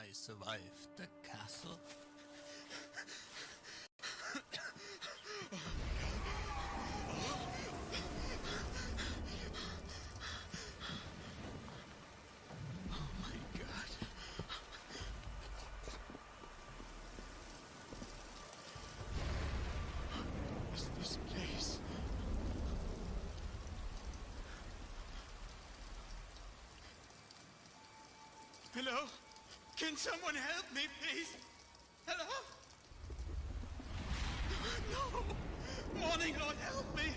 I survived the castle? Oh my God. What's this place? Hello? Can someone help me, please? Hello? No! Morning, Lord, help me!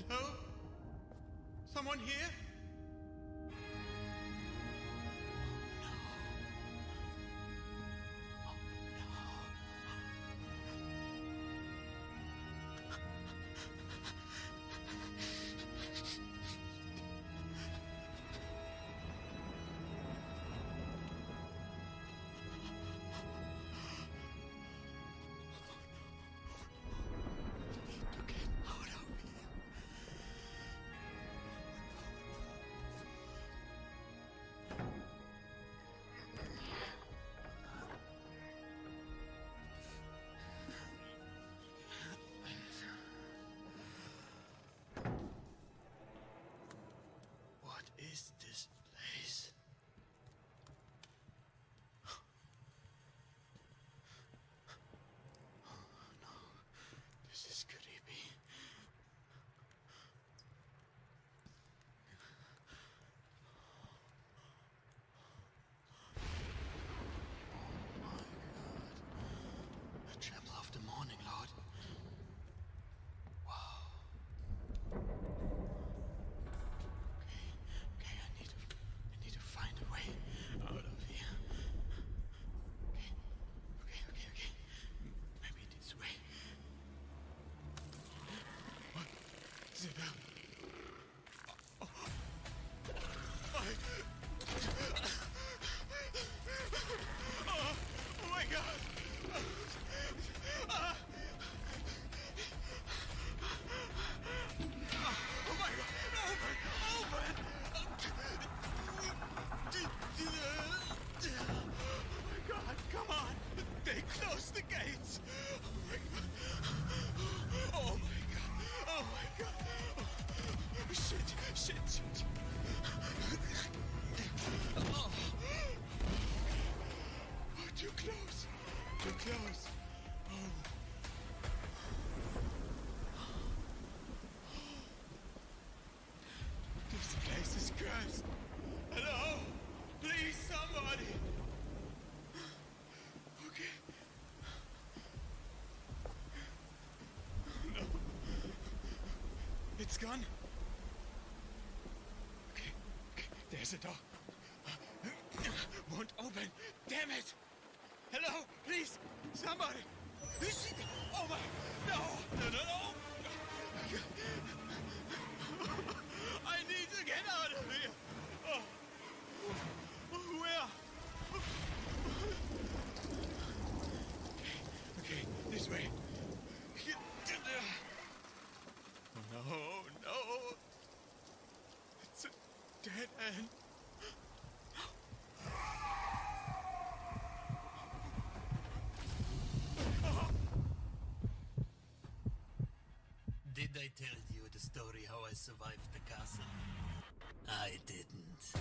Hello? Someone here? What is this place? Oh no, this is creepy. Oh my God. The tremble of the morning, Lord. Wow. Okay, I need to find a way out of here. Okay. Maybe this way. What? Isabel? Oh my God! Oh my God! Open! Oh my God! Come on! They closed the gates! Oh my God! Oh my God! Oh my God! Oh, shit! Oh, too close! Too close! Oh. This place is cursed. Hello? Please, somebody. Okay. No. It's gone. Okay. There's a door. Won't open. Damn it. Hello? Please. Somebody. Oh my. No. I need to get out of here. Oh. Where? Okay, this way. No. It's a dead end. Did I tell you the story how I survived the castle? I didn't.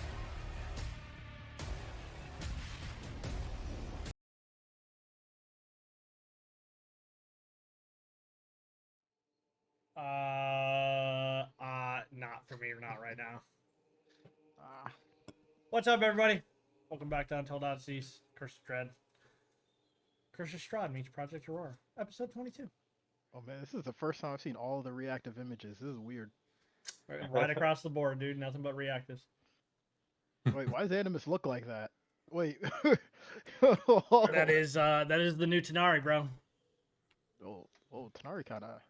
Not for me, not right now. What's up, everybody? Welcome back to Untold Odysseys, Curse of Strahd. Curse of Strahd meets Project Aurora, episode 22. Oh man, this is the first time I've seen all the reactive images. This is weird. Right across the board, dude. Nothing but reactives. Wait, why does Animus look like that? Wait. That is the new Tanari, bro. Oh, Tanari kind of.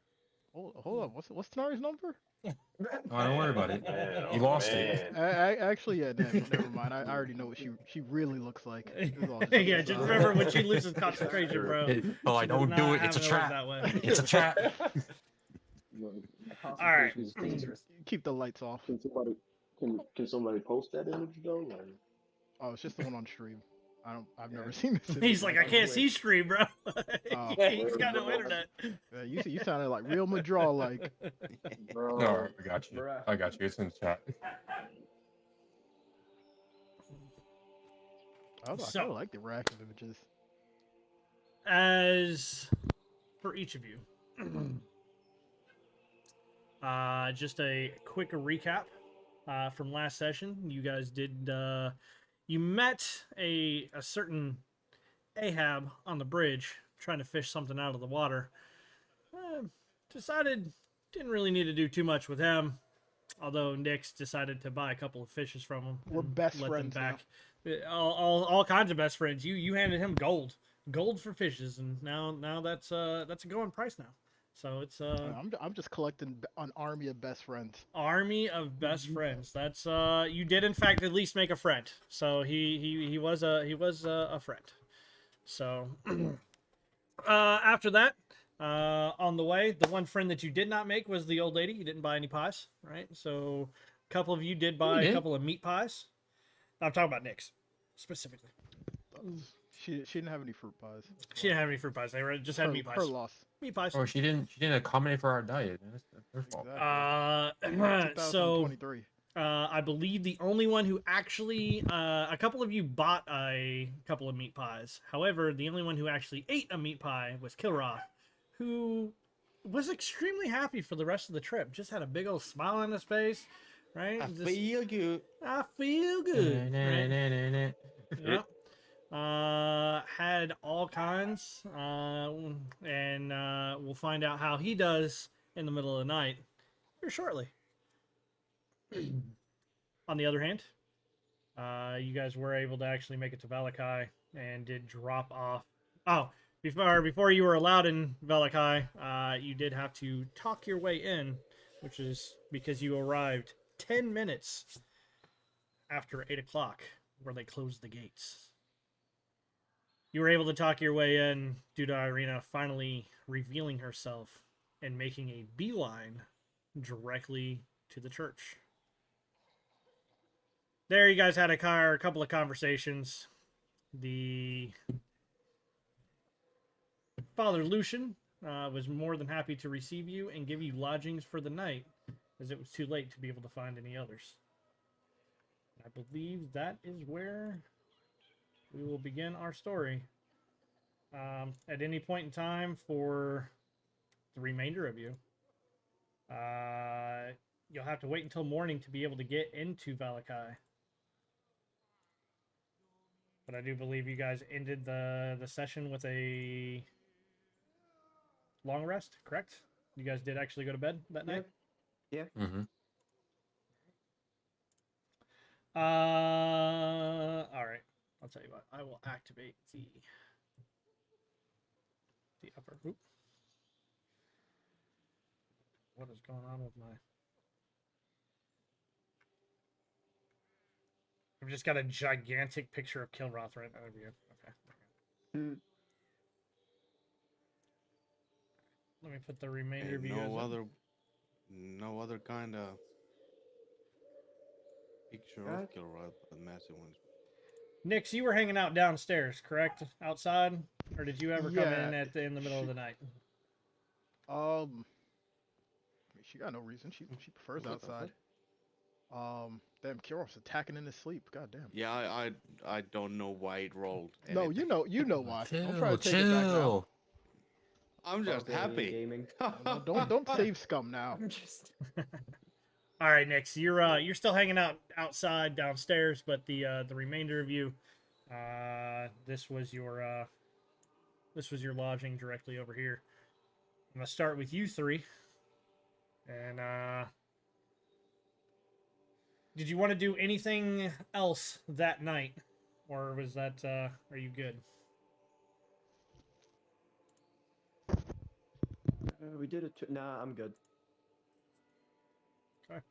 Hold on. What's Tanari's number? Oh, don't worry about it. Man, You oh, lost it. man. Actually, yeah. Never mind. I already know what she really looks like. This is all just a Yeah, just facade. remember when she loses concentration, bro. Oh, I She does don't do not it. It's a have it work trap. that way. It's a trap. right. Concentration is dangerous. Keep the lights off. Can somebody post that image though? Like, Oh, it's just the one on stream. I've never seen this. He's like, I can't see Twitch. stream, bro. Oh. He's got no internet. You sounded like real Madral like. bro, No, I got you. Bruh. I got you. It's in the chat. I kind So- of like the rack of images. As for each of you, just a quick recap from last session. You guys did you met a certain Ahab on the bridge trying to fish something out of the water. Decided didn't really need to do too much with him, although Nix decided to buy a couple of fishes from him. We're and best let friends them back. All kinds of best friends. You handed him gold for fishes, and now that's a going price now. So it's I'm just collecting an army of best friends. army of best friends. That's you did in fact at least make a friend. So he was a friend. So after that, on the way, the one friend that you did not make was the old lady. You didn't buy any pies, right? So a couple of you did buy a did. couple of meat pies. I'm talking about Nick's specifically. She didn't have any fruit pies. She didn't have any fruit pies. They were just had meat pies. Her loss. Meat pies. Oh, she didn't accommodate for our diet. That's their fault. Exactly. So 2023. I believe the only one who actually, a couple of you bought a couple of meat pies. However, the only one who actually ate a meat pie was Kilroth, who was extremely happy for the rest of the trip. Just had a big old smile on his face, right? I Just, feel good. I feel good. Right? Yep. Had all kinds, and we'll find out how he does in the middle of the night here shortly. On the other hand, you guys were able to actually make it to Valakai and did drop off. Oh, before you were allowed in Valakai, you did have to talk your way in, which is because you arrived 10 minutes after 8 o'clock, where they closed the gates. You were able to talk your way in due to Irina finally revealing herself and making a beeline directly to the church. There, you guys had a couple of conversations. The Father Lucian was more than happy to receive you and give you lodgings for the night, as it was too late to be able to find any others. I believe that is where we will begin our story. At any point in time for the remainder of you, you'll have to wait until morning to be able to get into Valakai. But I do believe you guys ended the session with a long rest, correct? You guys did actually go to bed that night? Mm-hmm. All right. I'll tell you what. I will activate the upper. Oop. What is going on with my? I've just got a gigantic picture of Kilroth right over here. Okay. Let me put the remainder of you guys. No other kind of picture of Kilroy, but the massive ones. Nix, you were hanging out downstairs, correct? Outside, or did you ever come Yeah, in in the middle of the night? I mean, she got no reason. She prefers What the fuck? outside. Damn, Kirov's attacking in his sleep. God damn. Yeah, I don't know why it rolled. No, anything. you know why. Don't try Chill, to take it back now. chill. I'm just happy. Gaming. No, don't save scum now. I'm just. All right, Nix, you're still hanging out outside downstairs, but the remainder of you, this was your lodging directly over here. I'm gonna start with you three, and did you want to do anything else that night, or was that are you good? We did it. Nah, I'm good. Okay.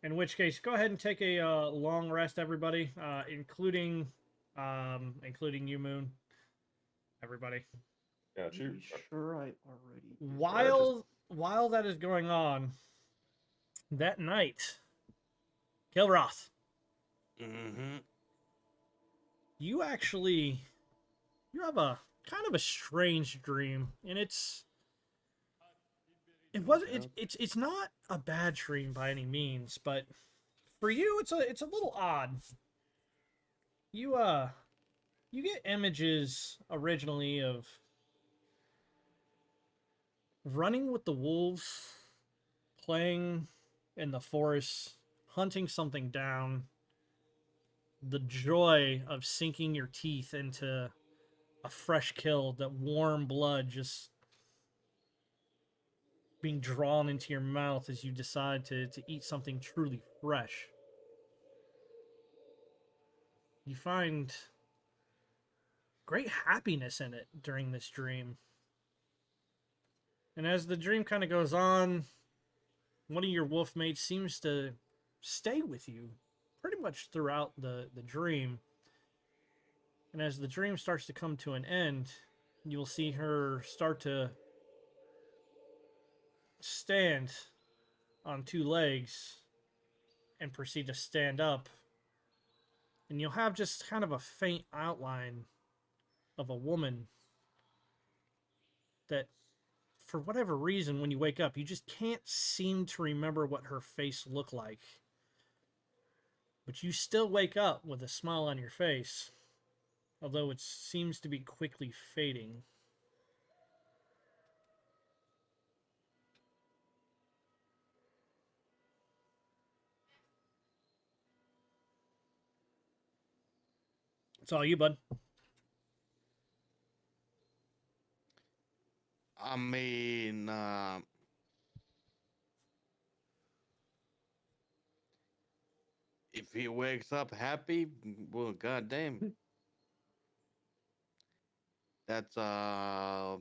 In which case, go ahead and take a long rest, everybody, including you, Moon. Everybody. Yeah, Pretty sure I already did. While that is going on, that night, Kilroth, Mm-hmm. you have a kind of a strange dream, and it's not a bad dream by any means, but for you it's a little odd. You get images originally of running with the wolves, playing in the forest, hunting something down, the joy of sinking your teeth into a fresh kill, that warm blood just being drawn into your mouth as you decide to eat something truly fresh. You find great happiness in it during this dream. And as the dream kind of goes on, one of your wolf mates seems to stay with you pretty much throughout the dream. And as the dream starts to come to an end, you'll see her start to stand on two legs and proceed to stand up. And you'll have just kind of a faint outline of a woman that, for whatever reason, when you wake up, you just can't seem to remember what her face looked like. But you still wake up with a smile on your face, although it seems to be quickly fading. It's all you, bud. I mean, if he wakes up happy, well, goddamn, that's a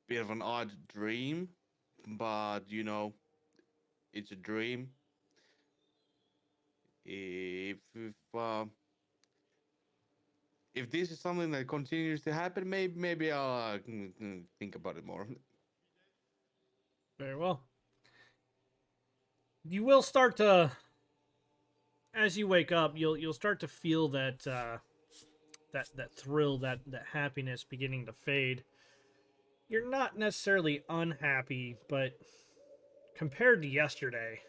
bit of an odd dream, but you know, it's a dream. If this is something that continues to happen, maybe I'll think about it more. Very well. You will start to, as you wake up, you'll start to feel that that thrill, that happiness beginning to fade. You're not necessarily unhappy, but compared to yesterday,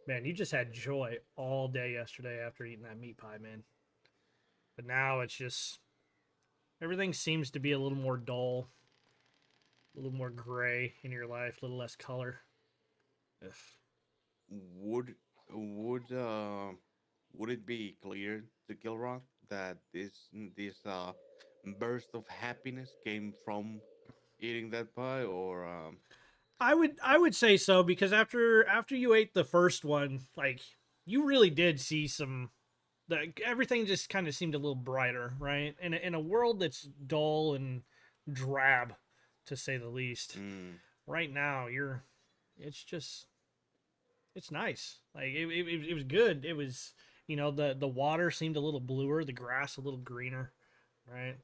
man, you just had joy all day yesterday after eating that meat pie, man. But now it's just everything seems to be a little more dull, a little more gray in your life, a little less color. Ugh. Would would uh would it be clear to Gilrock that this burst of happiness came from eating that pie, or I would say so, because after you ate the first one, like, you really did see some, everything just kind of seemed a little brighter, right? In a world that's dull and drab, to say the least. mm, Right now, it's just, it's nice. Like, it was good. It was, the water seemed a little bluer, the grass a little greener, right?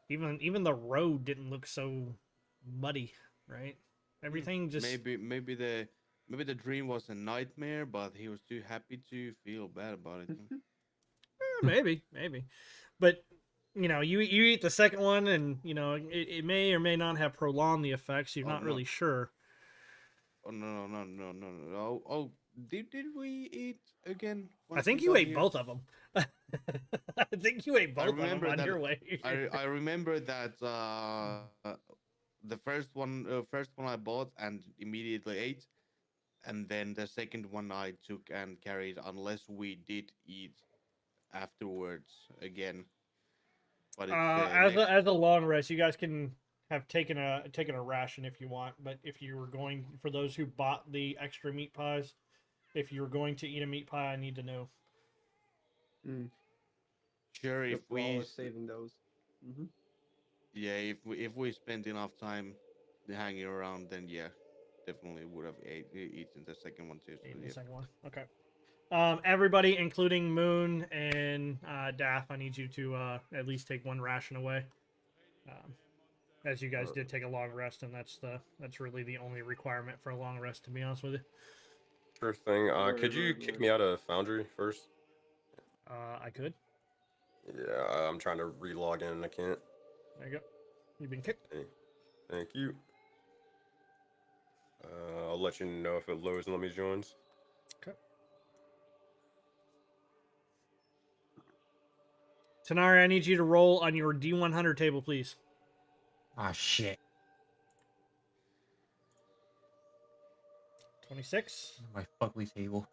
Even the road didn't look so muddy, right? Everything just, maybe the dream was a nightmare, but he was too happy to feel bad about it. maybe, but you eat the second one, and it may or may not have prolonged the effects. You're Oh not no! really sure. Oh no! Oh, did we eat again I once we think you got ate here? both of them. I think you ate I both of them remember on that. your way. I remember that the first one I bought and immediately ate, and then the second one I took and carried, unless we did eat afterwards again. But it's As next. a long rest, you guys can have taken a ration if you want. But if you were going, for those who bought the extra meat pies, if you were going to eat a meat pie, I need to know. Mm. Sure, Yep, we're always saving those. yeah, if we spend enough time hanging around, then yeah, definitely would have eaten the second one too. So, Eating the yeah. second one. Okay. Everybody, including Moon and Daff, I need you to at least take one ration away. As you guys did take a long rest, and that's really the only requirement for a long rest, to be honest with you. Sure thing. Right, Could you right, kick right. me out of Foundry first? I could. Yeah, I'm trying to re-log in and I can't. There you go. You've been kicked. Thank you. I'll let you know if it loads and let me joins. Okay. Tanari, I need you to roll on your D100 table, please. Ah, shit. 26. My fugly table.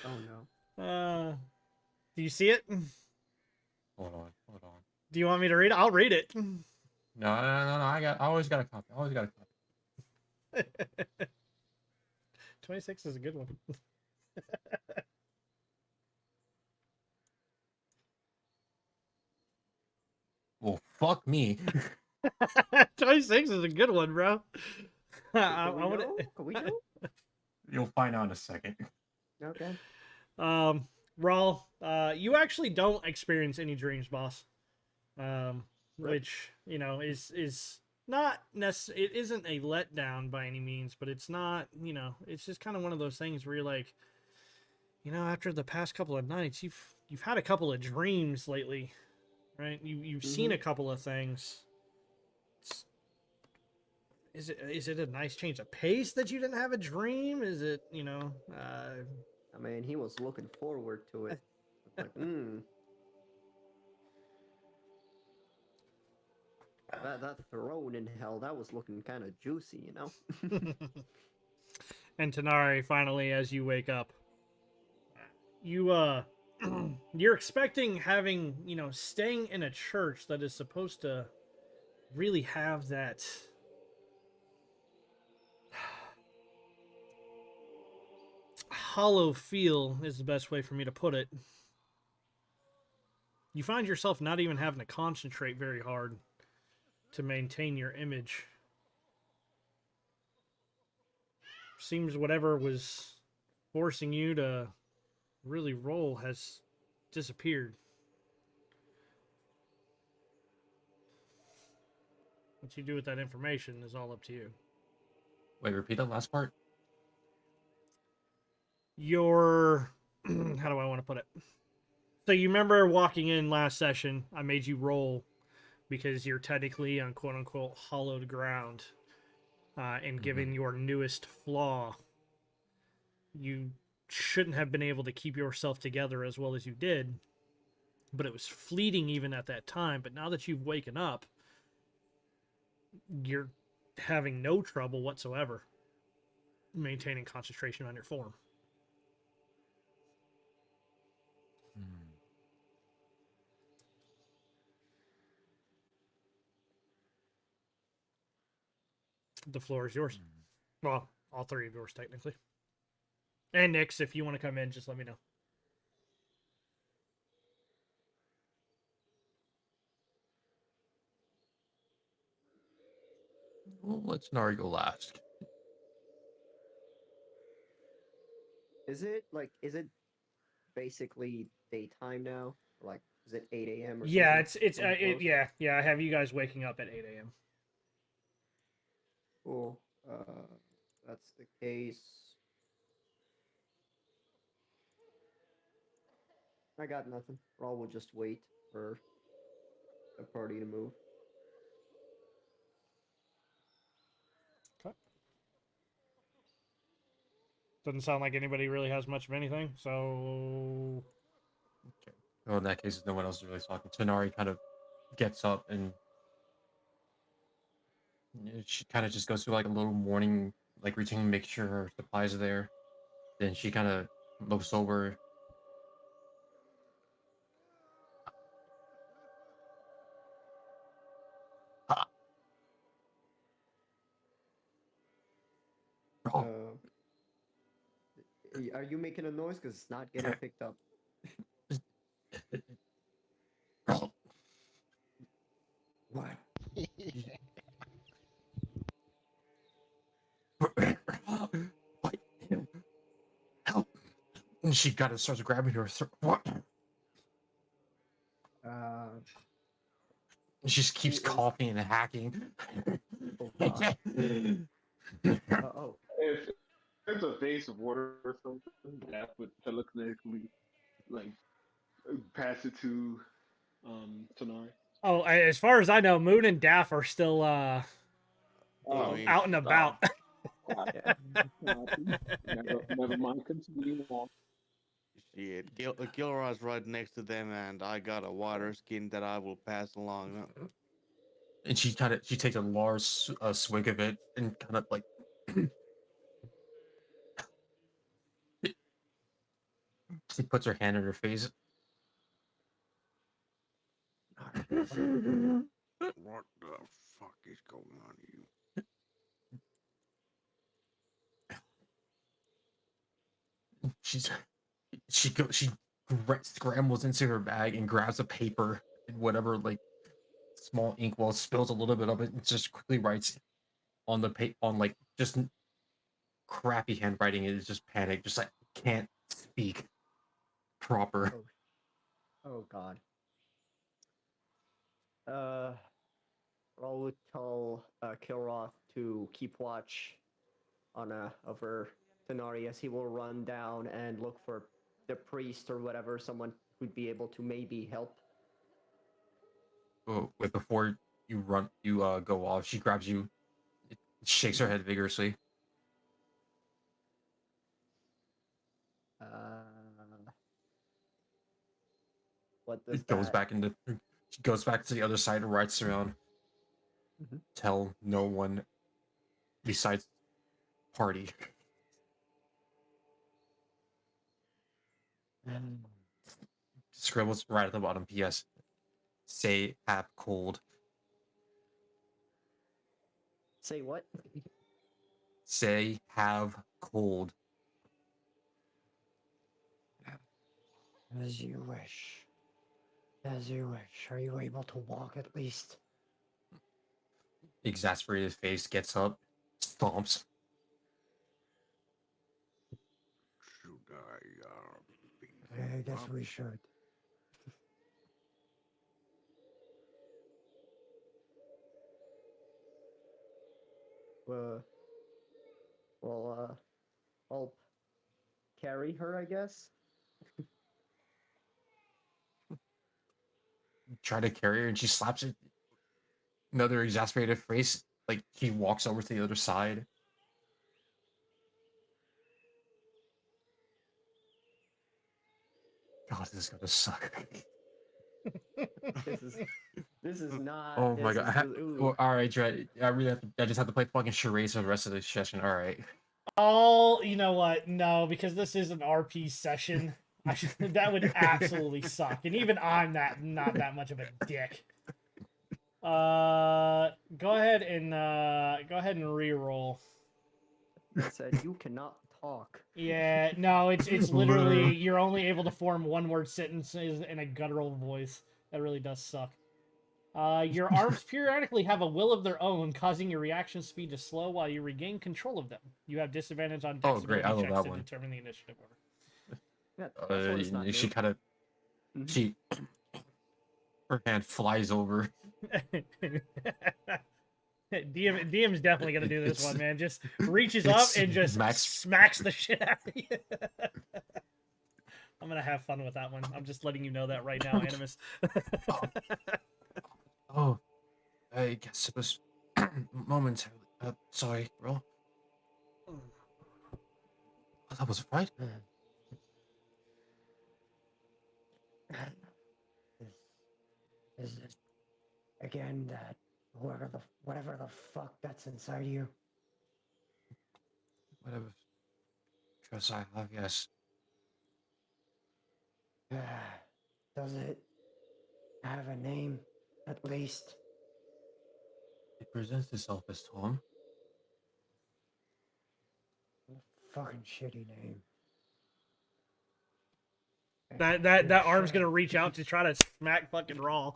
Oh no. Do you see it? Hold on, hold on. Do you want me to read it? I'll read it. No, I always got a copy. I always got a copy. 26 is a good one. Well, fuck me. 26 is a good one, bro. Can we know? Can we know? You'll find out in a second. Okay. Rawl, you actually don't experience any dreams, boss. Which, you know, is not necessarily, it isn't a letdown by any means, but it's not, you know, it's just kind of one of those things where you're like, you know, after the past couple of nights, you've had a couple of dreams lately, right? You've seen a couple of things. Is it a nice change of pace that you didn't have a dream? Is it, you know, I mean, he was looking forward to it. Like, that throne in hell, that was looking kind of juicy, you know? And Tanari, finally, as you wake up, you you're expecting having, you know, staying in a church that is supposed to really have that hollow feel is the best way for me to put it. You find yourself not even having to concentrate very hard to maintain your image. Seems whatever was forcing you to really roll has disappeared. What you do with that information is all up to you. Wait, repeat that last part? Your how do I want to put it? So you remember walking in last session, I made you roll because you're technically on quote unquote hollowed ground. And given your newest flaw, you shouldn't have been able to keep yourself together as well as you did. But it was fleeting even at that time. But now that you've waken up, you're having no trouble whatsoever maintaining concentration on your form. The floor is yours. Well, all three of yours, technically. And Nyx, if you want to come in, just let me know. Well, let's Nari go last. Is it basically daytime now? Like, is it 8 a.m. or Yeah, something? it's Something close? yeah. I have you guys waking up at 8 a.m. Cool. That's the case. I got nothing. Raw will just wait for the party to move. Okay. Doesn't sound like anybody really has much of anything. So Okay. Well, in that case, no one else is really talking. Tanari kind of gets up and she kind of just goes through like a little morning like routine to make sure her supplies are there. Then she kind of looks over. Ah, bro, Uh, Are you making a noise? Because it's not getting picked up. What? Fight him. Help. And she kind of starts grabbing her throat. What? She just keeps Who is- coughing and hacking. Oh, God. Oh. If there's a vase of water or something that would telekinetically like pass it to Tanari. Oh, as far as I know, Moon and Daff are still Oh, mean, out and about. Yeah. never mind. Continue on. shit. Gilroy's right next to them, and I got a water skin that I will pass along. And she takes a large swig of it and kind of like she puts her hand in her face. What the fuck is going on here? She scrambles into her bag and grabs a paper and whatever like small ink well spills a little bit of it and just quickly writes on the on like just crappy handwriting. It is just panic, just like can't speak proper. Oh, God. I would tell Kilroth to keep watch on over Tanari as he will run down and look for the priest or whatever, someone who'd be able to maybe help. Oh, wait, before you go off, she grabs you, shakes her head vigorously. Uh, what does It goes that? back into she goes back to the other side and writes around. Mhm. Tell no one besides party. Scribbles right at the bottom. P.S. Say have cold. Say what? Say have cold. As you wish. As you wish. Are you able to walk at least? Exasperated face gets up, stomps. Should I I guess we should. Well, I'll carry her, I guess. Try to carry her and she slaps it. Another exasperated face. Like he walks over to the other side. God, this is gonna suck. This is not. Oh my this god. is- ooh. Well, all right, Dre. I just have to play fucking charades for the rest of the session. All right. Oh, you know what? No, because this is an RP session. That would absolutely suck. And even I'm not that much of a dick. Go ahead and re-roll. It said you cannot talk. Yeah, no, it's literally you're only able to form one word sentences in a guttural voice. That really does suck. Your arms periodically have a will of their own, causing your reaction speed to slow while you regain control of them. You have disadvantage on Oh, great. dexterity I love checks that to one. determine the initiative order. Yeah, that's what it's not She new. kind of Mhm. she her hand flies over. DM's definitely gonna do this It's- one, man. Just reaches up and just Max- smacks the shit out of you. I'm gonna have fun with that one. I'm just letting you know that right now, Animus. Oh, I guess it was momentarily. Sorry, bro. Oh, that was right. Is it again that whatever the fuck that's inside you? Whatever. Trust I have, yes. Does it have a name, at least? It presents itself as Tom. Fucking shitty name. That arm's gonna reach out to try to smack fucking Raw.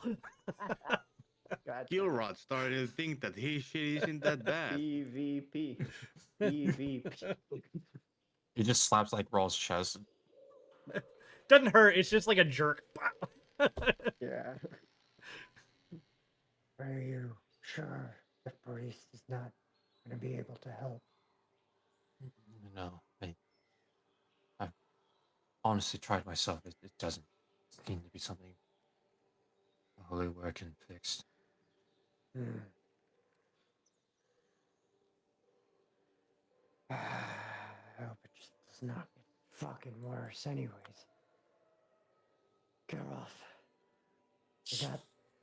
God, Gilrod started to think that his shit isn't that bad. EVP. EVP. He just slaps like Raw's chest. Doesn't hurt. It's just like a jerk. Yeah. Are you sure the priest is not going to be able to help? No, I've honestly tried myself. It doesn't seem to be something the Holy Word can fix. Hmm. I hope it just does not get fucking worse anyways. Geralt, I got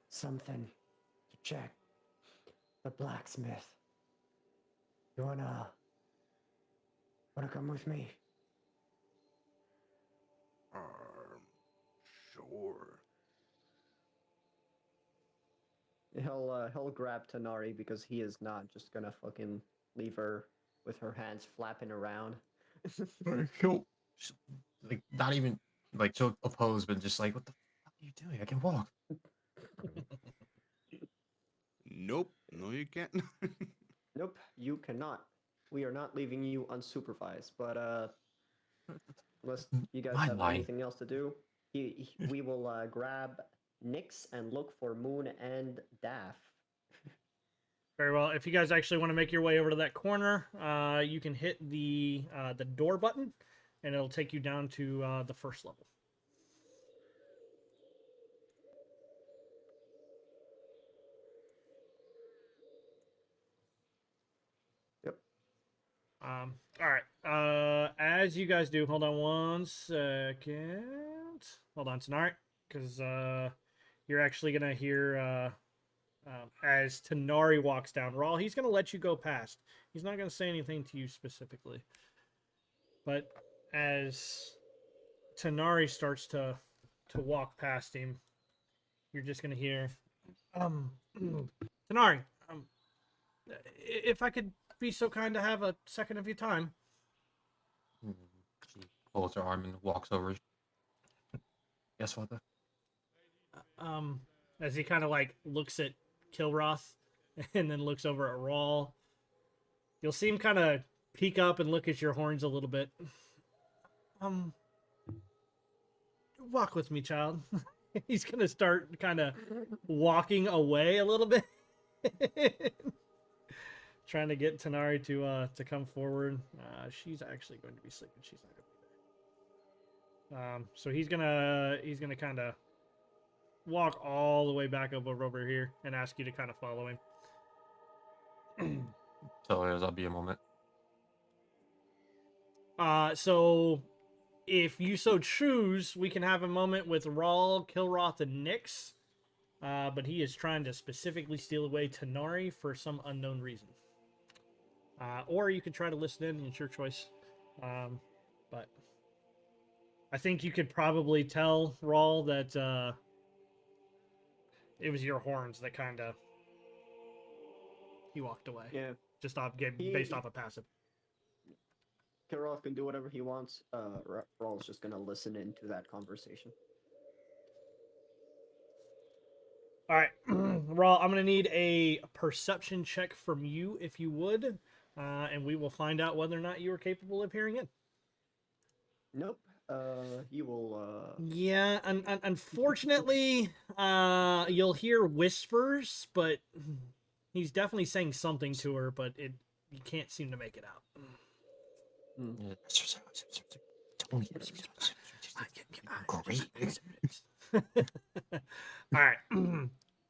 something to check. The blacksmith. You wanna come with me? Sure. He'll grab Tanari because he is not just gonna fucking leave her with her hands flapping around. He'll like not even like to oppose, but just like, what the fuck are you doing? I can walk. Nope. No, you can't. Nope, you cannot. We are not leaving you unsupervised, but unless you guys My have line. anything else to do, we will grab Nyx and look for Moon and Daff. Very well. If you guys actually want to make your way over to that corner, you can hit the door button, and it'll take you down to the first level. Yep. All right. As you guys do, hold on one second. Hold on, Tanari, because you're actually gonna hear as Tanari walks down. Rawl, he's gonna let you go past. He's not gonna say anything to you specifically, but as Tanari starts to walk past him, you're just gonna hear, Tanari, if I could be so kind to have a second of your time. She pulls her arm and walks over. Yes, Father. As he kind of like looks at Kilroth and then looks over at Rawl, you'll see him kind of peek up and look at your horns a little bit. Walk with me, child. He's gonna start kind of walking away a little bit. Trying to get Tanari to come forward. She's actually going to be sleeping. She's not going to be there. So he's gonna kind of walk all the way back over here and ask you to kind of follow him. So I'll be a moment. So if you so choose, we can have a moment with Rawl, Kilroth, and Nyx. But he is trying to specifically steal away Tanari for some unknown reason. Or you could try to listen in. It's your choice. But I think you could probably tell, Rawl, that it was your horns that kind of he walked away. Yeah. Just based off of passive. Kiroth can do whatever he wants. Rawl's just gonna listen into that conversation. All right, Rawl, I'm gonna need a perception check from you, if you would, and we will find out whether or not you are capable of hearing it. Nope. You will. Yeah, unfortunately, you'll hear whispers, but he's definitely saying something to her, but you can't seem to make it out. Great. All right,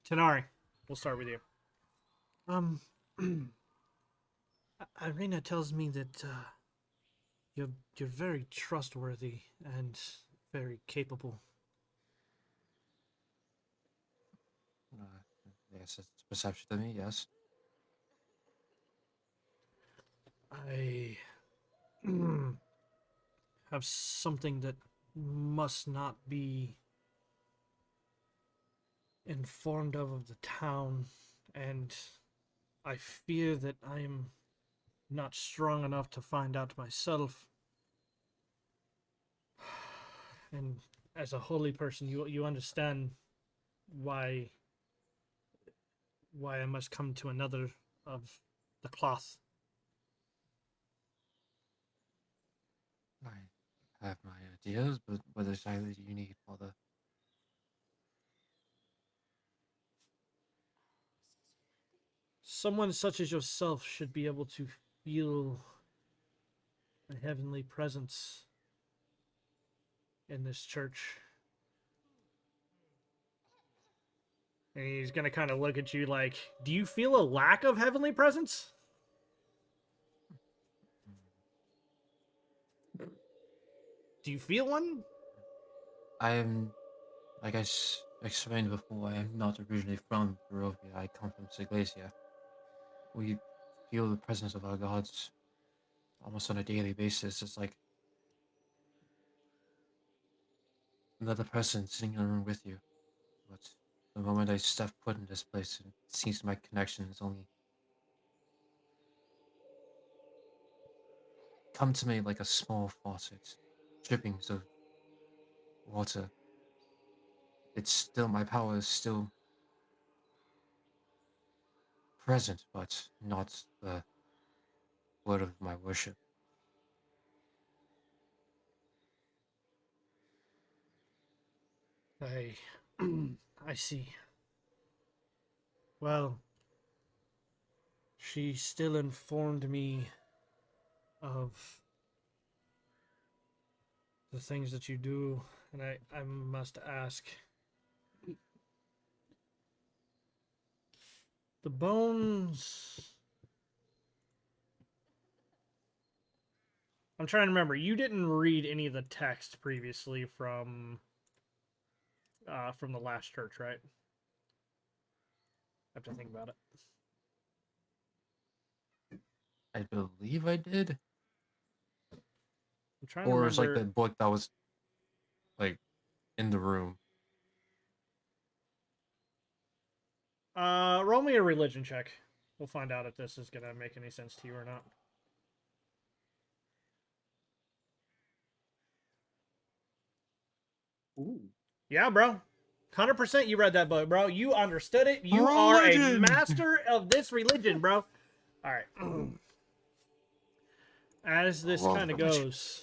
Tanari, we'll start with you. Irina tells me that you're very trustworthy and very capable. Yes, it's perception to me. Yes. I have something that must not be informed of the town, and I fear that I am not strong enough to find out myself. And as a holy person, you understand why I must come to another of the cloth. I have my ideas, but what exactly do you need, Father? Someone such as yourself should be able to feel a heavenly presence in this church. And he's gonna kind of look at you like, do you feel a lack of heavenly presence? Do you feel one? I am, like explained before, I am not originally from Barovia. I come from Siglesia. We feel the presence of our gods almost on a daily basis. It's like another person sitting in a room with you. But the moment I step foot in this place, it seems my connection is only come to me like a small faucet, drippings of water. It's still, my power is still present, but not the word of my worship. I I see. Well, she still informed me of the things that you do, and I must ask. The bones. I'm trying to remember. You didn't read any of the text previously from the last church, right? I have to think about it. I believe I did. I'm trying to Or it's like remember. the book that was like in the room. Roll me a religion check. We'll find out if this is gonna make any sense to you or not. Ooh. Yeah, bro. 100% you read that book, bro. You understood it. You are a Religion! master of this religion, bro. All right. As this Love kind of religion. goes,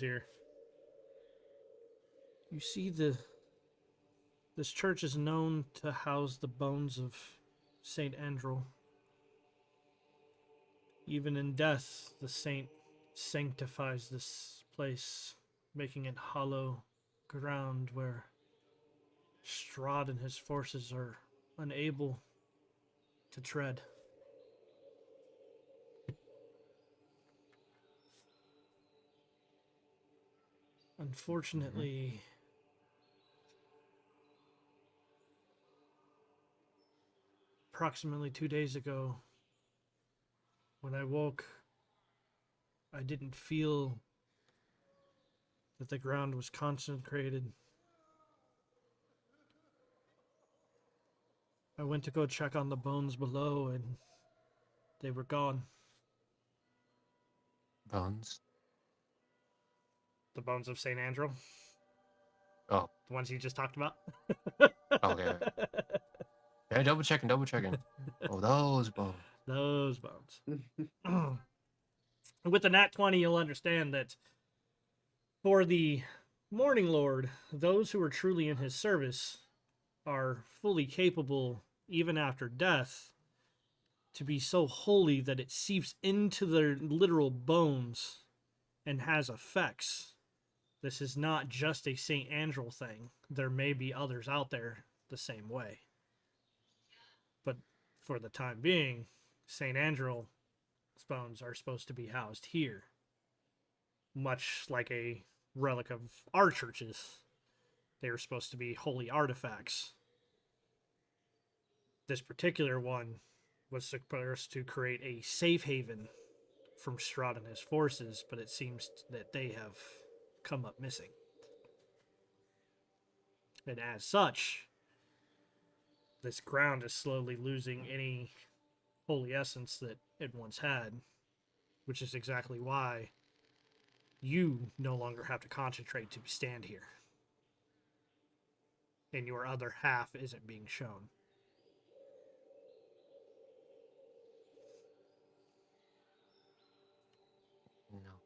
here, you see this church is known to house the bones of Saint Andrew. Even in death, the saint sanctifies this place, making it hollow ground where Strahd and his forces are unable to tread. Unfortunately, approximately 2 days ago, when I woke, I didn't feel that the ground was consecrated. I went to go check on the bones below, and they were gone. Bones. The bones of St. Andrew? Oh, The ones you just talked about? okay. Okay, double checking. Oh, those bones. Those bones. With the nat 20, you'll understand that for the Morning Lord, those who are truly in his service are fully capable, even after death, to be so holy that it seeps into their literal bones and has effects. This is not just a St. Andrew thing. There may be others out there the same way. But for the time being, St. Andrew's bones are supposed to be housed here. Much like a relic of our churches. They are supposed to be holy artifacts. This particular one was supposed to create a safe haven from Strahd and his forces, but it seems that they have come up missing. And as such, this ground is slowly losing any holy essence that it once had, which is exactly why you no longer have to concentrate to stand here. And your other half isn't being shown.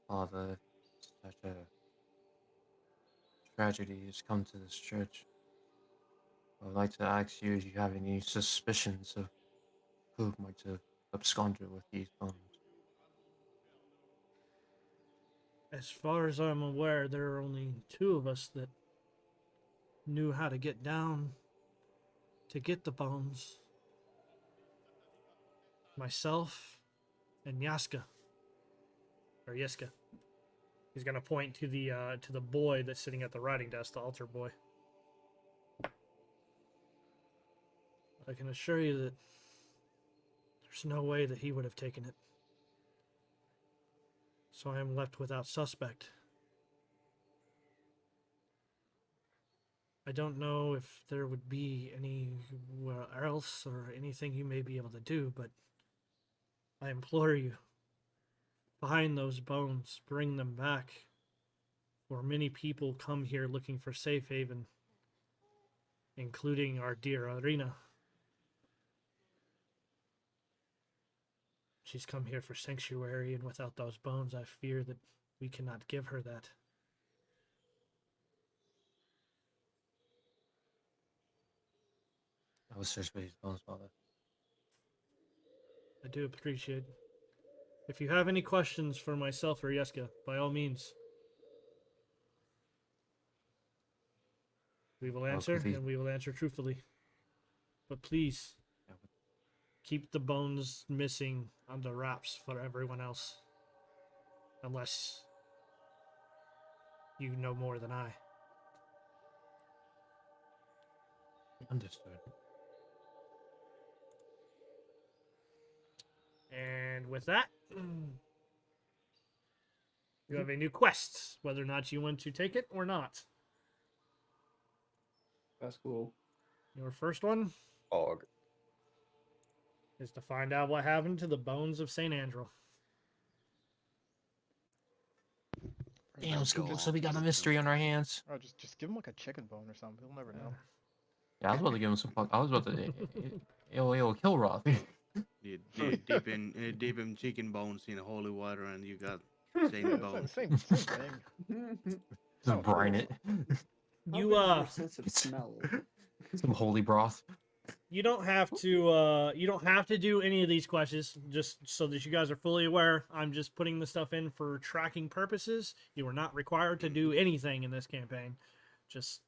Father, such a tragedy has come to this church. I would like to ask you if you have any suspicions of who might have absconded with these bones. As far as I'm aware, there are only 2 of us that knew how to get down to get the bones. Myself and Yaska. Or Yiska. He's gonna point to the boy that's sitting at the writing desk, the altar boy. I can assure you that there's no way that he would have taken it. So I am left without suspect. I don't know if there would be anywhere else or anything you may be able to do, but I implore you, find those bones, bring them back. For many people come here looking for safe haven, including our dear Arena. She's come here for sanctuary, and without those bones, I fear that we cannot give her that. I was search for these bones, Father. I do appreciate it. If you have any questions for myself or Yeska, by all means, we will answer, and we will answer truthfully. But please, keep the bones missing under wraps for everyone else. Unless you know more than I. Understood. And with that, you have a new quest, whether or not you want to take it or not. That's cool. Your first one is to find out what happened to the bones of St. Andrew. Damn, so we got a mystery on our hands. Oh, just give him like a chicken bone or something. He'll never know. Yeah, I was about to give him some. I was about to. Yo, kill Roth. Dip in chicken bones in holy water, and you got same Yeah, bone. same thing. Just brine it. You Your sense of smell. Some holy broth. You don't have to do any of these questions, just so that you guys are fully aware. I'm just putting the stuff in for tracking purposes. You are not required to do anything in this campaign. Just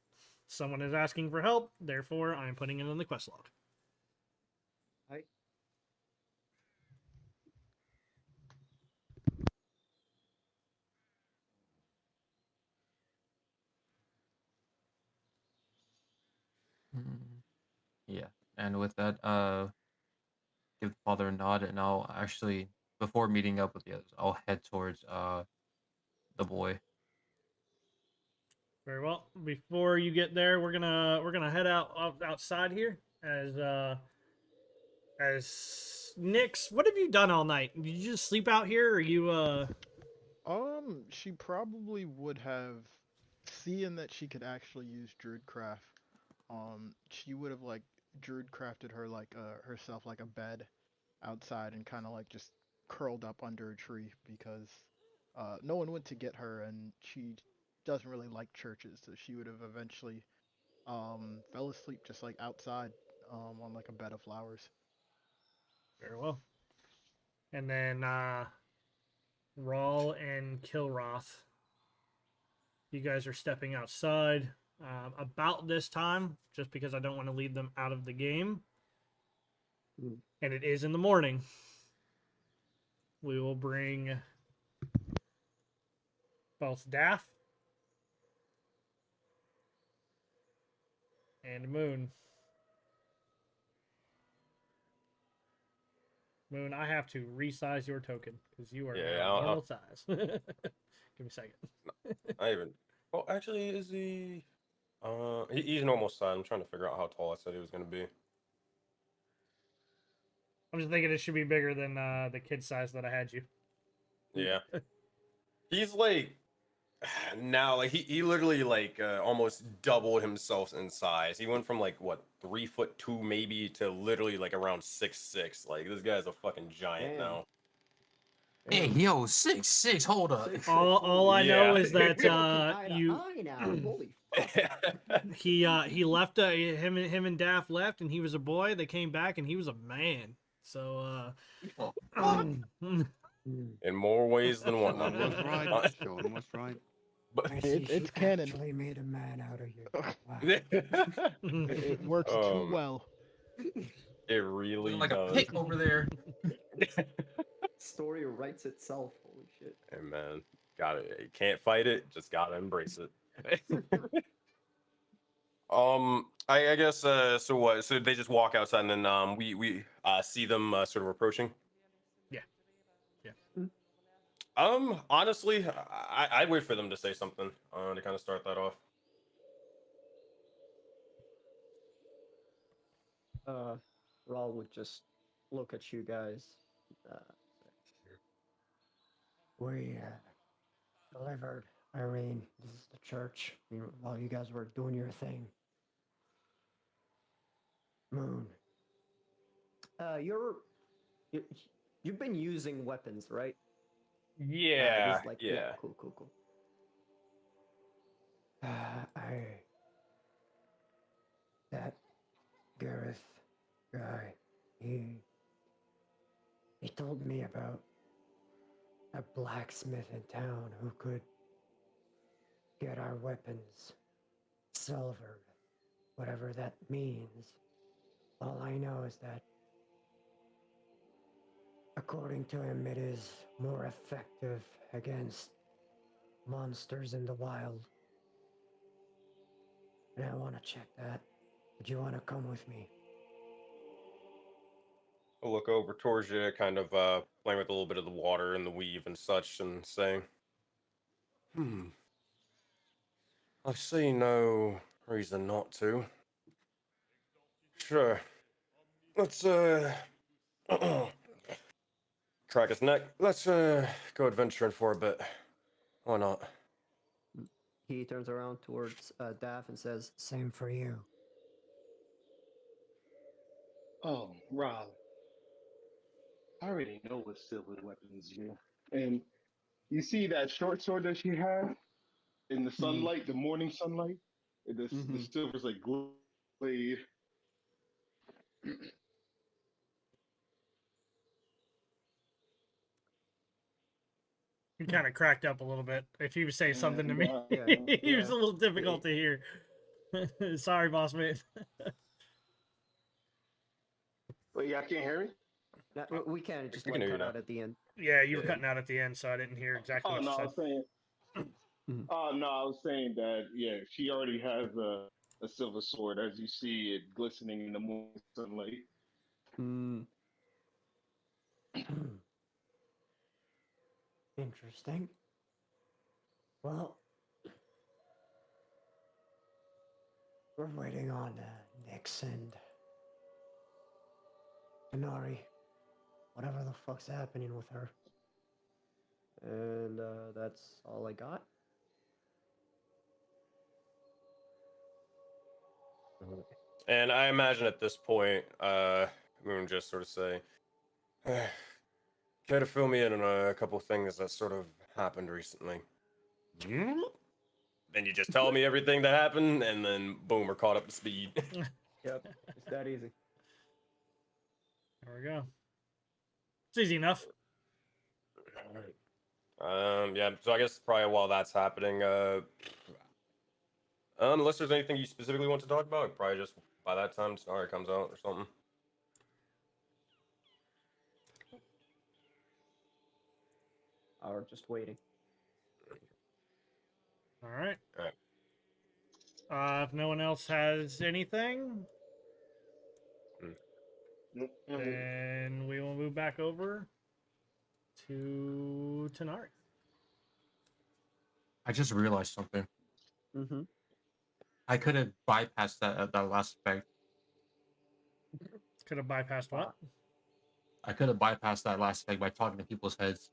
someone is asking for help, therefore I'm putting it in the quest log. Hi. Yeah, and with that, give the father a nod, and I'll actually, before meeting up with the others, I'll head towards the boy. Very well. Before you get there, we're gonna head outside here as Nix. What have you done all night? Did you just sleep out here, or you She probably would have, seeing that she could actually use Druidcraft. She would have like Druidcrafted her like herself like a bed outside and kind of like just curled up under a tree because no one went to get her and she doesn't really like churches, so she would have eventually fell asleep just like outside on like a bed of flowers. Very well. And then Rawl and Kilroth, you guys are stepping outside about this time, just because I don't want to leave them out of the game. And it is in the morning. We will bring both Daff and Moon. Moon, I have to resize your token because you are now normal size. Give me a second. I even. Well, actually, is he? He's normal size. I'm trying to figure out how tall I said he was gonna be. I'm just thinking it should be bigger than the kid size that I had you. Yeah. He's like Now, like he literally like almost doubled himself in size. He went from like what 3'2" maybe to literally like around 6'6". Like this guy's a fucking giant Damn. now. Hey, Damn. yo, 6'6", hold up. 6'6", All I holy know Yeah. is that We're looking eye to you eye now. Holy fuck. he left him and Daff left and he was a boy. They came back and he was a man. So Oh, In more ways than one. Sean was right. Sean was right. But I see It's she canon. actually made a man out of you. Wow. It works too well. it really looking like a does. pig over there. Story writes itself. Holy shit. Hey man, got it. You can't fight it. Just gotta embrace it. I guess. So what? So they just walk outside, and then we see them sort of approaching. yeah. Honestly, I'd wait for them to say something to kind of start that off. Raul would just look at you guys. We delivered Irene. This is the church. While you guys were doing your thing. Moon. You, you've been using weapons, right? Yeah, Just like, yeah. Cool. That Gareth guy, he told me about a blacksmith in town who could get our weapons silver, whatever that means. All I know is that according to him, it is more effective against monsters in the wild. And I want to check that. Would you want to come with me? I'll look over towards you, kind of playing with a little bit of the water and the weave and such, and saying, I see no reason not to. Sure. Let's crack his neck. Let's go adventuring for a bit. Why not? He turns around towards Daff and says, Same for you. Oh, Rob, I already know what silver weapons do. And you see that short sword that she has in the sunlight, the morning sunlight? The silver's like glade. He kind of cracked up a little bit. If he was saying something to And, me, Yeah, he was yeah. a little difficult to hear. Sorry, boss man. wait, y'all can't hear me? We can just We can like hear you cut now. out at the end. Yeah, you were cutting out at the end, so I didn't hear exactly Oh what no, you I said. was saying. Oh no, I was saying that yeah, she already has a silver sword, as you see it glistening in the morning sunlight. Interesting. Well, we're waiting on Nyx and Denari. Whatever the fuck's happening with her. And that's all I got. And I imagine at this point, Moon just sort of say, care to fill me in on a couple things that sort of happened recently? Then you just tell me everything that happened, and then boom, we're caught up to speed. Yep, it's that easy. There we go. It's easy enough. Yeah, so I guess probably while that's happening, unless there's anything you specifically want to talk about, probably just by that time Scenario comes out or something. Or just waiting. All right. All right. If no one else has anything, then we will move back over to Tanari. I just realized something. Mm-hmm. I could have bypassed that last effect. Could have bypassed what? I could have bypassed that last effect by talking to people's heads.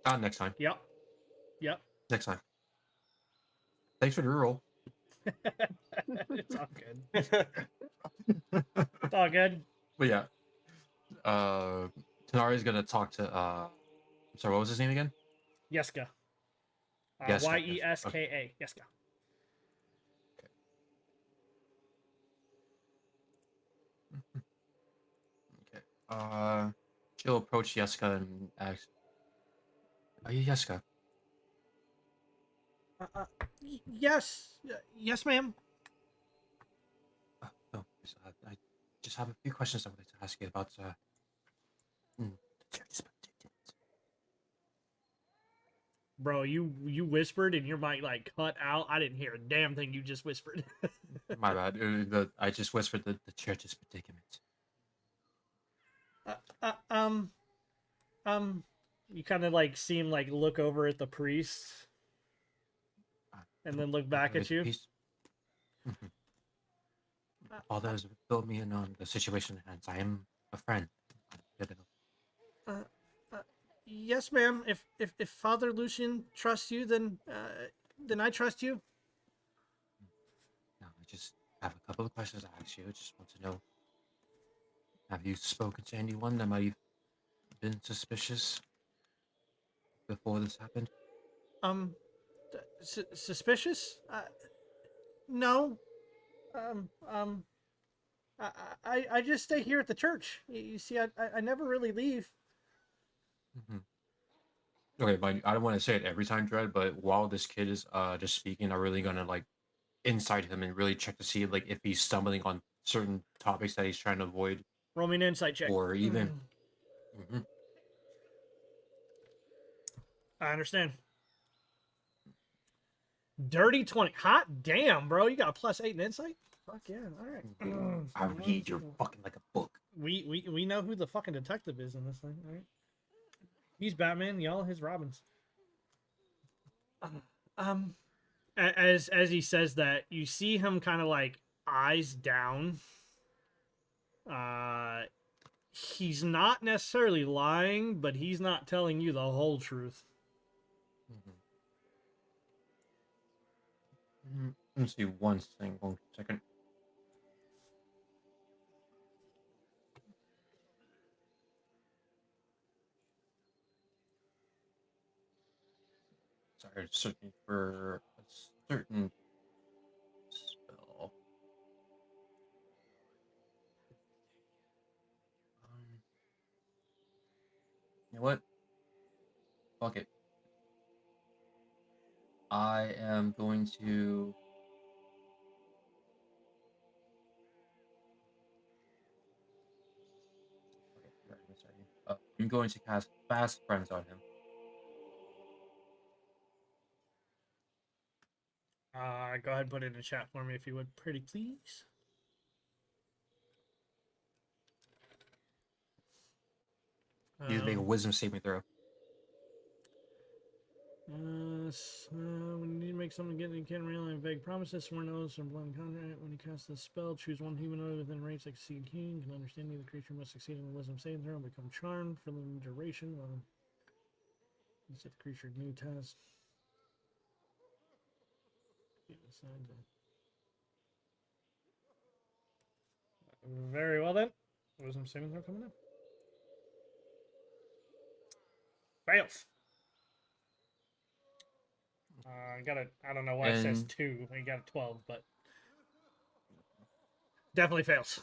Next time. Yep. Yep. Next time. Thanks for the reroll. It's all good. It's all good. But yeah, Tanari's gonna talk to sorry, what was his name again? Yeska. Yeska, Yeska. Yeska. Okay. She'll approach Yeska and ask, "Are you Yeska?" Yes. Yes, ma'am. No, I just have a few questions I would like to ask you about the church. Bro, you whispered and your mic like cut out. I didn't hear a damn thing you just whispered. My bad. I just whispered the church's predicament. uh, uh, um, you kind of like seem like look over at the priest and then look back at you. Father has filled me in on the situation at hand. I am a friend. Yes, ma'am. If Father Lucian trusts you, then I trust you. No, I just have a couple of questions to ask you. I just want to know, have you spoken to anyone that might have been suspicious before this happened? Suspicious? No. I just stay here at the church. You see, I never really leave. Okay, but I don't want to say it every time, Dread, but while this kid is just speaking, I'm really gonna like insight him and really check to see like if he's stumbling on certain topics that he's trying to avoid. Roll me an insight check. Or even I understand. Dirty 20. Hot damn, bro. You got a +8 in insight? Fuck yeah. All right. I read your fucking like a book. We know who the fucking detective is in this thing, all right? He's Batman, y'all his Robins. As he says that, you see him kind of like eyes down. He's not necessarily lying, but he's not telling you the whole truth. Let me see one thing. 1 second. Sorry, searching for a certain spell. You know what? Fuck it. I am going to. I'm going to cast Fast Friends on him. Go ahead and put it in the chat for me if you would, pretty please. You make a wisdom saving throw. When you need to make something get you can't rely on vague promises, sworn oaths, or blind contract. When you cast this spell, choose one humanoid within range that succeed king. Can understand the creature must succeed in the wisdom saving throw and become charmed for the duration. You set the creature new test. Very well then. Wisdom saving throw coming up. Fails. I don't know why it says 2. I got a 12, but definitely fails.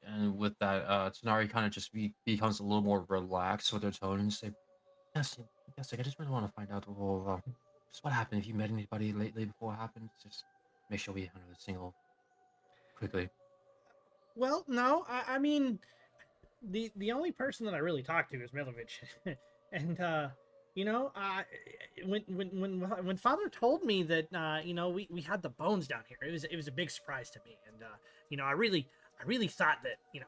And with that, Tanari kind of just becomes a little more relaxed with her tone and say, yes, I just really want to find out just what happened. If you met anybody lately before it happened, just make sure we handle this single quickly. Well, no, I mean, the only person that I really talked to is Milovich, and you know, when Father told me that you know we had the bones down here, it was a big surprise to me, and you know, I really thought that, you know,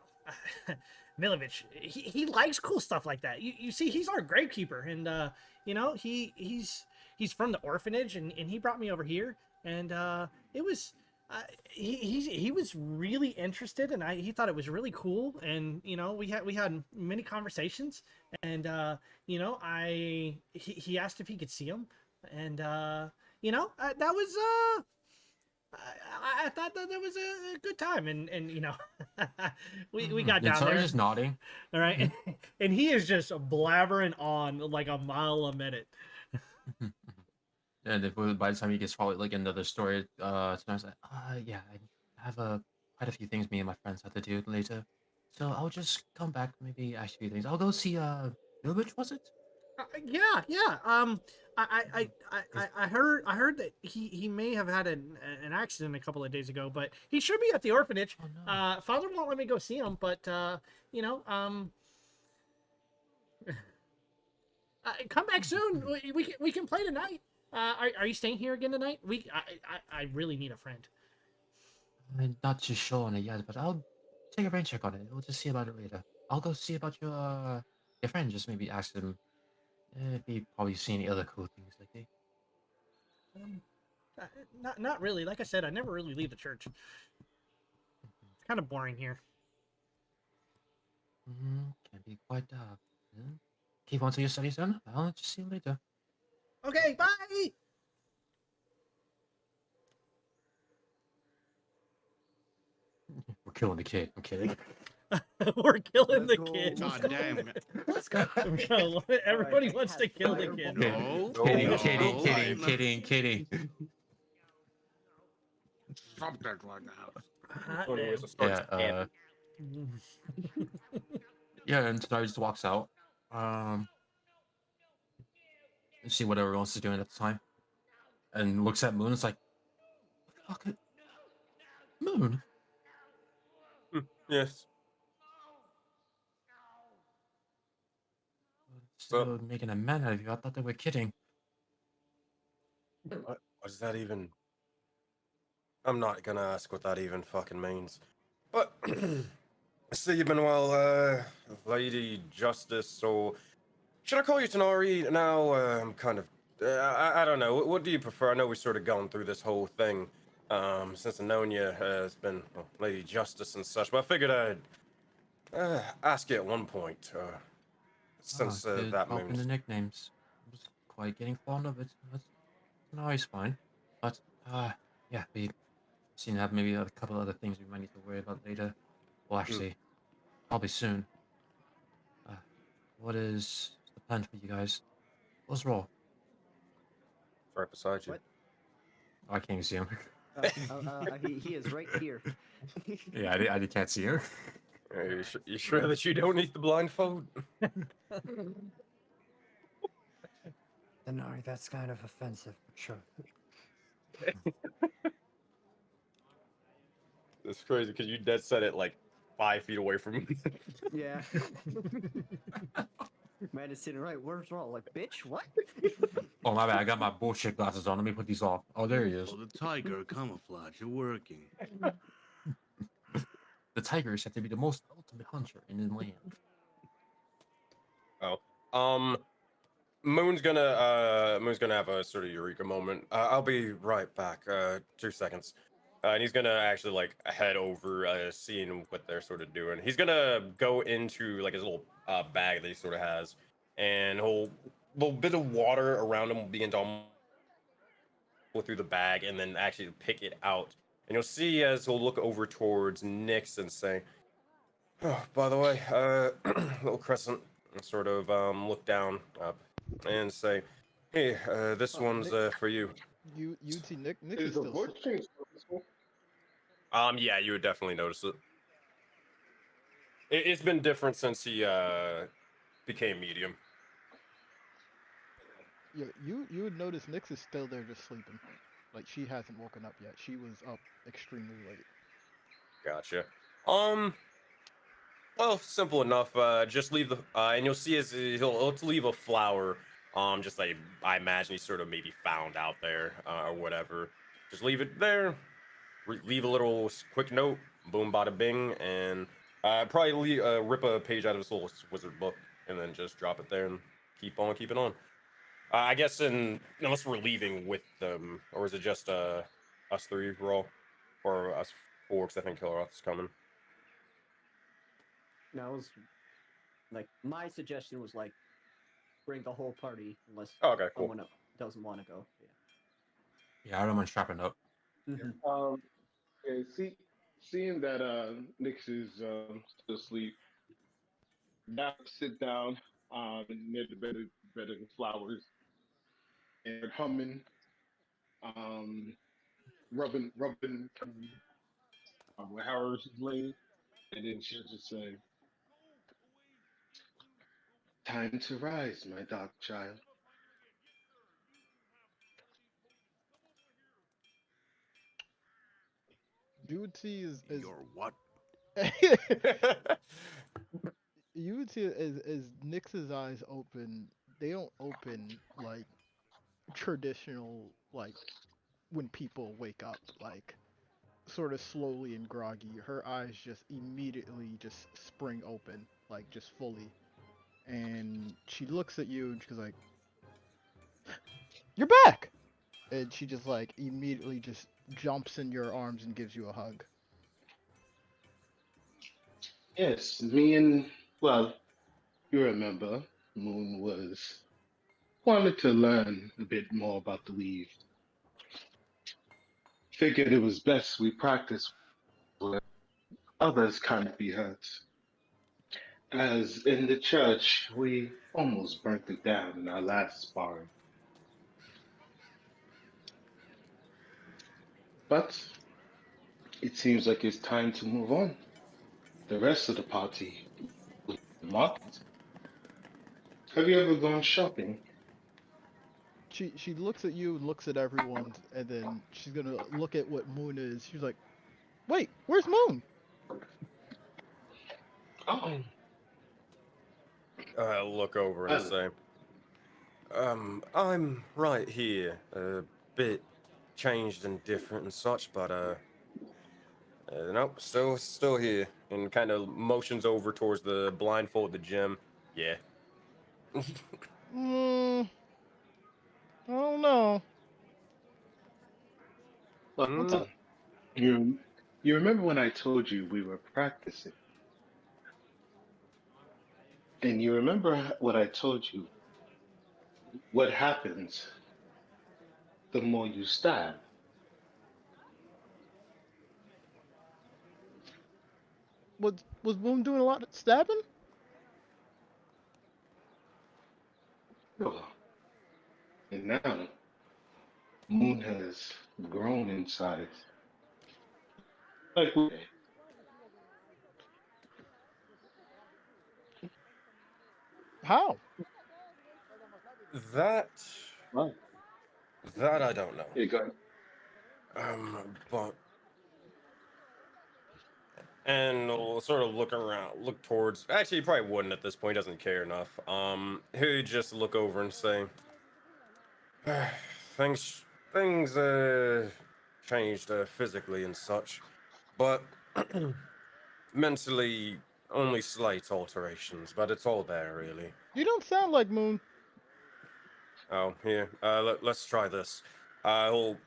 Milovich, he likes cool stuff like that. You see, he's our gravekeeper, and you know, he's from the orphanage, and he brought me over here, and it was he was really interested, and he thought it was really cool, and we had many conversations, and he asked if he could see him, and that was I thought that was a good time, and we got And down sorry, there, just nodding. all right, and he is just blabbering on like a mile a minute. And if by the time he gets probably like another story, sometimes like, yeah, I have quite a few things me and my friends have to do later, so I'll just come back, maybe ask a few things. I'll go see Village, was it? Yeah. I heard that he may have had an accident a couple of days ago, but he should be at the orphanage. Oh no. Father won't let me go see him, but you know, come back soon. We can play tonight. Are you staying here again tonight? I really need a friend. I'm not too sure on it yet, but I'll take a brain check on it. We'll just see about it later. I'll go see about your friend. Just maybe ask him if he probably seen any other cool things lately. Um, not really. Like I said, I never really leave the church. It's kind of boring here. Can be quite keep on to your studies then. I'll just see you later. Okay, bye. We're killing the kid. I'm kidding. We're killing Let's the go. kid. God damn. Let's go. Everybody Alright, wants to has kill the fire kid. No. Kidding, No. kidding, No, kidding, I'm- kidding, kidding. Stop that right now. Hot So anyways, damn. it starts Yeah, yeah, and Tenari just walks out. And see what everyone else is doing at the time. And looks at Moon, it's like, fuck it. Moon? Yes. Still making a man out of you. I thought they were kidding. What is that even? I'm not gonna ask what that even fucking means. But I see you've been well, Lady Justice, so should I call you Tenari now? I'm kind of I don't know. What do you prefer? I know we've sort of gone through this whole thing since I've known you has been Lady Justice and such, but I figured I'd ask you at one point, since Good that talking moon's the nicknames. I was quite getting fond of it. But no, it's fine. But yeah, we seem to have maybe a couple other things we might need to worry about later. Well, actually, probably soon. Uh, what is the plan for you guys? Let's roll. right beside you. What? Oh, I can't even see him. He is right here. Yeah, I can't see him. Are you sure that you don't need the blindfold? Denari, that's kind of offensive, but sure. It's crazy because you dead set it like 5 feet away from me. Yeah. Man is sitting right. Where's Raw? Like, bitch, what? Oh, my bad. I got my bullshit glasses on. Let me put these off. Oh, there he is. Oh, the tiger camouflage. You're working. The tiger is said to be the most ultimate hunter in the land. Moon's gonna have a sort of eureka moment. I'll be right back. 2 seconds. And he's gonna actually like head over, seeing what they're sort of doing. He's gonna go into like his little bag that he sort of has, and he'll little bit of water around him will begin to go through the bag, and then actually pick it out. And you'll see as he'll look over towards Nyx and say, "Oh, by the way, little crescent," and sort of look down up and say, "Hey, this Oh, one's Nick. for you." UT Nick Is is the still voice change noticeable? Yeah, you would definitely notice it. It's been different since he became medium. Yeah, you would notice Nyx is still there just sleeping. Like she hasn't woken up yet. She was up extremely late. Gotcha. Well, simple enough. Just leave the and you'll see as he'll leave a flower. Just like I imagine he sort of maybe found out there or whatever. Just leave it there. Leave a little quick note. Boom, bada bing, and probably rip a page out of his little wizard book and then just drop it there and keep on keeping on. I guess unless we're leaving with them, or is it just us three, Raw? or us four, because I think Kilroth's coming. That was like my suggestion was like bring the whole party unless Oh, okay, cool. someone doesn't want to go. Yeah, I don't mind strapping up. Yeah. Mhm. Yeah, seeing that Nix is still asleep, now sit down near the bed of the flowers and humming, um, rubbing where Harris is laying, and then she'll just say, "Time to rise, my dark child." You would see is Your what? you would see as Nix's eyes open, they don't open like traditional, like when people wake up, like sort of slowly and groggy. Her eyes just immediately just spring open, like just fully. And she looks at you and she's like, "You're back!" And she just like immediately just jumps in your arms and gives you a hug. Yes, me and well, you remember, Moon was wanted to learn a bit more about the weave. Figured it was best we practice where others can't be hurt. As in the church, we almost burnt it down in our last sparring. But it seems like it's time to move on. The rest of the party will be the market. Have you ever gone shopping? She looks at you and looks at everyone, and then she's gonna look at what Moon is. She's like, "Wait, where's Moon?" Oh, Look over and well, say, I'm right here. A bit changed and different and such, but nope, still here. And kind of motions over towards the blindfold, the gym. Yeah. Hmm, I don't know. well, What's up? you you remember when I told you we were practicing? And you remember what I told you? What happens the more you stab? Was Moon doing a lot of stabbing? Oh, and now Moon has grown in size. Like we How? That Right. that I don't know. Yeah, go ahead. But and we'll sort of look around, look towards. Actually, he probably wouldn't at this point. Doesn't care enough. He'd just look over and say, things changed physically and such, but mentally only slight alterations. But it's all there, really. You don't sound like Moon. Oh, here. Let's try this. He'll.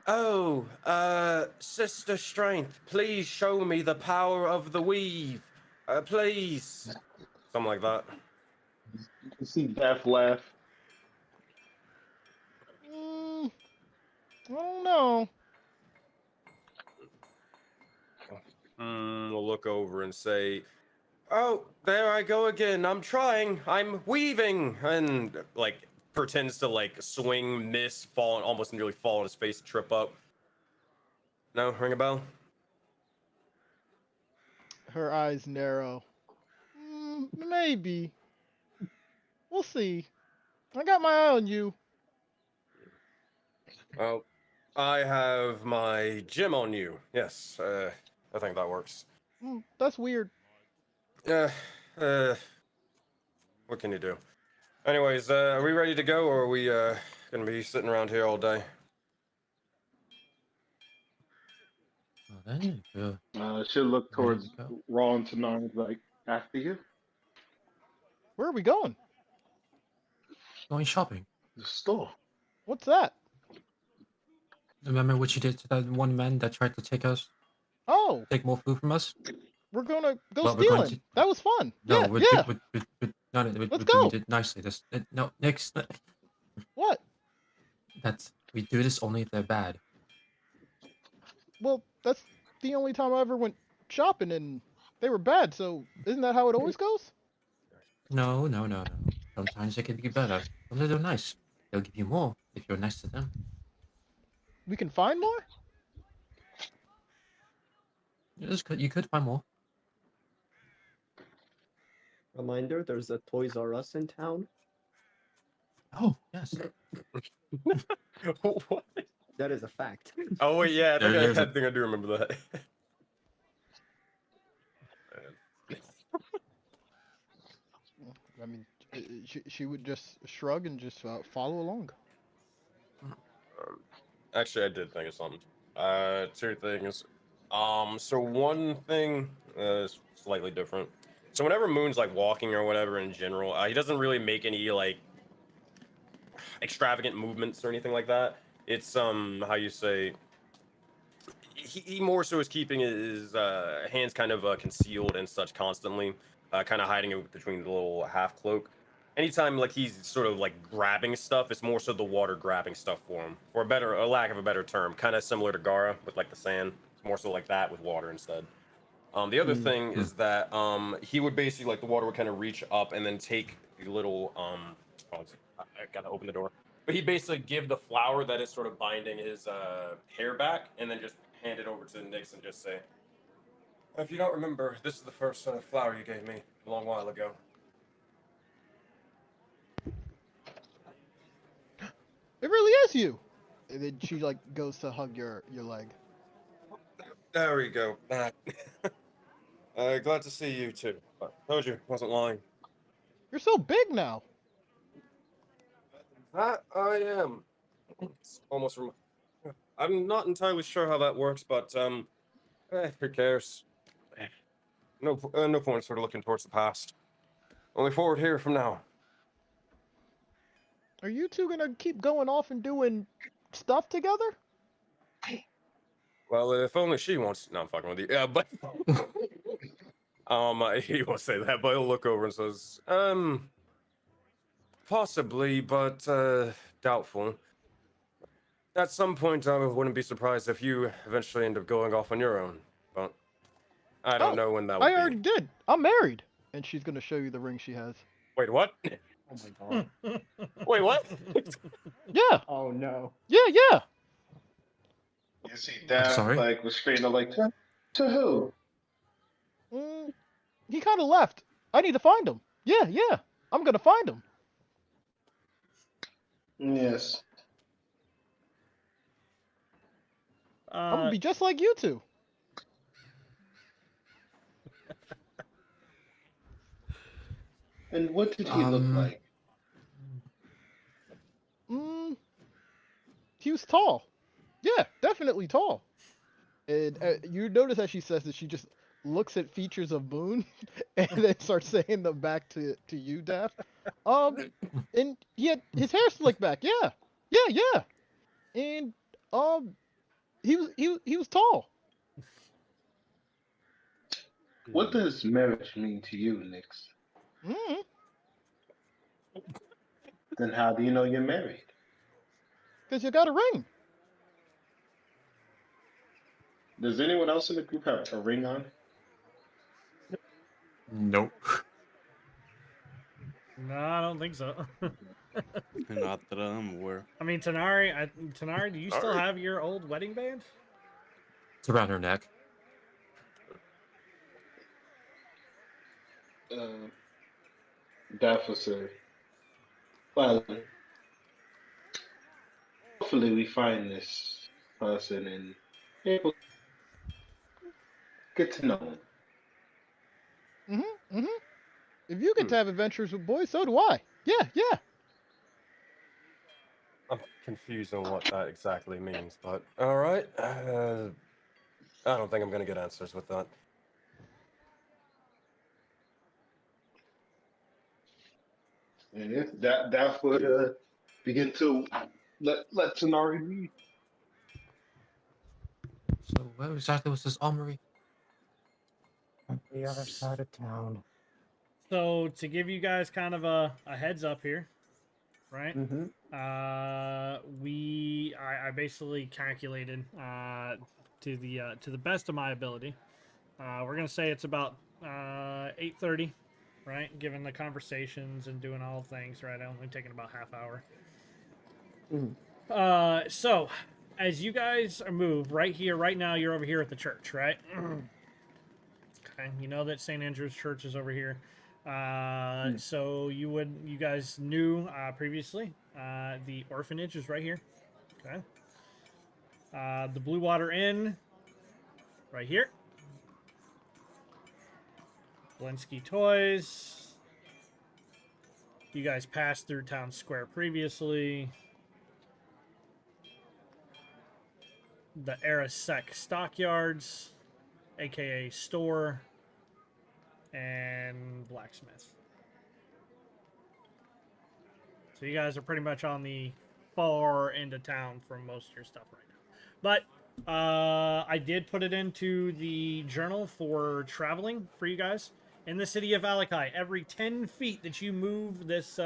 Oh, Sister Strength, please show me the power of the weave. Please. Something like that. You see Death laugh. Mm, I don't know. We'll look over and say, oh, there I go again. I'm trying. I'm weaving. And, like, pretends to, like, swing, miss, fall, and almost nearly fall on his face, trip up. No? Ring a bell? Her eyes narrow. Maybe. We'll see. I got my eye on you. Well, I have my gym on you. Yes, I think that works. That's weird. Yeah, what can you do? Anyways, are we ready to go, or are we gonna be sitting around here all day? Well, then, She'll look ready towards to go. Raw and Tanarn like, after you. Where are we going? Going shopping. The store. What's that? Remember what you did to that one man that tried to Oh, take more food from us? we're gonna go Well, we're going stealing. to. That was fun. No, Yeah, we're yeah. no, Let's we're doing go. it nicely. No, next. What? We do this only if they're bad. Well, that's the only time I ever went shopping and they were bad. So isn't that how it always goes? No, no, no, no. Sometimes they can be better. Sometimes they're nice. They'll give you more if you're nice to them. We can find more. You could find more. Reminder: there's a Toys R Us in town. Oh, yes. What? That is a fact. Oh wait, yeah, There's I a- think I do remember that. I mean, she would just shrug and just follow along. Actually, I did think of something. Two things. So one thing is slightly different. So whenever Moon's like walking or whatever in general, he doesn't really make any like extravagant movements or anything like that. It's how you say. He more so is keeping his hands kind of concealed and such constantly, kind of hiding it between the little half cloak. Anytime like he's sort of like grabbing stuff, it's more so the water grabbing stuff for him, for a lack of a better term, kind of similar to Gara with like the sand. It's more so like that with water instead. The other thing is that he would basically like the water would kind of reach up and then take the little I gotta open the door. But he basically give the flower that is sort of binding his hair back, and then just hand it over to Nyx and just say, "If you don't remember, this is the first flower you gave me a long while ago." It really is you. And then she like goes to hug your leg. There we go. Glad to see you too. I told you, wasn't lying. You're so big now. That I am. It's almost. I'm not entirely sure how that works, but who cares? No point sort of looking towards the past. Only forward here from now. Are you two gonna keep going off and doing stuff together? Well, if only she wants. No, I'm fucking with you. Yeah, but he won't say that, but he'll look over and says, possibly, but doubtful. At some point, I wouldn't be surprised if you eventually end up going off on your own, but I don't know when that would I already be. did. I'm married. And she's gonna show you the ring she has. Wait, what? Oh my god. Wait, what? Yeah. Oh no. Yeah, yeah. You see that sorry? like was straight up like to who? He kind of left. I need to find him. Yeah, yeah. I'm gonna find him. Yes. I'm gonna be just like you two. And what did he look like? He was tall. Yeah, definitely tall. And you notice that she says that she just looks at features of Boone and then starts saying them back to you, Daph. And he had his hair slicked back. Yeah, yeah, yeah. And he was tall. What does marriage mean to you, Nix? Mm-hmm. Then how do you know you're married? Because you got a ring. Does anyone else in the group have a ring on? Nope. No, I don't think so. Not that I'm aware. I mean, Tanari, do you still Tanari. have your old wedding band? It's around her neck. That was a well. Hopefully, we find this person and able get to know him. Mm-hmm. Mm-hmm. If you get to have adventures with boys, so do I. Yeah, yeah. I'm confused on what that exactly means, but all right. I don't think I'm gonna get answers with that. And if that would begin to let Tanari lead. So where exactly was this armory? On the other side of town. So to give you guys kind of a heads up here, right? Mm-hmm. I basically calculated to the best of my ability. We're gonna say it's about 8:30, right? Given the conversations and doing all things, right? Only taking about half hour. So as you guys move right here, right now, you're over here at the church, right? Okay, you know that St. Andrew's Church is over here. So you guys knew previously. The orphanage is right here. Okay. The Blue Water Inn, right here. Blinsky Toys. You guys passed through Town Square previously. The Arasec Stockyards, aka Store, and Blacksmith. So you guys are pretty much on the far end of town from most of your stuff right now. But I did put it into the journal for traveling for you guys in the city of Valakai. Every 10 feet that you move this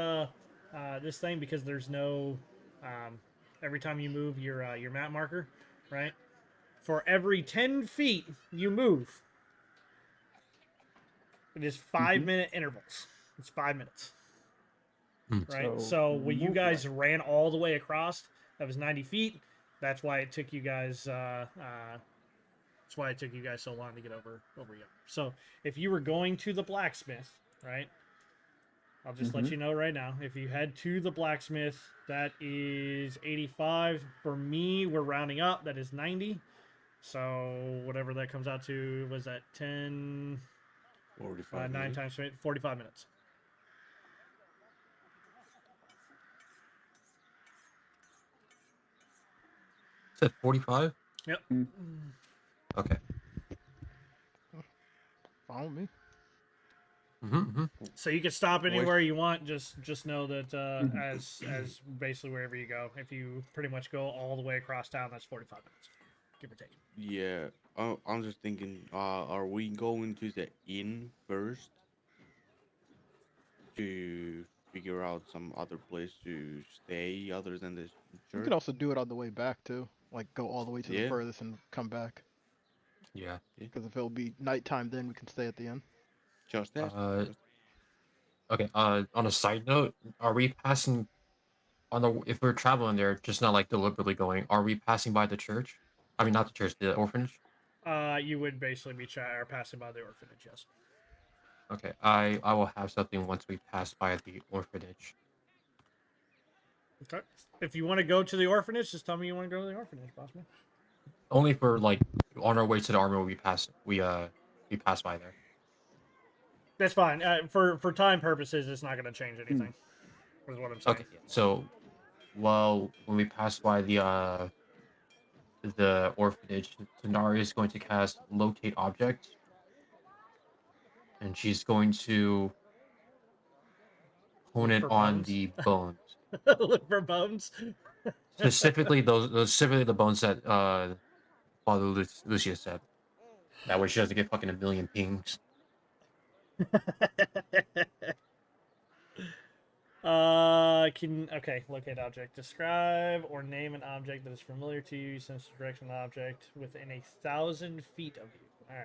this thing, because there's no every time you move your map marker, right? For every 10 feet you move, it is 5-minute intervals. It's 5 minutes. Right. So when you guys ran all the way across, that was 90 feet. That's why it took you guys. That's why it took you guys so long to get over here. So if you were going to the blacksmith, right? I'll just let you know right now. If you head to the blacksmith, that is 85. For me, we're rounding up. That is 90. So whatever that comes out to, was that 10? 45 9 minutes. times 45 minutes. Said 45. Yep. Okay. Follow me. So you can stop anywhere you want. Just know that as basically wherever you go, if you pretty much go all the way across town, that's 45 minutes, give or take. Yeah, I'm just thinking, are we going to the inn first to figure out some other place to stay other than the You church? could also do it on the way back too. Like go all the way to the Yeah. furthest and come back. Yeah. Because if it'll be nighttime, then we can stay at the inn. Just that. Okay. On a side note, are we passing on the if we're traveling there, just not like deliberately going? Are we passing by the church? I mean, not the church, the orphanage. You would basically be or passing by the orphanage, yes. Okay. I will have something once we pass by the orphanage. Okay. If you want to go to the orphanage, just tell me you want to go to the orphanage, boss man. Only for like on our way to the armory, we pass by there. That's fine. For time purposes, it's not going to change anything. Is what I'm saying. Okay. So, well, when we pass by the orphanage, Tanari is going to cast locate object, and she's going to hone Look it for on bones. the bones. Look for bones. Specifically specifically the bones that Father Lucia said. That way she doesn't get fucking a million pings. Locate object. Describe or name an object that is familiar to you. Sense the direction of the object within 1,000 feet of you. All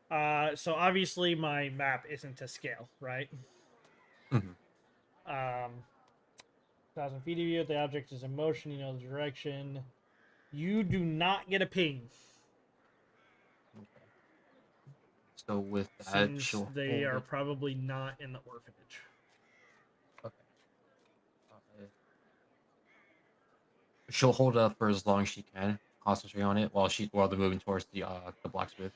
right. So obviously my map isn't to scale, right? Mhm. 1,000 feet of you. If the object is in motion, you know the direction. You do not get a ping. Okay. So with that, Since she'll they hold are it. probably not in the orphanage. Okay. She'll hold it up for as long as she can, concentrate on it while they're moving towards the blacksmith.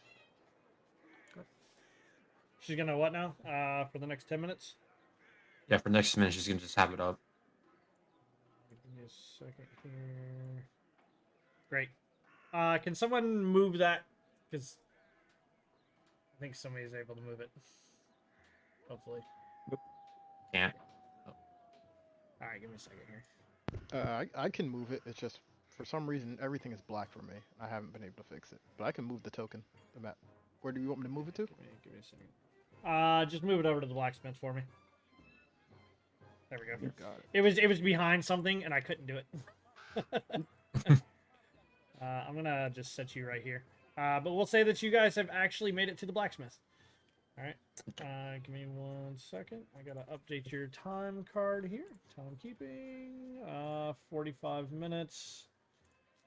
She's gonna what now? For the next 10 minutes? Yeah, for next minute she's gonna just have it up. Give me a second here. Great. Can someone move that? Because I think somebody's able to move it. Hopefully. Can't. All right, give me a second here. I can move it. It's just For some reason, everything is black for me. I haven't been able to fix it, but I can move the token. The map. Where do you want me to move it to? Give me a second. Just move it over to the blacksmith for me. There we go. Got it. It was behind something and I couldn't do it. I'm gonna just set you right here. But we'll say that you guys have actually made it to the blacksmith. All right. Give me 1 second. I gotta update your time card here. Timekeeping. 45 minutes.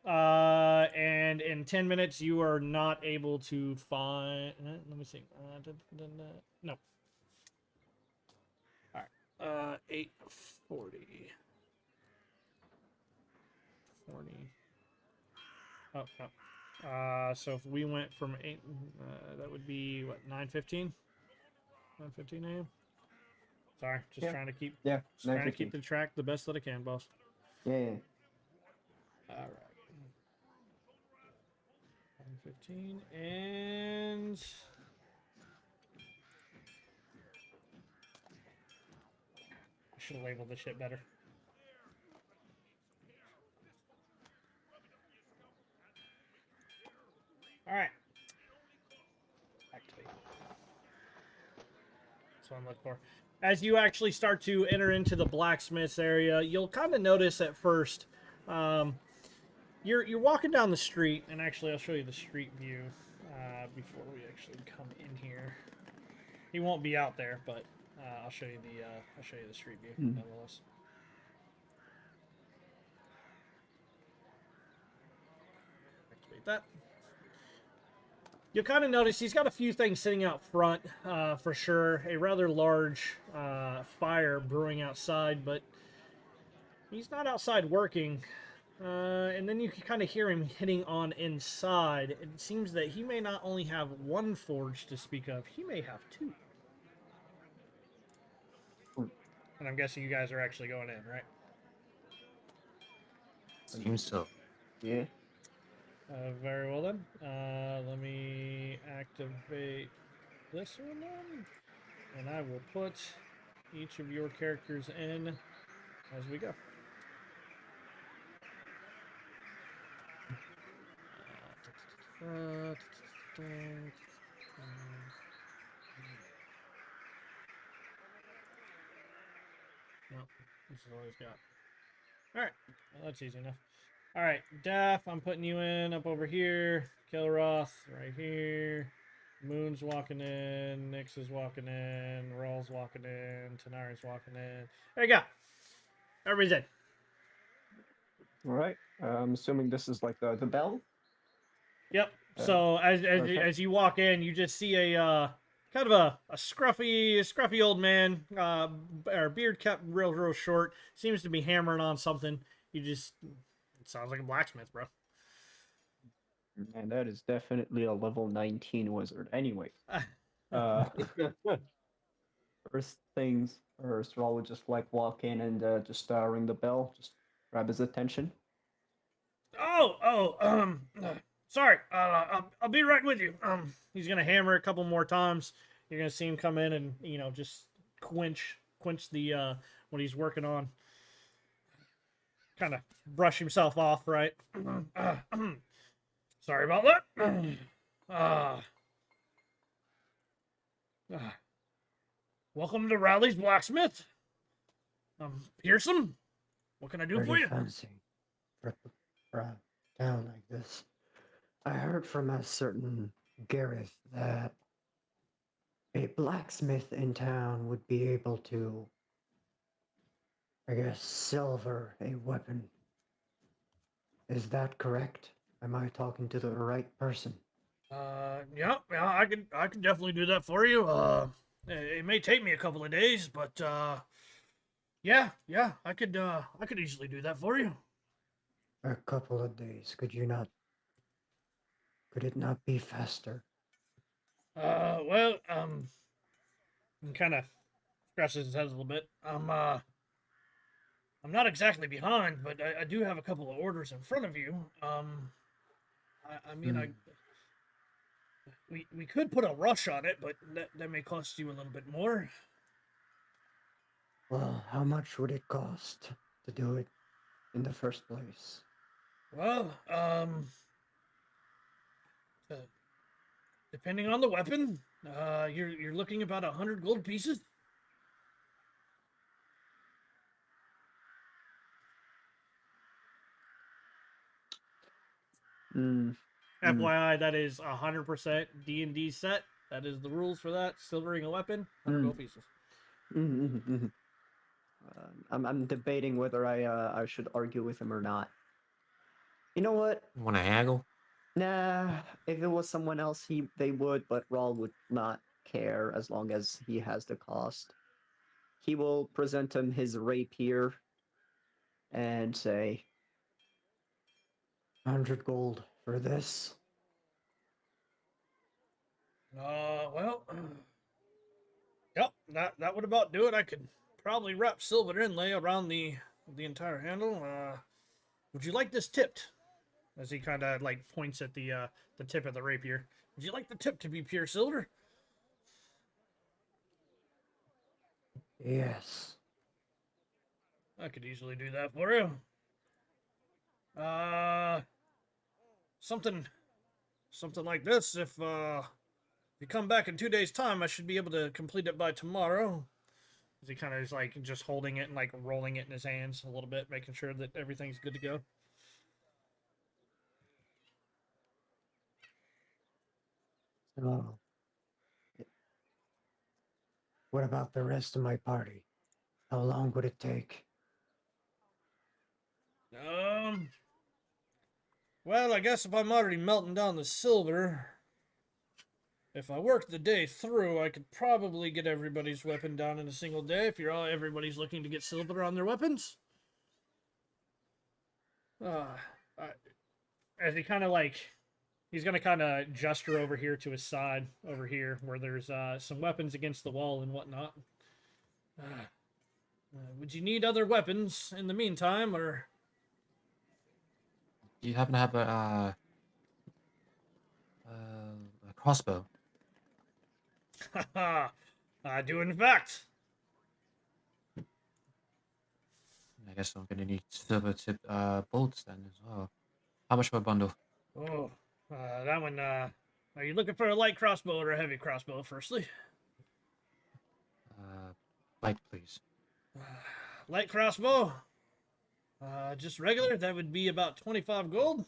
And in 10 minutes, you are not able to find. Let me see. No. All right. 8:40. 40. Oh, no. So if we went from 8, that would be what, 9:15? 9:15 a.m. Sorry, just trying to keep the track the best that I can, boss. Yeah. All right. 9:15 and I should have labeled this shit better. All right. Activate. That's what I'm looking for. As you actually start to enter into the blacksmith's area, you'll kind of notice at first, you're walking down the street, and actually I'll show you the street view before we actually come in here. He won't be out there, but I'll show you the street view nonetheless. Activate that. You'll kind of notice he's got a few things sitting out front, for sure. A rather large fire brewing outside, but he's not outside working. And then you can kind of hear him hitting on inside. It seems that he may not only have one forge to speak of, he may have two. And I'm guessing you guys are actually going in, right? Seems so. Yeah. Very well then. Let me activate this one then. And I will put each of your characters in as we go. No, this is all he's got. Alright, well, that's easy enough. Alright, Daff, I'm putting you in up over here. Kilroth, right here. Moon's walking in. Nyx is walking in. Rawl's walking in. Tanari's walking in. There you go. Everybody's in. All right. I'm assuming this is like the bell. Yep. So as you walk in, you just see a kind of a scruffy old man, or beard kept real short. Seems to be hammering on something. It sounds like a blacksmith, bro. And that is definitely a level 19 wizard. Anyway, first things first, Raul would just like walk in and just ring the bell, just grab his attention. Sorry. I'll be right with you. He's gonna hammer a couple more times. You're gonna see him come in and just quench the what he's working on. Kind of brush himself off, right? Sorry about that. Welcome to Rowley's Blacksmith. Pearson, what can I do for you? Fancy for a town like this. I heard from a certain Gareth that a blacksmith in town would be able to, I guess, silver a weapon. Is that correct? Am I talking to the right person? Yeah, I can definitely do that for you. It may take me a couple of days, but yeah, I could easily do that for you. A couple of days. Could it not be faster? Well, he kind of scratches his head a little bit. I'm not exactly behind, but I do have a couple of orders in front of you. We could put a rush on it, but that may cost you a little bit more. Well, how much would it cost to do it in the first place? Well, uh, depending on the weapon, you're looking about 100 gold pieces. Mm, FYI, that is 100% D&D set. That is the rules for that. Silvering a weapon, 100 gold pieces. I'm debating whether I should argue with him or not. You know what? Want to haggle? Nah, if it was someone else, they would, but Rawl would not care as long as he has the cost. He will present him his rapier and say, 100 gold for this. Well, yep, that would about do it. I could probably wrap silver inlay around the entire handle. Would you like this tipped? As he kind of like points at the tip of the rapier. Would you like the tip to be pure silver? Yes. I could easily do that for you. Something like this. If you come back in 2 days' time, I should be able to complete it by tomorrow. As he kind of is like just holding it and like rolling it in his hands a little bit, making sure that everything's good to go. So, what about the rest of my party? How long would it take? Well, I guess if I'm already melting down the silver, if I worked the day through, I could probably get everybody's weapon down in a single day. If everybody's looking to get silver on their weapons. As he kind of like, he's gonna kind of gesture over here to his side, over here where there's some weapons against the wall and whatnot. Would you need other weapons in the meantime, or? Do you happen to have a crossbow? Haha, I do in fact. I guess I'm gonna need silver tip bolts then as well. How much for a bundle? Oh, that one. Are you looking for a light crossbow or a heavy crossbow? Firstly, Light, please. light crossbow. Just regular. That would be about 25 gold.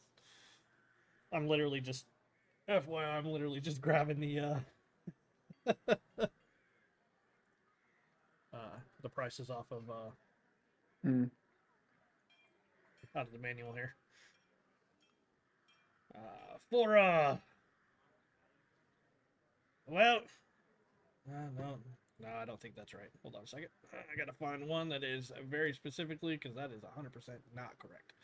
I'm literally just, FYI, I'm literally just grabbing the the prices off of out of the manual here. Well, no, I don't think that's right. Hold on a second. I gotta find one that is very specifically, because that is 100% not correct.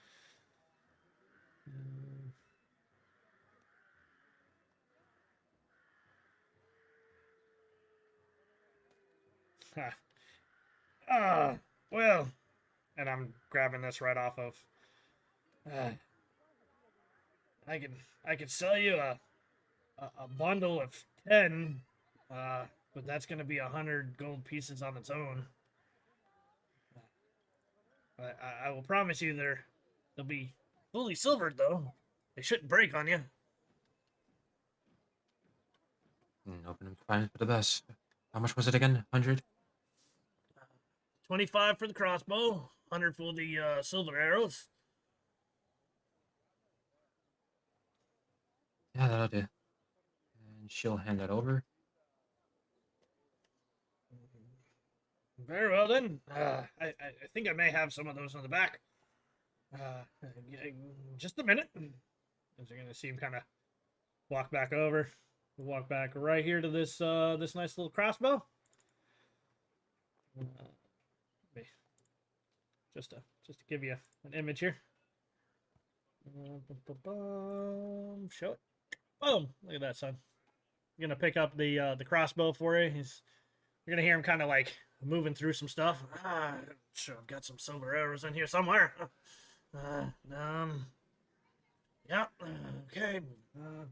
Well, and I'm grabbing this right off of. I could sell you a bundle of 10, but that's gonna be 100 gold pieces on its own. I will promise you they'll be fully silvered though. They shouldn't break on you. Open and find for the best. How much was it again? 100? 25 for the crossbow, 100 for the silver arrows. Yeah, that'll do. And she'll hand that over. Very well then. I think I may have some of those in the back. Just a minute. As you're gonna see him kind of walk back over, walk back right here to this this nice little crossbow. Just to give you an image here. Show it. Boom! Look at that, son. I'm gonna pick up the crossbow for you. You're gonna hear him kind of like moving through some stuff. Sure, I've got some silver arrows in here somewhere. Yeah. Okay. No.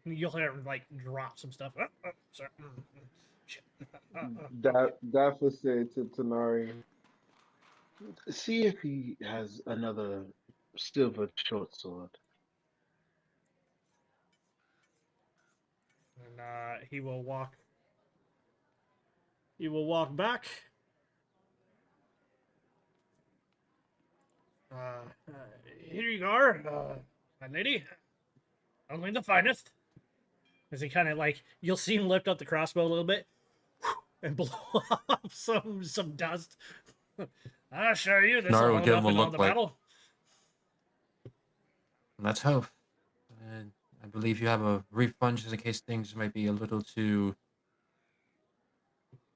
You'll hear him like drop some stuff. Sorry. Shit. Daff will say to Tanari, see if he has another silver short sword. And he will walk. He will walk back. Here you are, my lady. Only the finest. As he kind of like, you'll see him lift up the crossbow a little bit and blow off some dust. I assure you, this will Nara will hold give up him a in all look the like, battle. let's hope. And I believe you have a refund just in case things might be a little too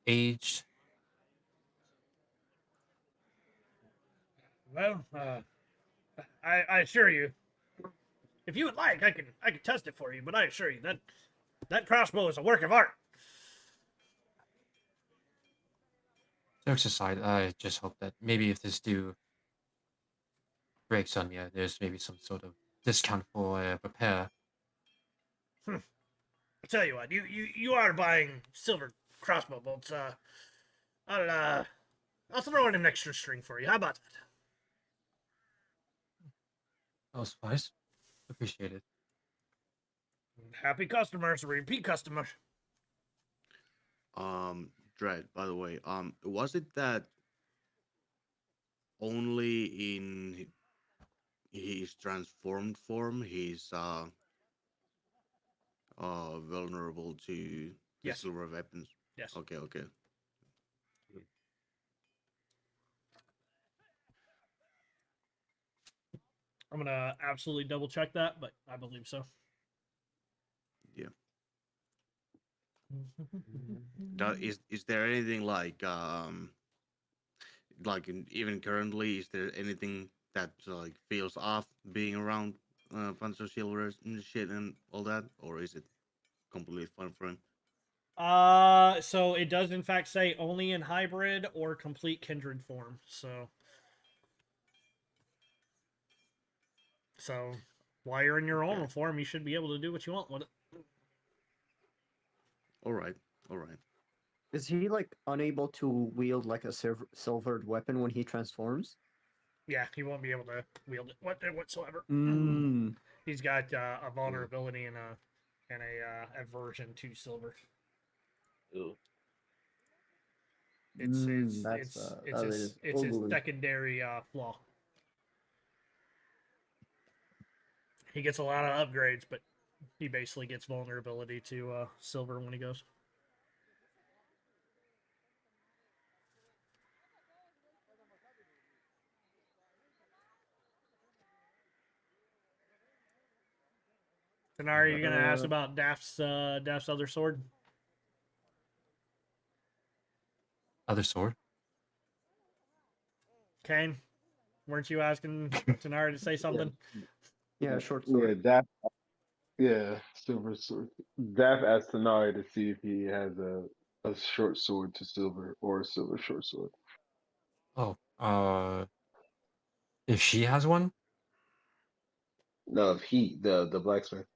aged. Well, I assure you, if you would like, I can test it for you. But I assure you that crossbow is a work of art. Jokes aside, I just hope that maybe if this do breaks on me, there's maybe some sort of discount for repair. I'll tell you what, you are buying silver crossbow bolts. I'll throw in an extra string for you. How about that? Oh, spice. Appreciate it. Happy customers, repeat customers. Dread, by the way, was it that only in his transformed form he's vulnerable to the Yes. silver weapons? Yes. Okay, okay. I'm gonna absolutely double check that, but I believe so. Yeah. Is there anything like even currently, is there anything that like feels off being around Panzer Silvers and shit and all that, or is it completely fun for him? So it does in fact say only in hybrid or complete kindred form. So while you're in your Okay. own form, you should be able to do what you want with it. All right, all right. Is he like unable to wield like a silvered weapon when he transforms? Yeah, he won't be able to wield it whatsoever. Mm. He's got a vulnerability and a aversion to silver. Ew. It's that is his ugly. secondary flaw. He gets a lot of upgrades, but he basically gets vulnerability to silver when he goes. Denari, you gonna ask about Daft's other sword? Other sword? Kane, weren't you asking Denari to say something? Yeah, short Yeah, sword. that. Yeah, silver sword. Daph asked Tanari to see if he has a short sword to silver or a silver short sword. Oh, if she has one? No, if he the blacksmith.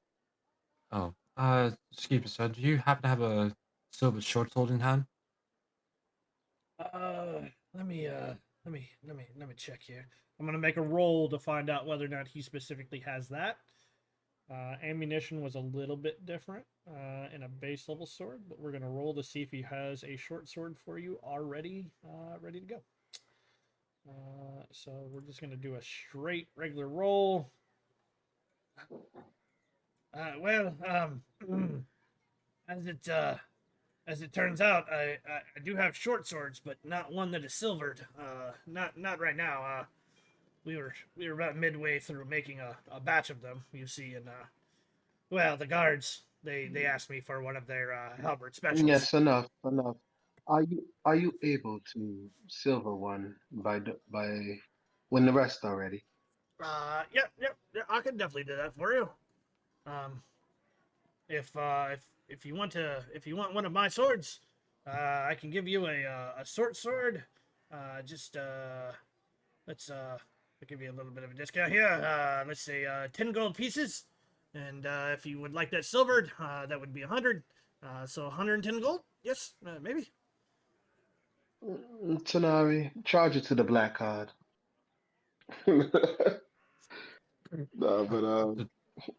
Oh, excuse me, sir. Do you happen to have a silver short sword in hand? Let me check here. I'm gonna make a roll to find out whether or not he specifically has that. Ammunition was a little bit different in a base level sword, but we're gonna roll to see if he has a short sword for you already, ready to go. So we're just gonna do a straight regular roll. As it turns out, I do have short swords, but not one that is silvered. Not right now. We were about midway through making a batch of them. You see, and well, the guards they asked me for one of their halberd specials. Yes, enough. Are you able to silver one by when the rest are ready? Yeah, I can definitely do that for you. Um, if you want one of my swords, I can give you a short sword. Just let's I'll give you a little bit of a discount here. Let's say 10 gold pieces, and if you would like that silvered, that would be 100. So 110 gold. Yes, maybe. Tanari, charge it to the black card. But My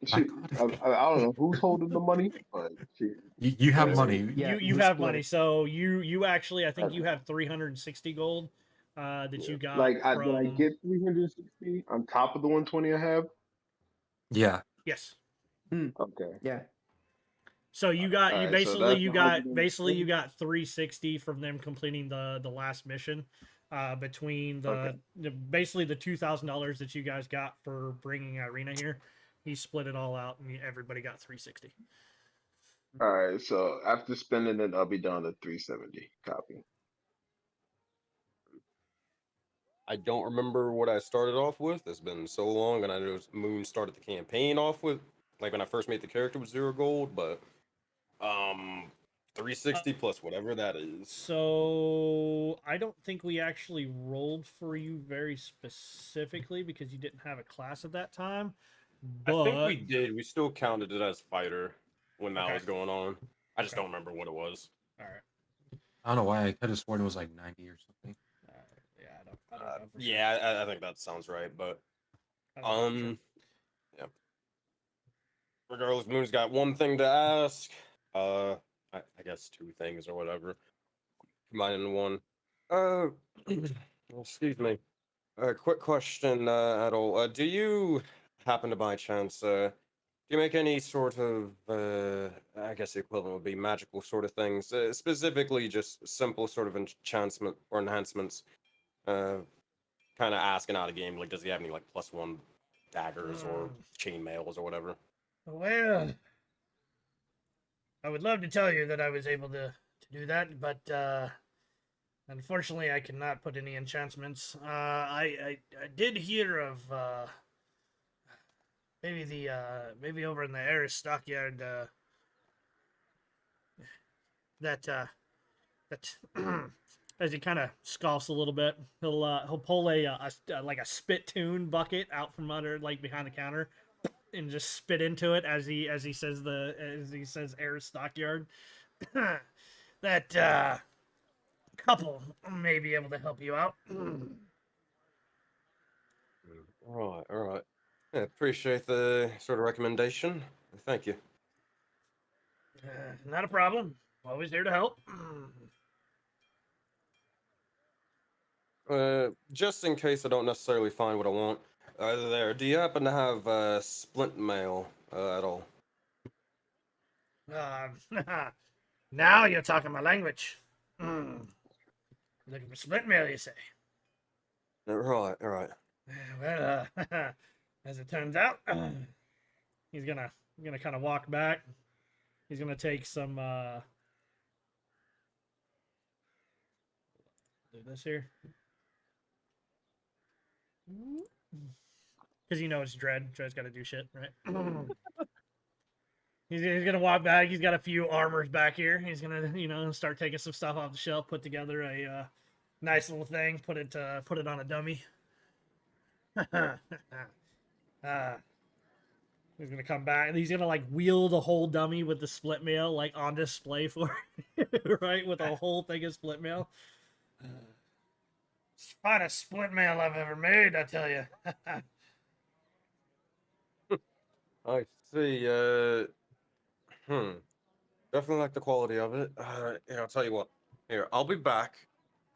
she, God. I don't know who's holding the money, but she, You have uh, money. Yeah, You we have split money, it. so you actually, I think I- you have 360 gold that you got like, did I from. get 360 on top of the 120 I have? Yeah. Yes. Hmm. Okay. Yeah. So you All got right. So that's you 120. got 360 from them completing the last mission. Between Okay. the basically the $2,000 that you guys got for bringing Irina here, he split it all out and everybody got 360. All right. So after spending it, I'll be down to 370. Copy. I don't remember what I started off with. It's been so long, and I know Moon started the campaign off with, like when I first made the character with 0 gold, but 360 plus whatever that is. So I don't think we actually rolled for you very specifically because you didn't have a class at that time. I think But we did. We still counted it as fighter when that okay, was going on. I just okay, don't remember what it was. all right. I don't know why I could have sworn it was like 90 or something. Yeah, I don't know for sure. Yeah, I think that sounds right. But I don't know for sure. yeah. Regardless, Moon's got one thing to ask. I guess two things or whatever combined into one. Uh, excuse me. Quick question, Adol. Do you happen to by chance, do you make any sort of, I guess the equivalent would be magical sort of things, specifically just simple sort of enchantment or enhancements? Uh, kind of asking out of game, like, does he have any like +1 daggers or chainmails or whatever? Well, I would love to tell you that I was able to do that, but unfortunately, I cannot put any enchantments. I did hear of maybe over in the Aris stockyard that that as he kind of scoffs a little bit, he'll pull like a spittoon bucket out from under like behind the counter and just spit into it as he says Aris stockyard. That couple may be able to help you out. All right. Yeah, appreciate the sort of recommendation. Thank you. Not a problem. Always here to help. Just in case I don't necessarily find what I want, do you happen to have splint mail at all? Now you're talking my language. Looking for split mail, you say? Right, right. Well, as it turns out, he's gonna kind of walk back. He's gonna take some. Do this here. Because you know it's Dread. Dread's got to do shit, right? He's gonna walk back. He's got a few armors back here. He's gonna start taking some stuff off the shelf, put together a nice little thing, put it on a dummy. He's gonna come back and he's gonna like wheel the whole dummy with the split mail like on display for right with a whole thing of split mail. It's the finest split mail I've ever made, I tell you. I see. Definitely like the quality of it. Yeah, I'll tell you what. Here, I'll be back.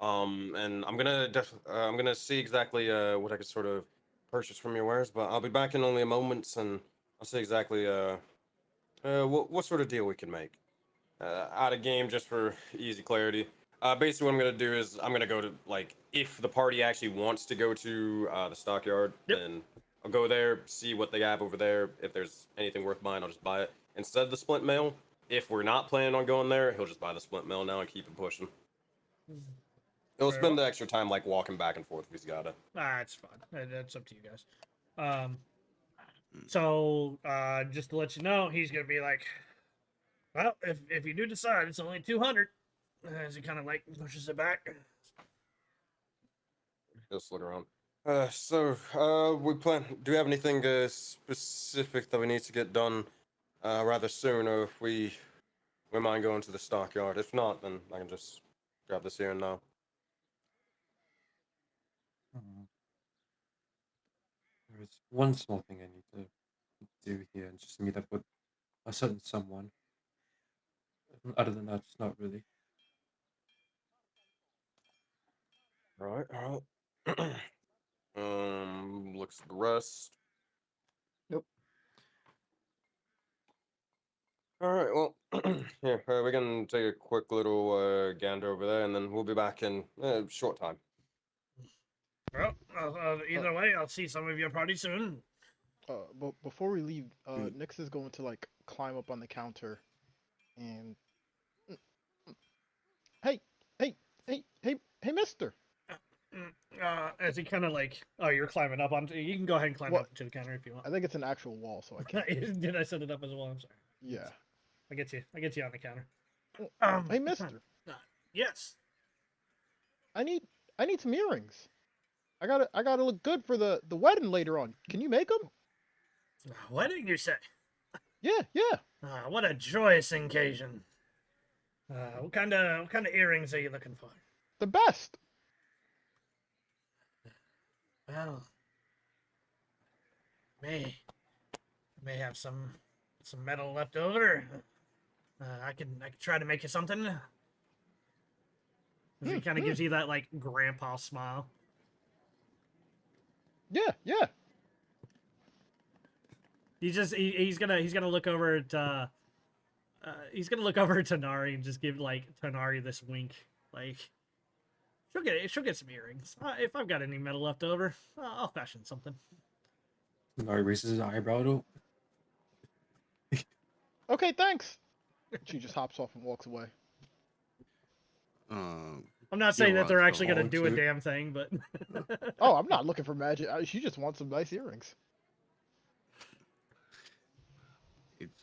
And I'm gonna see exactly what I could sort of purchase from your wares, but I'll be back in only a moment, and I'll see exactly what sort of deal we can make. Out of game, just for easy clarity. Basically, what I'm gonna do is I'm gonna go to like if the party actually wants to go to the stockyard, Yep. then I'll go there, see what they have over there. If there's anything worth buying, I'll just buy it instead of the splint mail. If we're not planning on going there, he'll just buy the splint mail now and keep it pushing. He'll Very spend well. the extra time like walking back and forth if he's got it. It's fine. That's up to you guys. So just to let you know, he's gonna be like, well, if you do decide it's only 200, as he kind of like pushes it back. Just look around. We plan. Do you have anything specific that we need to get done rather soon, or if we mind going to the stockyard? If not, then I can just grab this here and now. There's one small thing I need to do here, and just meet up with a certain someone. Other than that, it's not really. Right. Looks at the rest. Nope. All right. Well, here we can take a quick little gander over there, and then we'll be back in a short time. Well, either way, I'll see some of your party soon. But before we leave, Mm. Nyx is going to like climb up on the counter, and hey, hey, Mister. As he kind of like, oh, you're climbing up onto. You can go ahead and climb What? up to the counter if you want. I think it's an actual wall, so I can't. Did I set it up as well? I'm sorry. Yeah. I get you. I get you on the counter. Hey, Mister. Yes. I need some earrings. I gotta look good for the wedding later on. Can you make them? Wedding, you say? Yeah. What a joyous occasion. What kind of earrings are you looking for? The best. Well, may have some metal left over. I can try to make you something. He kind of gives you that like grandpa smile. Yeah. He's gonna look over at he's gonna look over at Tanari and just give like Tanari this wink. Like she'll get some earrings. If I've got any metal left over, I'll fashion something. Nari raises his eyebrow. To... Okay, thanks. She just hops off and walks away. I'm not saying that they're Gilrod's actually gonna going do a to- damn thing, but Oh, I'm not looking for magic. She just wants some nice earrings. It's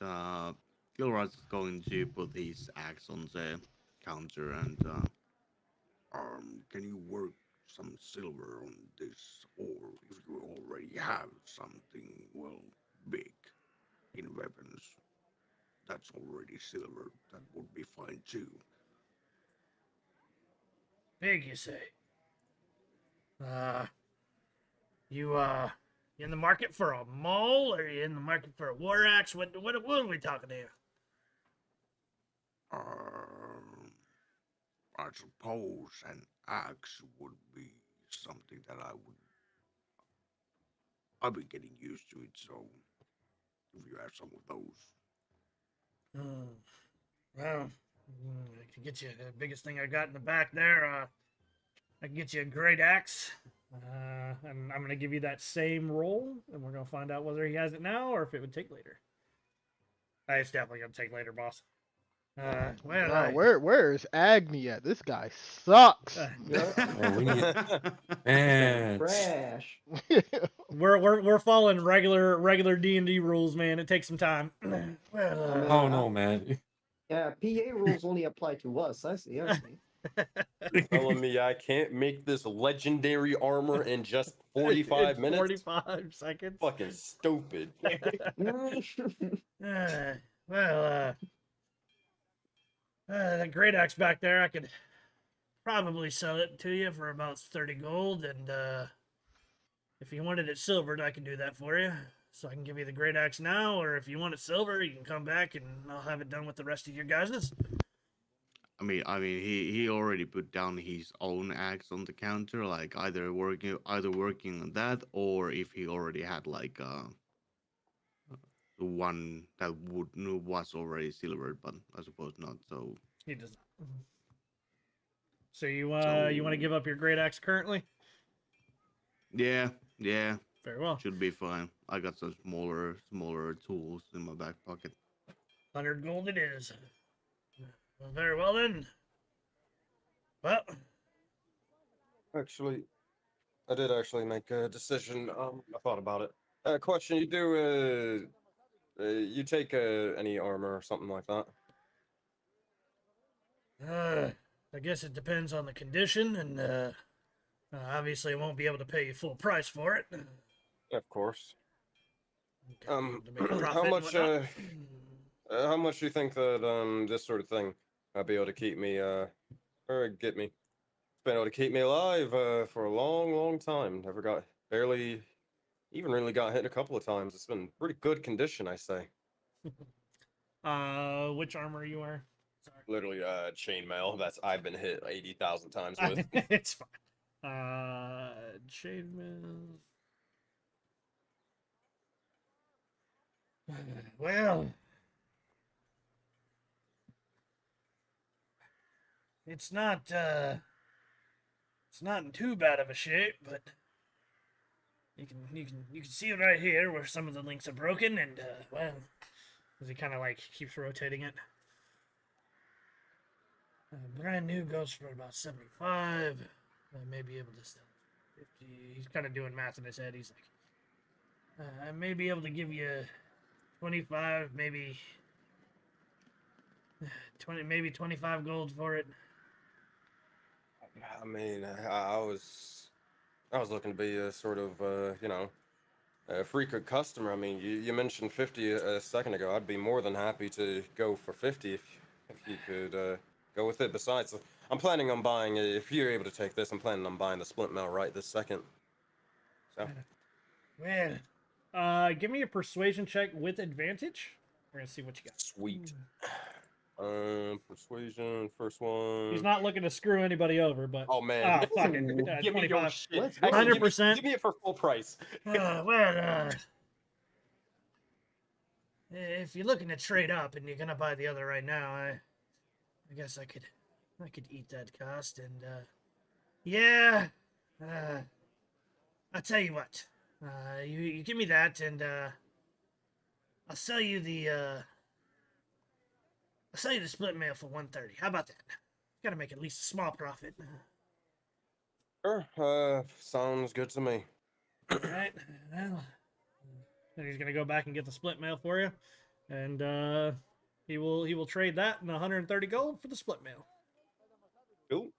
Gilrod's going to put his axe on the counter and can you work some silver on this, or if you already have something big in weapons that's already silver, that would be fine too. big, you say? You in the market for a maul, or are you in the market for a war axe? What are we talking here? I suppose an axe would be something that I've been getting used to it, so if you have some of those. Well, I can get you the biggest thing I got in the back there. I can get you a great axe. And I'm gonna give you that same roll, and we're gonna find out whether he has it now or if it would take later. It's definitely gonna take later, boss. Where is Agni at? This guy sucks. Oh, we need... Man. Trash. We're following regular D&D rules, man. It takes some time. Oh no, man. Yeah, PA rules only apply to us. I see. Telling me I can't make this legendary armor in just 45 in minutes? 45 seconds. Fucking stupid. The great axe back there, I could probably sell it to you for about 30 gold, and if you wanted it silvered, I can do that for you. So I can give you the great axe now, or if you want it silver, you can come back and I'll have it done with the rest of your guys's. I mean, he already put down his own axe on the counter, like either working on that, or if he already had like the one that was already silvered, but I suppose not. So He does not. So you want to give up your great axe currently? yeah, Very well. should be fine. I got some smaller tools in my back pocket. 100 gold it is. Well, very well then. Well, Actually, I did actually make a decision. I thought about it. Question: you take any armor or something like that? I guess it depends on the condition, and obviously I won't be able to pay you full price for it. Of course. To make a How profit and much? whatnot. How much do you think that this sort of thing might be able to keep me or get me? It's been able to keep me alive for a long, long time. Never got barely Even really got hit a couple of times. It's been pretty good condition, I say. Which armor you wear? Sorry. Literally, chainmail. That's I've been hit 80,000 times with. It's fine. Chainmail. Well, it's not in too bad of a shape, but you can see it right here where some of the links are broken, and well, as he kind of like keeps rotating it. Brand new goes for about 75. I may be able to sell 50. He's kind of doing math in his head. He's like, I may be able to give you 25, maybe 20, maybe 25 gold for it. I mean, I was looking to be a sort of, you know, a frequent customer. I mean, you mentioned 50 a second ago. I'd be more than happy to go for 50 if you could go with it. Besides, I'm planning on buying, if you're able to take this, I'm planning on buying the splint mail right this second. So, Well, give me a persuasion check with advantage. We're gonna see what you got. sweet. Persuasion, first one. He's not looking to screw anybody over, but Oh man, fucking give me your 25. shit. Let's go. Actually, 100%. Give me it for full price. If you're looking to trade up and you're gonna buy the other right now, I guess I could eat that cost. And yeah, I'll tell you what. You give me that, and I'll sell you the split mail for 130. How about that? Gotta make at least a small profit. Sure, sounds good to me. All right. Well, and he's gonna go back and get the split mail for you, and he will trade that and 130 gold for the split mail. Cool.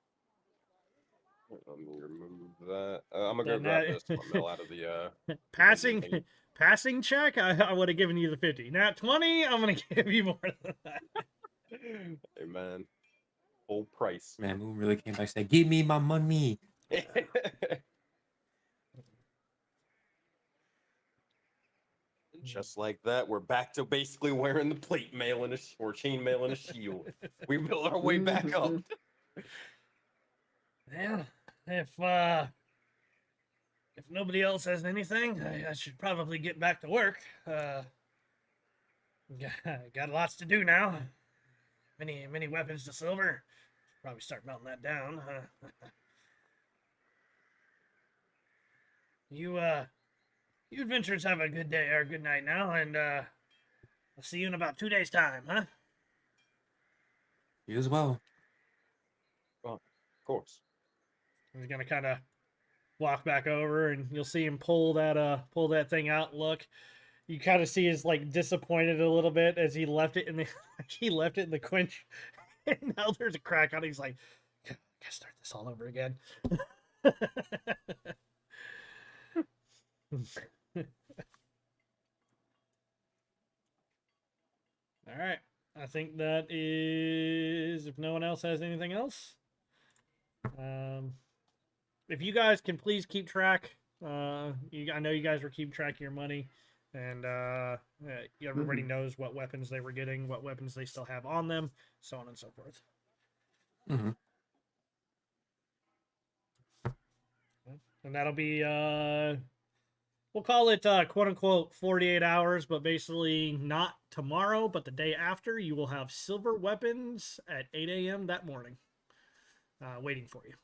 Let me remove that. I'm gonna go Then grab that- this split mail out of the Passing thingy. passing check. I would have given you the 50. Now 20. I'm gonna give you more than that. Hey man, full price. Man, Moon really came back and said, "Give me my money." Just like that, we're back to basically wearing the plate mail and or chain mail and a shield. We built our way back up. Well, if nobody else has anything, I should probably get back to work. Got lots to do now. Many weapons to silver. Probably start melting that down. You adventurers have a good day or good night now, and I'll see you in about 2 days' time, huh? You as well. Well, of course. He's gonna kind of walk back over, and you'll see him pull that thing out. And look, you kind of see his like disappointed a little bit as he left it in the quench, and now there's a crack on it. He's like, gotta start this all over again. All right. I think that is, if no one else has anything else. If you guys can please keep track, I know you guys were keeping track of your money, and everybody knows what weapons they were getting, what weapons they still have on them, so on and so forth. Mm-hmm. And that'll be we'll call it quote unquote 48 hours, but basically not tomorrow, but the day after. You will have silver weapons at 8 a.m. that morning, waiting for you.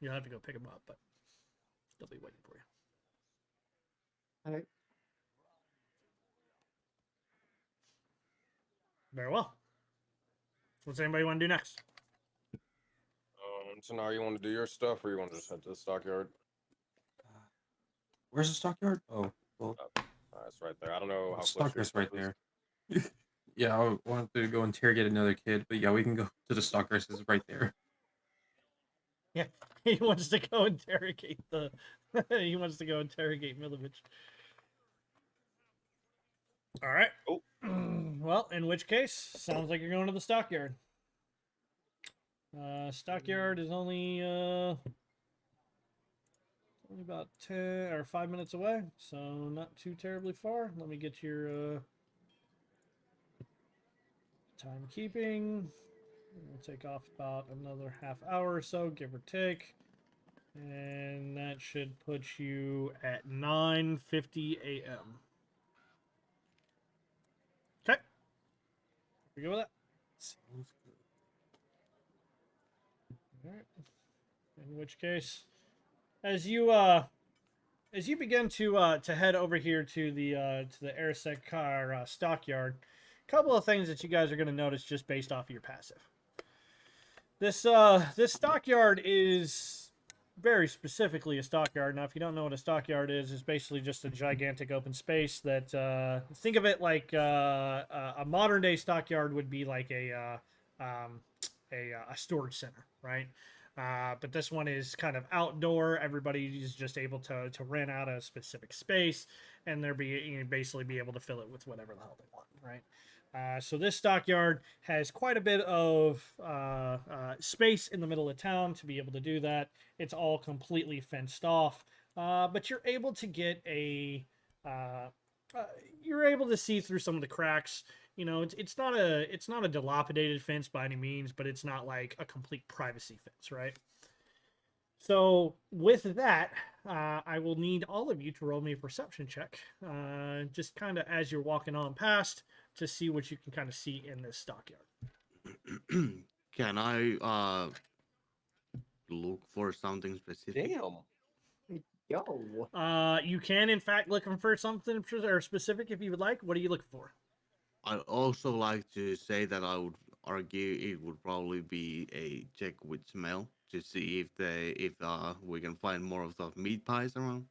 You'll have to go pick them up, but they'll be waiting for you. All right. Very well. What's anybody want to do next? So now you want to do your stuff, or you want to just head to the stockyard? Where's the stockyard? Oh, well, It's right there. I don't know how the close your stockyard's right stuff is. there. Yeah, I wanted to go interrogate another kid, but yeah, we can go to the stockyard. It's right there. Yeah, he wants to go interrogate he wants to go interrogate Milovich. All right. Oh. Well, in which case, sounds like you're going to the stockyard. Stockyard is only only about 10 or 5 minutes away, so not too terribly far. Let me get your timekeeping. We'll take off about another half hour or so, give or take. And that should put you at 9:50 a.m. Okay. We go with that. Sounds good. All right. In which case, as you begin to head over here to the Airset car stockyard, a couple of things that you guys are going to notice just based off of your passive. This stockyard is very specifically a stockyard. Now, if you don't know what a stockyard is, it's basically just a gigantic open space that think of it like a modern day stockyard would be like a storage center, right? But this one is kind of outdoor. Everybody is just able to rent out a specific space, and basically be able to fill it with whatever the hell they want, right? So this stockyard has quite a bit of space in the middle of town to be able to do that. It's all completely fenced off, but you're able to get you're able to see through some of the cracks. You know, it's not a dilapidated fence by any means, but it's not like a complete privacy fence, right? So with that, I will need all of you to roll me a perception check, just kind of as you're walking on past, to see what you can kind of see in this stockyard. Can I look for something specific? Damn. Yo. You can, in fact, looking for something or specific if you would like. What are you looking for? I also like to say that I would argue it would probably be a check with smell to see if we can find more of those meat pies around.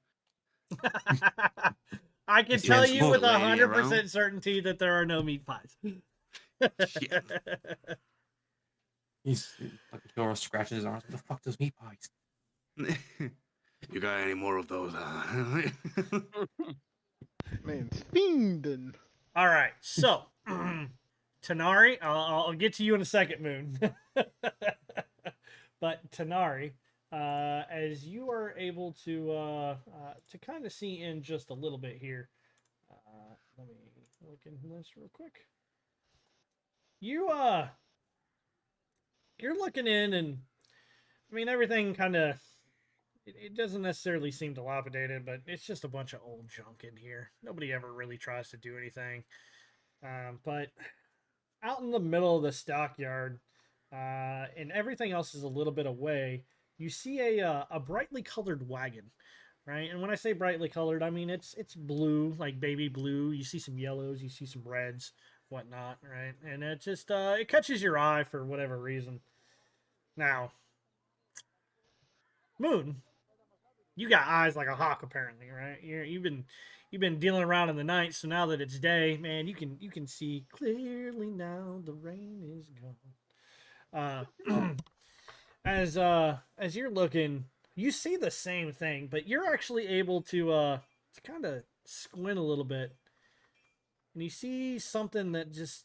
I can This tell man's you full with lady 100% around? certainty that there are no meat pies. Shit. He's fucking Dora scratches his arms. What the fuck, those meat pies? You got any more of those? Man's fiending. All right, so Tanari, I'll get to you in a second, Moon. But Tanari, as you are able to kind of see in just a little bit here, let me look into this real quick. You're looking in, and I mean everything kind of. It doesn't necessarily seem dilapidated, but it's just a bunch of old junk in here. Nobody ever really tries to do anything. But out in the middle of the stockyard, and everything else is a little bit away, you see a brightly colored wagon, right? And when I say brightly colored, I mean it's blue, like baby blue. You see some yellows, you see some reds, whatnot, right? And it just it catches your eye for whatever reason. Now, Moon, you got eyes like a hawk, apparently, right? You've been dealing around in the night, so now that it's day, man, you can see clearly now. The rain is gone. As you're looking, you see the same thing, but you're actually able to kind of squint a little bit, and you see something that just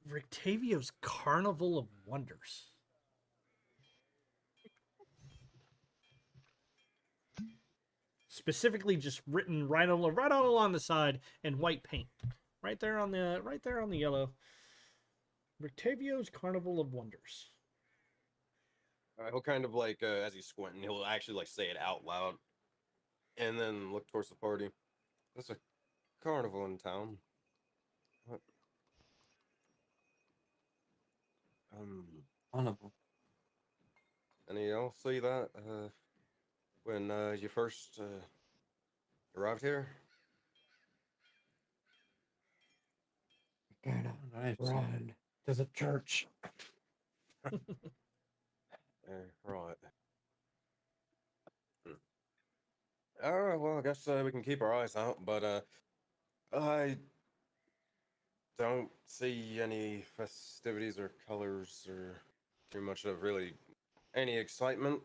Rictavio's Carnival of Wonders. Specifically, just written right along the side in white paint, right there on the yellow. Rictavio's Carnival of Wonders. He'll kind of like, as he's squinting, he'll actually like say it out loud, and then look towards the party. There's a carnival in town. What? Carnival. Any y'all see that when you first arrived here? Gonna Right. run to the church. Right. All right. Well, I guess we can keep our eyes out, but I don't see any festivities or colors or too much of really any excitement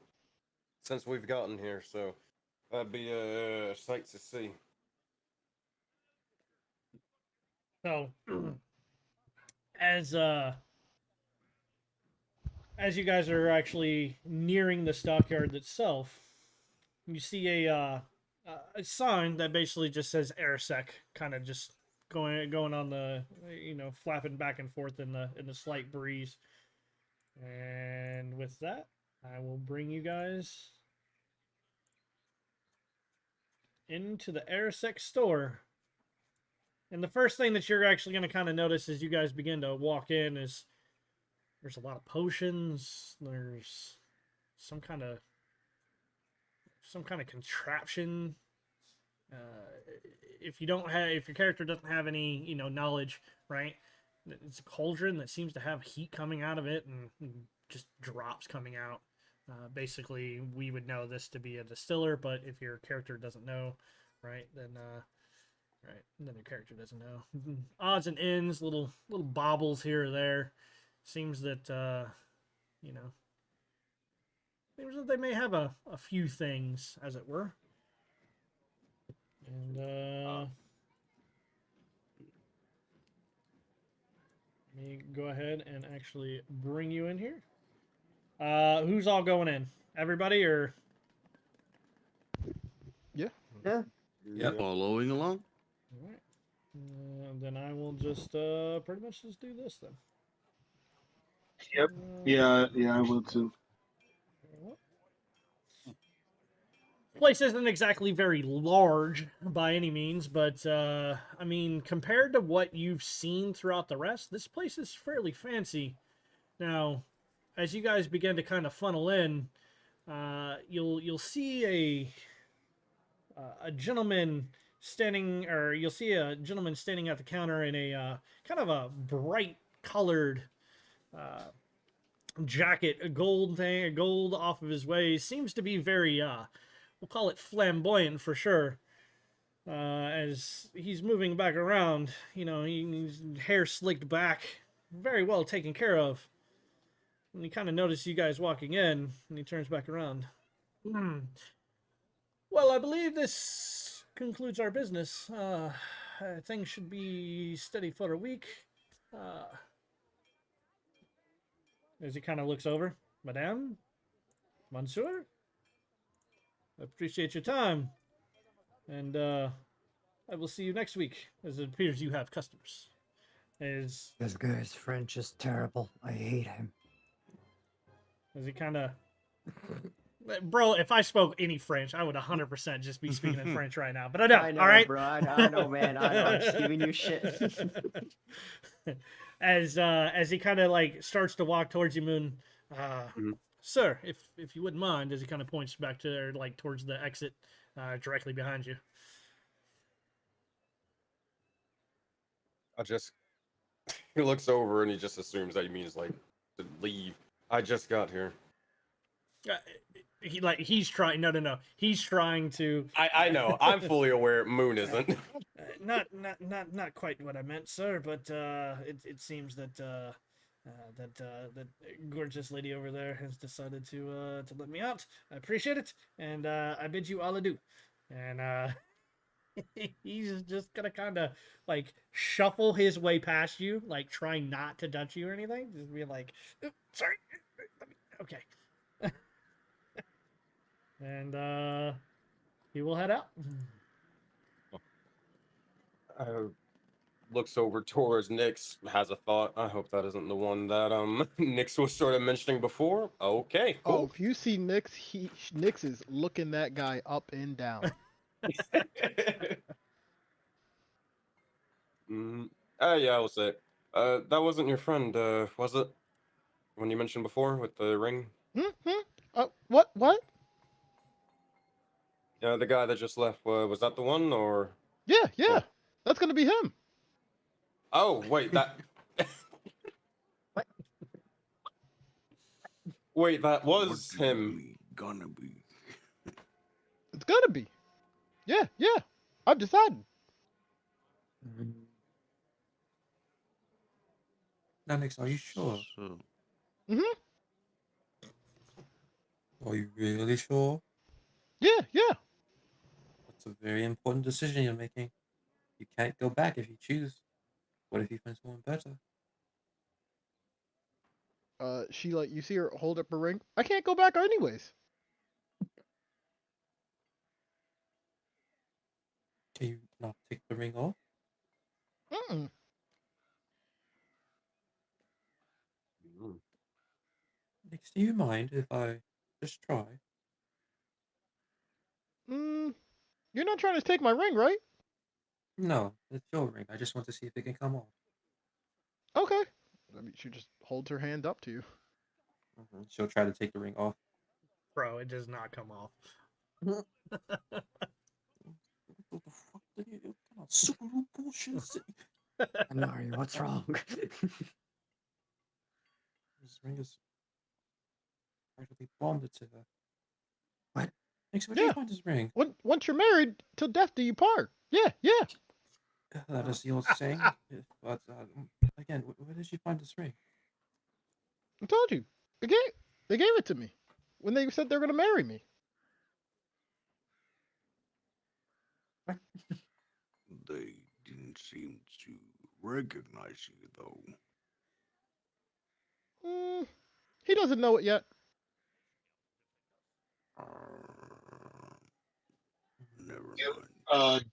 since we've gotten here. So that'd be a sight to see. So, as as you guys are actually nearing the stockyard itself, you see a sign that basically just says airsec, kind of just going on the, flapping back and forth in the slight breeze. And with that, I will bring you guys into the airsec store. And the first thing that you're actually going to kind of notice as you guys begin to walk in is there's a lot of potions. There's some kind of contraption. Uh, if your character doesn't have any, knowledge, right? It's a cauldron that seems to have heat coming out of it and just drops coming out. Basically, we would know this to be a distiller, but if your character doesn't know, right, then your character doesn't know. Odds and ends, little baubles here or there. Seems that seems that they may have a few things, as it were. And let me go ahead and actually bring you in here. Who's all going in? Everybody, or Yeah. Yeah. Yep. Following along. all right? Then I will just pretty much just do this then. Yep. Yeah, I will too. Place isn't exactly very large by any means, but I mean, compared to what you've seen throughout the rest, this place is fairly fancy. Now, as you guys begin to kind of funnel in, you'll see a gentleman standing, or you'll see a gentleman standing at the counter in a kind of a bright colored jacket, a gold off of his waist. Seems to be very we'll call it flamboyant for sure. As he's moving back around, his hair slicked back, very well taken care of. And he kind of notices you guys walking in, and he turns back around. Well, I believe this concludes our business. Things should be steady for a week. As he kind of looks over, Madame, Monsieur, I appreciate your time, and I will see you next week, as it appears you have customers. As This guy's French is terrible. I hate him. he kind of... Bro, if I spoke any French, I would 100% just be speaking in French right now. But I don't, I know, all right? bro. I know, man. I know. I'm just giving you shit. As he kind of like starts to walk towards you, Moon, sir, if you wouldn't mind, as he kind of points back to, or like towards the exit directly behind you. He looks over and he just assumes that he means like to leave. I just got here. He's trying. No. He's trying to. I know. I'm fully aware Moon isn't. Not quite what I meant, sir. But it seems that that gorgeous lady over there has decided to let me out. I appreciate it, and I bid you all adieu. And he's just gonna kind of like shuffle his way past you, like trying not to touch you or anything. Just be like, sorry, okay. And he will head out. Looks over towards Nyx, has a thought. I hope that isn't the one that Nyx was sort of mentioning before. Okay, Oh, cool. if you see Nyx, Nyx is looking that guy up and down. Yeah, I'll say. That wasn't your friend, was it? When you mentioned before with the ring? What? Yeah, the guy that just left. Was that the one, or? Yeah, Oh. that's gonna be him. Oh, wait, that. What? Wait, that was him. Gonna be. It's gonna be. Yeah. I've decided. Now, Nix, are you sure? So, Are you really sure? Yeah. That's a very important decision you're making. You can't go back if you choose. What if you find someone better? She like you see her hold up her ring. I can't go back anyways. Can you not take the ring off? Mm. Mm. Nix, do you mind if I just try? Mm. You're not trying to take my ring, right? No, it's your ring. I just want to see if it can come off. Okay. I mean, she just holds her hand up to you. She'll try to take the ring off. Bro, it does not come off. What the fuck? What kind of super bullshit is it? Anari, what's wrong? This ring is practically bonded to her. What? Nix, where do Yeah. you find this ring? Once you're married, till death do you part. Yeah, yeah. That is the old saying. But again, where did you find this ring? I told you. They gave it to me when they said they're gonna marry me. They didn't seem to recognize you, though. Mm, he doesn't know it yet. Uh, never Yeah, mind.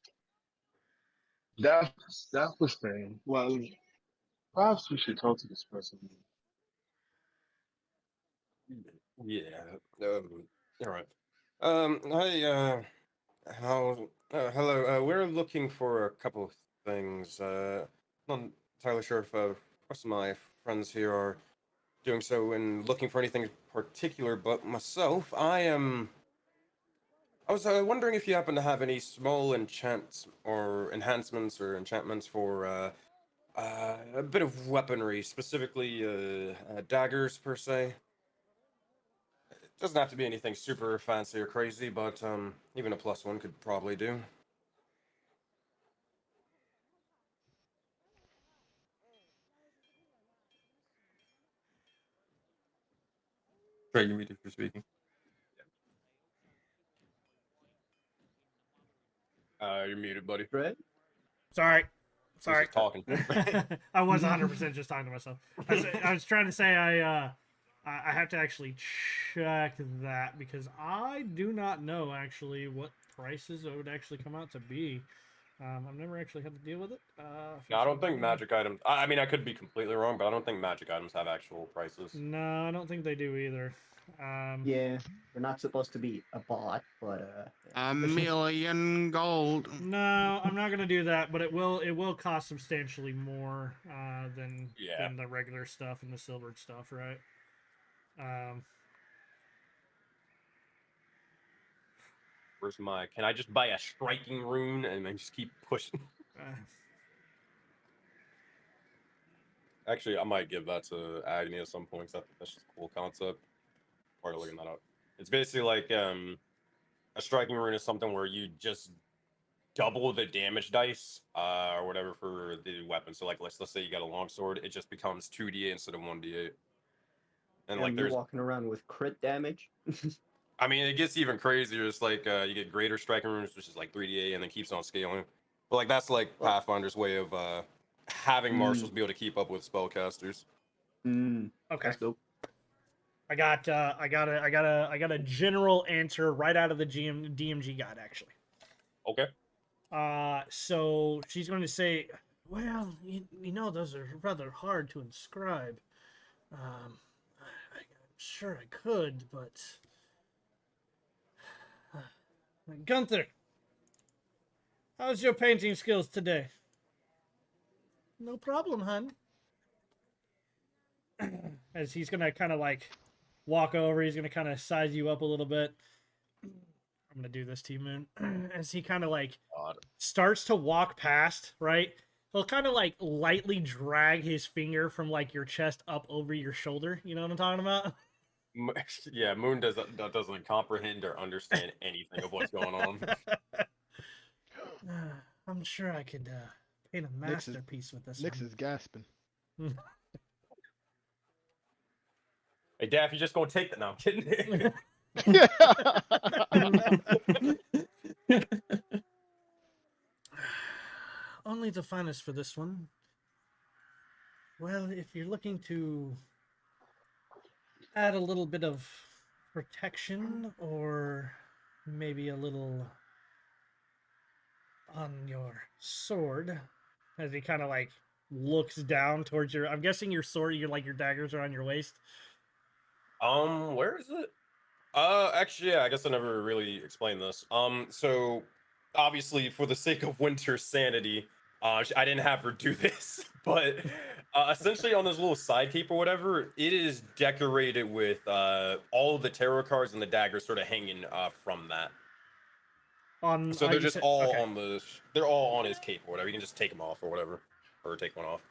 That was saying, well, perhaps we should talk to this person. Yeah. All right. Hi. Hello. We're looking for a couple of things. Not entirely sure if most of my friends here are doing so and looking for anything particular, but myself, I was wondering if you happen to have any small enchants or enhancements or enchantments for a bit of weaponry, specifically daggers per se. It doesn't have to be anything super fancy or crazy, but even a +1 could probably do. Try you read if you're speaking. You're muted, buddy. Right? Sorry. He's Sorry. just talking. I was 100% just talking to myself. I was trying to say I have to actually check that because I do not know actually what prices it would actually come out to be. I've never actually had to deal with it. No, I don't think magic items. I mean, I could be completely wrong, but I don't think magic items have actual prices. No, I don't think they do either. Yeah, they're not supposed to be a bot, but A million gold. No, I'm not gonna do that, but it will cost substantially more than Yeah. the regular stuff and the silvered stuff, right? Where's my? Can I just buy a striking rune and then just keep pushing? Actually, I might give that to Agni at some point. 'Cause that's just a cool concept. Part of looking that up. It's basically like a striking rune is something where you just double the damage dice or whatever for the weapon. So like let's say you got a longsword, it just becomes 2d8 instead of 1d8. And like you're there's walking around with crit damage. I mean it gets even crazier. It's like you get greater striking runes, which is like 3d8 and then keeps on scaling. But like that's like Well- Pathfinder's way of having marshals be able to keep up with spellcasters. Okay. Okay. That's dope. I got a general answer right out of the DMG guide actually. Okay. So she's going to say, well, you know, those are rather hard to inscribe. I'm sure I could, but Gunther, how's your painting skills today? No problem, hun. As he's gonna kind of like walk over, he's gonna kind of size you up a little bit. I'm gonna do this to you, Moon. As he kind of like starts to walk past, right? He'll kind of like lightly drag his finger from like your chest up over your shoulder. You know what I'm talking about? Yeah, Moon doesn't comprehend or understand anything of what's going on. I'm sure I could paint a masterpiece with this Nix one. is gasping. Hey, Daff, you just gonna take that? No, I'm kidding. Only the finest for this one. Well, if you're looking to add a little bit of protection or maybe a little on your sword as he kind of like looks down towards your, I'm guessing your sword, your daggers are on your waist. Where is it? Actually, yeah, I guess I never really explained this. So obviously, for the sake of Winter's sanity, I didn't have her do this, but essentially on this little side cape or whatever, it is decorated with all of the tarot cards and the daggers sort of hanging from that. On So they're you just said all okay. on the, they're all on his cape or whatever. You can just take them off or whatever, or take one off.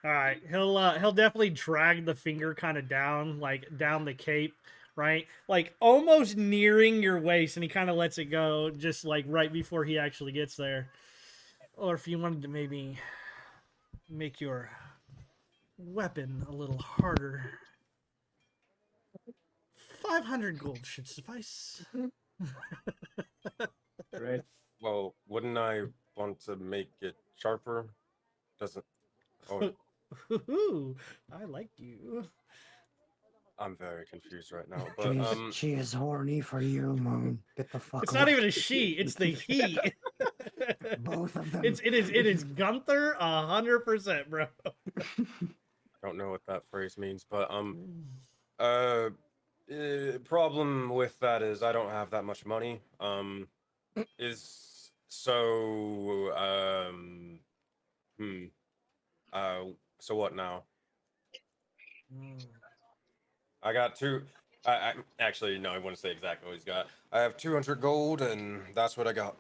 All right, he'll definitely drag the finger kind of down, like down the cape, right? Like almost nearing your waist, and he kind of lets it go just like right before he actually gets there. Or if you wanted to maybe make your weapon a little harder, 500 gold should suffice. Right. Well, wouldn't I want to make it sharper? Doesn't. Oh, Ooh, I like you. I'm very confused right now. But She is horny for you, Moon. Get the fuck It's away. not even a she, it's the he. Both of them. It is Gunther 100%, bro. I don't know what that phrase means. But uh, problem with that is I don't have that much money. Is so hmm. So what now? I got two. I actually no, I wouldn't say exactly what he's got. I have 200 gold, and that's what I got.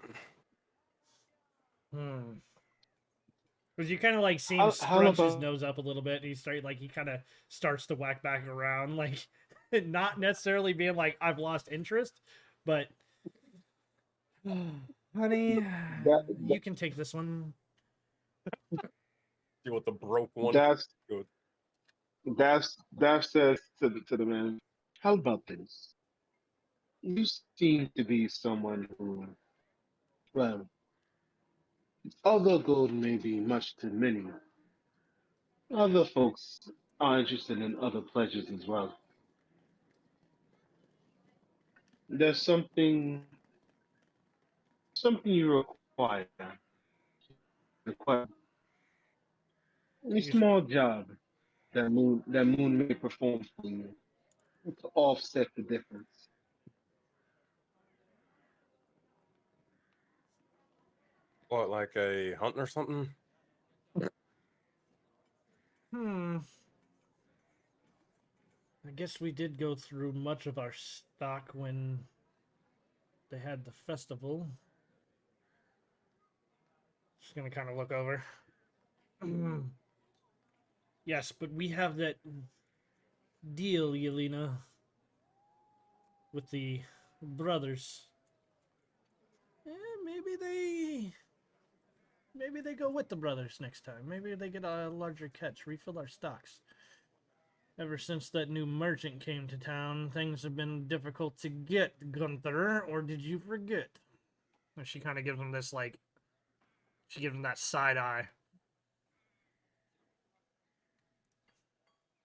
Because you kind of like see him How scrunch his about nose up a little bit, and he kind of starts to whack back around, like not necessarily being like I've lost interest, but honey, that? you can take this one. See what the broke one. That's Good. that says to the man. How about this? You seem to be someone who, well, although gold may be much to many, other folks are interested in other pleasures as well. There's something you require a You s- small job that moon may perform for you to offset the difference. What, like a hunt or something? Hmm. I guess we did go through much of our stock when they had the festival. Just gonna kind of look over. Yes, but we have that deal, Yelena, with the brothers. Maybe they go with the brothers next time. Maybe they get a larger catch, refill our stocks. Ever since that new merchant came to town, things have been difficult to get, Gunther, or did you forget? And she kind of gives him this, like, she gives him that side eye.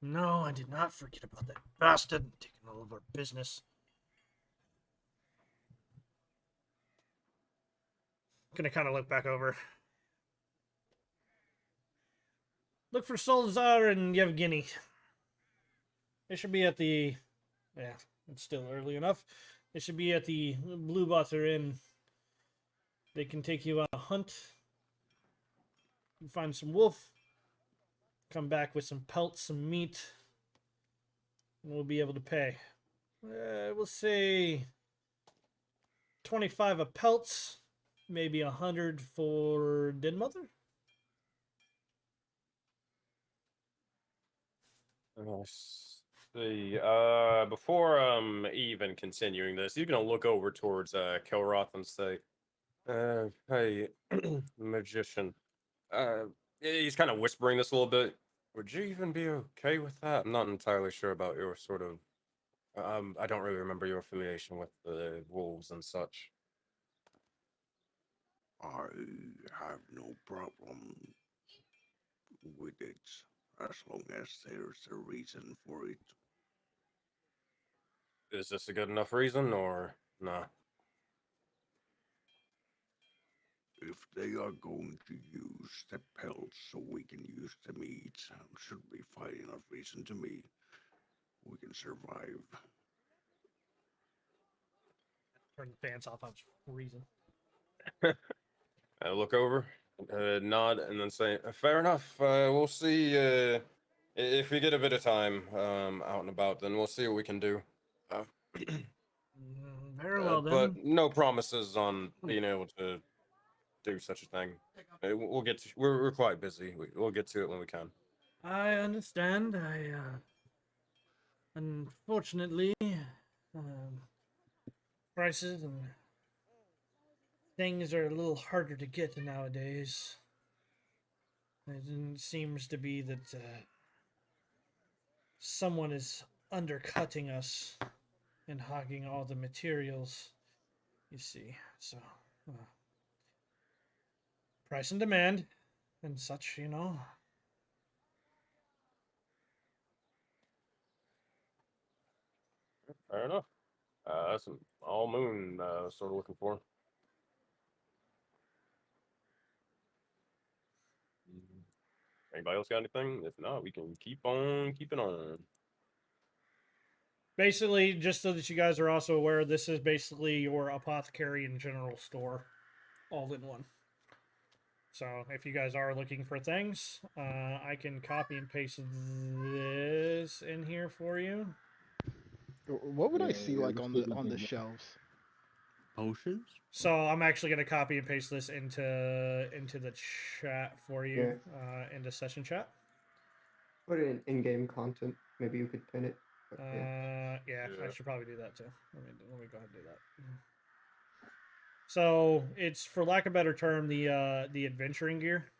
No, I did not forget about that bastard taking all of our business. Gonna kind of look back over. Look for Solzar and Yevgeny. They should be at the. Yeah, it's still early enough. They should be at the Blue Butter Inn. They can take you on a hunt. You find some wolf. Come back with some pelts, some meat, and we'll be able to pay. We'll say 25 a pelts, maybe 100 for Den Mother. Let's see. Before even continuing this, he's gonna look over towards Kilroth and say, hey, magician. Uh, he's kind of whispering this a little bit. Would you even be okay with that? I'm not entirely sure about your sort of. I don't really remember your affiliation with the wolves and such. I have no problem with it as long as there's a reason for it. Is this a good enough reason, or no? If they are going to use the pelts so we can use the meat, should be fine enough reason to me. We can survive. Turn the fans off. I was freezing. I look over, nod, and then say, "Fair enough. We'll see. If we get a bit of time out and about, then we'll see what we can do. Uh, Very well but then. no promises on being able to do such a thing. We'll get to. We're quite busy. We'll get to it when we can." I understand. Unfortunately, prices and things are a little harder to get nowadays. It seems to be that someone is undercutting us and hogging all the materials. You see, so price and demand and such, you know. Fair enough. That's an all moon sort of looking for. Anybody else got anything? If not, we can keep on keeping on. Basically, just so that you guys are also aware, this is basically your apothecary and general store all in one. So if you guys are looking for things, I can copy and paste this in here for you. What would I see Yeah, like let's on do the it. shelves? Potions? So I'm actually going to copy and paste this into the chat for you, into session chat. Put it in game content. Maybe you could pin it. But Yeah, I should probably do that too. Let me go ahead and do that. So it's, for lack of a better term, the adventuring gear.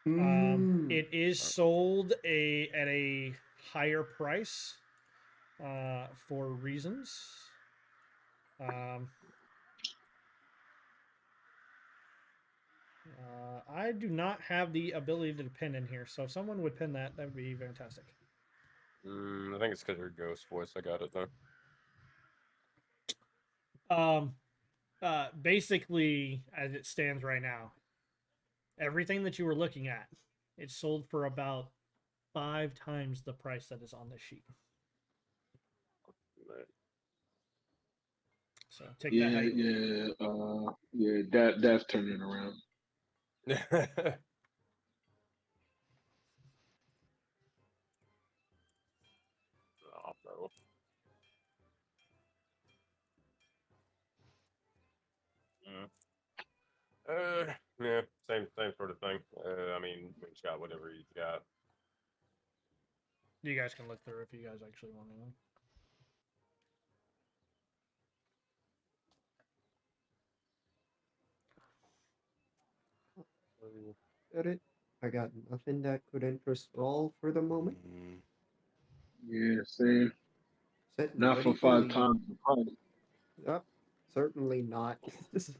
It is sold at a higher price for reasons. I do not have the ability to pin in here, so if someone would pin that, that would be fantastic. I think it's because your ghost voice. I got it though. Basically, as it stands right now, everything that you were looking at, it's sold for about 5 times the price that is on the sheet. So take that how you will. That's turning around. Oh, no. Yeah, same sort of thing. I mean, he's got whatever he's got. You guys can look through if you guys actually want to. Got it. I got nothing that could interest all for the moment. Yeah, same. Set and Not ready for to 5 leave. times the price. Yep, certainly not. So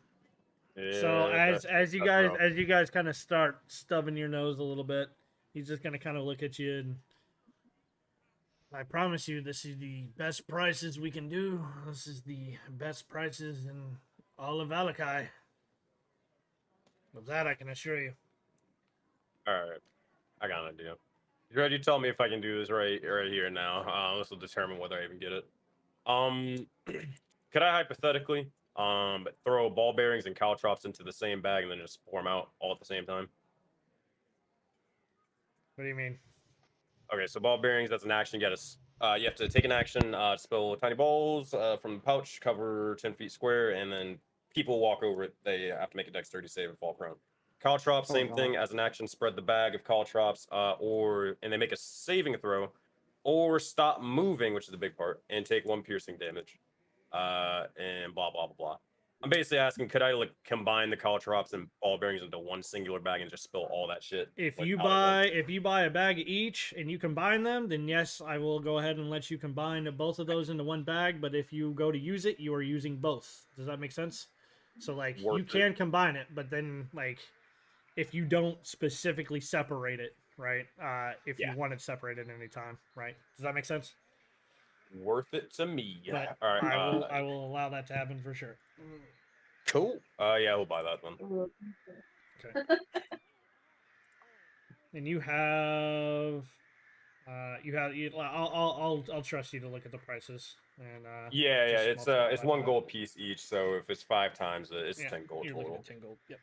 Yeah, as you that's guys rough. kind of start stubbing your nose a little bit, he's just gonna kind of look at you and, I promise you, this is the best prices we can do. This is the best prices in all of Valakai. Of that I can assure you. All right, I got an idea. You ready to tell me if I can do this right here now? This will determine whether I even get it. Could I hypothetically throw ball bearings and caltrops into the same bag and then just pour them out all at the same time? What do you mean? Okay, so ball bearings, that's an action. You have to take an action, spill tiny balls from the pouch, cover 10 feet square, and then people walk over it. They have to make a dexterity save and fall prone. Caltrops, Oh, same wow. thing. As an action, spread the bag of caltrops, and they make a saving throw, or stop moving, which is the big part, and take 1 piercing damage, and blah blah blah blah. I'm basically asking, could I like combine the caltrops and ball bearings into one singular bag and just spill all that shit? If like, you out at once? buy a bag each and you combine them, then yes, I will go ahead and let you combine both of those into one bag. But if you go to use it, you are using both. Does that make sense? So like you Worth it. can combine it, but then like if you don't specifically separate it, right? If you Yeah. want it separated at any time, right? Does that make sense? worth it to me. But All right. I will allow that to happen for sure. Cool. Yeah, we'll buy that then. Okay. And you have, I'll trust you to look at the prices and Yeah, just multiply it's by 1 5. gold piece each. So if it's 5 times, it's Yeah, 10 gold you're looking total. at 10 gold. Yep.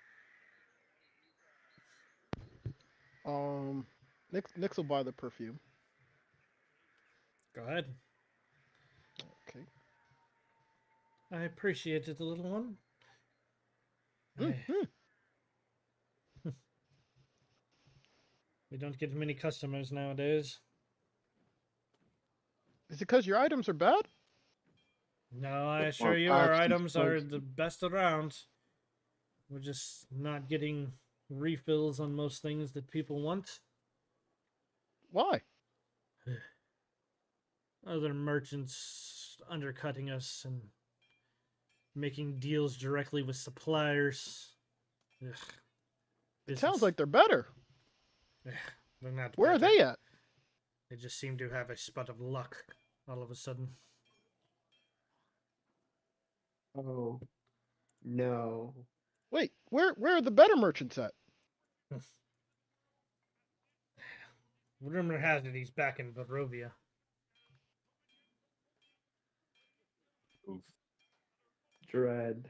Nix will buy the perfume. Go ahead. Okay. I appreciate it, the little one. Mm-hmm. We don't get many customers nowadays. Is it because your items are bad? No, I Or assure you, our perhaps items are because the best around. We're just not getting refills on most things that people want. Why? Other merchants undercutting us and making deals directly with suppliers. Ugh. It sounds Business. like they're better. Ugh, they're not Where are better. they at? They just seem to have a spot of luck all of a sudden. Oh, no. Wait, where are the better merchants at? Rumor has it he's back in Barovia. Oof. Dread.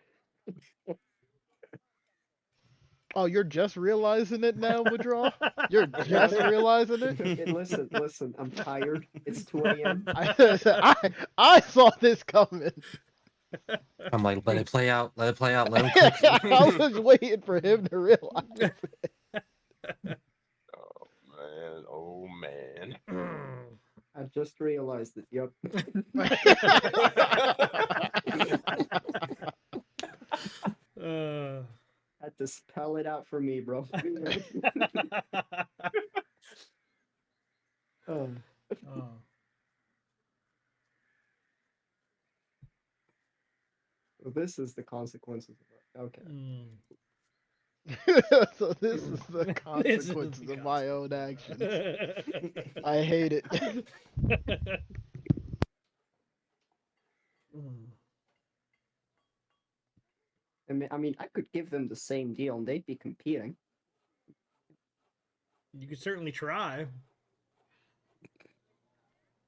Oh, you're just realizing it now, Withdraw? You're just realizing it? Hey, listen, I'm tired. It's 2 a.m. I saw this coming. I'm like, let it play out. Let it play out. Let him cook. I was waiting for him to realize it. Oh man. I just realized it. Yep. Had to spell it out for me, bro. Oh. Oh. This is the consequences of it. Okay. So this is the consequences of my own actions. I hate it. I mean, I could give them the same deal and they'd be competing. You could certainly try.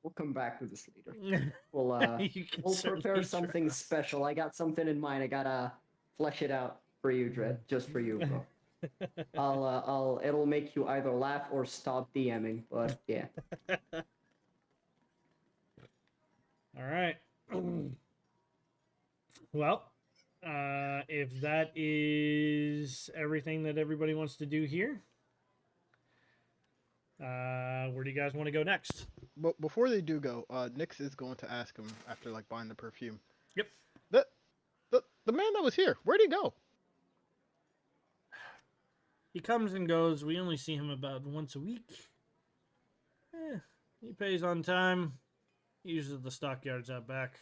We'll come back to this later. We'll You can we'll certainly prepare something try. special. I got something in mind. I gotta flesh it out for you, Dread. Just for you, bro. It'll make you either laugh or stop DMing, but yeah. All right. Well, if that is everything that everybody wants to do here, where do you guys want to go next? But before they do go, Nix is going to ask him after like buying the perfume. Yep. The man that was here, where'd he go? He comes and goes. We only see him about once a week. He pays on time. He uses the stockyards out back.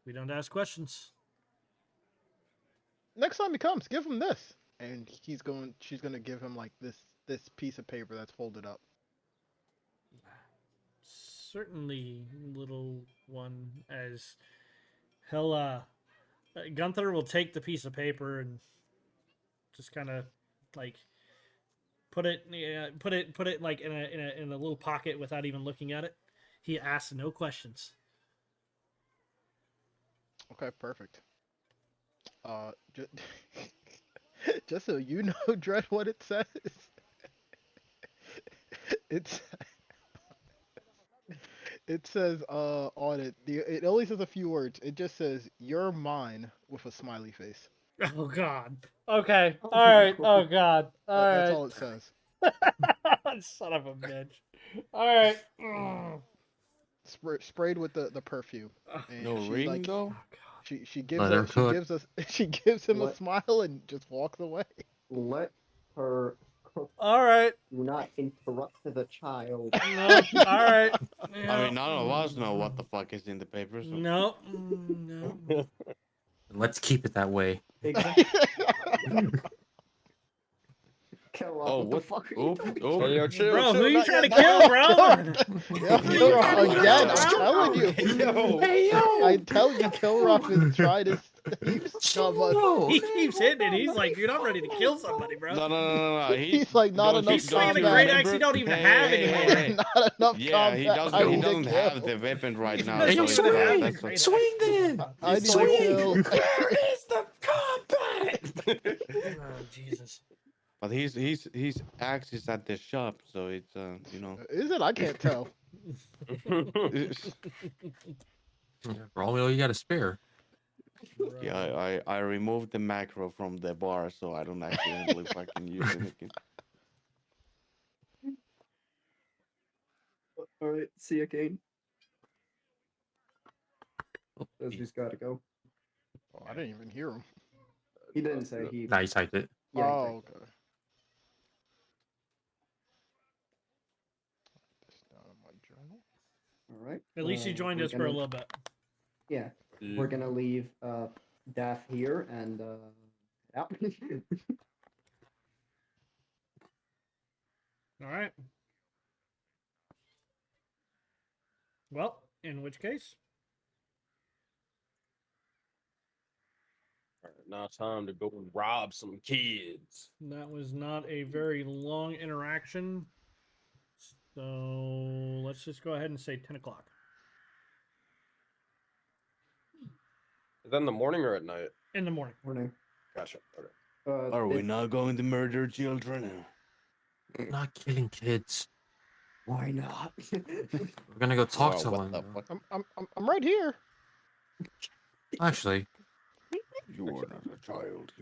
We don't ask questions. Next time he comes, give him this. And she's gonna give him like this piece of paper that's folded up. Certainly, little one. As he'll, Gunther will take the piece of paper and just kind of like put it like in a little pocket without even looking at it. He asks no questions. Okay, perfect. Just so you know, Dread, what it says. It says on it. It only says a few words. It just says "You're mine" with a smiley face. Oh God. Okay. All right. Oh God. That's all it says. Son of a bitch. All right. Sprayed with the perfume. And No she, ring like, though. She gives Let her cook. she gives him a What? smile and just walks away. Let her cook. All right. Do not interrupt the child. No. All right. I mean, none of us know what the fuck is in the paper. So. No. No. Let's keep it that way. Exactly. Kilroth, Oh, what the what? fuck are you Oops, doing? oops. Hey, yo, chill, Bro, chill, who you not trying to yet. kill, bro? Yeah, Kilroth, again, I'm telling you. Yo. Hey yo! I tell you, Kilroth is trying to stop us. Slow. He keeps hitting it. He's like, dude, I'm ready to kill somebody, bro. No. He's like, not don't enough He's swinging a combat. great axe he don't even have anymore. Not enough Yeah, he combat. doesn't. I He need to doesn't have kill. the weapon right He now. Hey, yo, doesn't even have the swing! great Swing axe. then! I need to Swing! kill. Where is the combat? Oh, Jesus. But his axe is at the shop, so it's you know. Is it? I can't tell. For all we know, you got a spare. Yeah, I removed the macro from the bar, so I don't accidentally fucking use it again. All right, see you, Kane. Oh, He's got to go. Oh, I didn't even hear him. He didn't say he. Nah, you typed it. Yeah, he Oh, typed it. okay. This down in my journal. All right. At least he joined we're us for a gonna- little bit. Yeah, we're gonna leave Daff here and out. All right. Well, in which case, All right, now time to go and rob some kids. that was not a very long interaction. So let's just go ahead and say 10 o'clock. Is that in the morning or at night? In the morning. Morning. Gotcha. Okay. Are we not going to murder children? Not killing kids. Why not? We're gonna go talk Wow, to what one. the bro. fuck? I'm right here. Actually, You are not a child.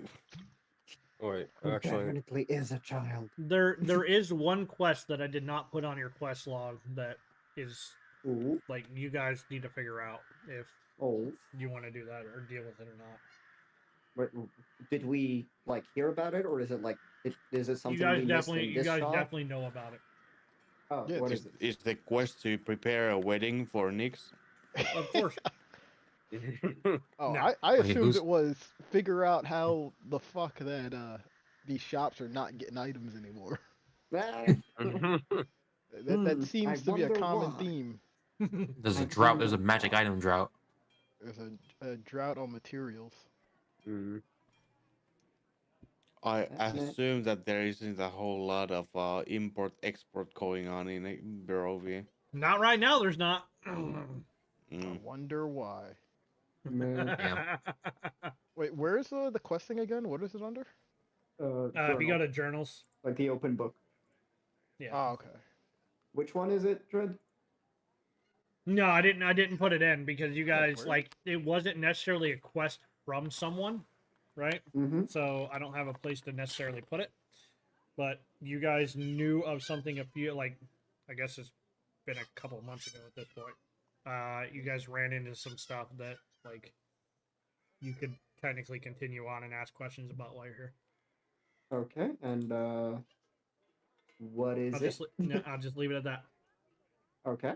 Wait, Who actually, definitely is a child. There is one quest that I did not put on your quest log that is Ooh. like you guys need to figure out if Oh. you want to do that or deal with it or not. Wait, did we like hear about it, or is it like is it something You guys we missed in definitely this shop? definitely know about it. Oh, Yeah, what it's- is it? Is the quest to prepare a wedding for Nix? Of course. Oh, No. I Wait, assumed who's- it was figure out how the fuck that these shops are not getting items anymore. Ah, That seems I to be a wonder common why. theme. there's a I drought. There's a wonder magic why. item drought. There's a drought on materials. Mhm. I That's it. assume that there isn't a whole lot of import export going on in Barovia. Not right now. There's not. I Mm. wonder why. Man, Wait, where's the questing again? What is it under? If you go journal, to journals, like the open book. yeah. Oh, okay. Which one is it, Dread? No, I didn't put it in because you guys where? like it wasn't necessarily a quest from someone, right? Mm-hmm. So I don't have a place to necessarily put it. But you guys knew of something a few like I guess it's been a couple of months ago at this point. You guys ran into some stuff that like you could technically continue on and ask questions about while you're here. Okay, and what is I'll it? just no, I'll just leave it at that. Okay.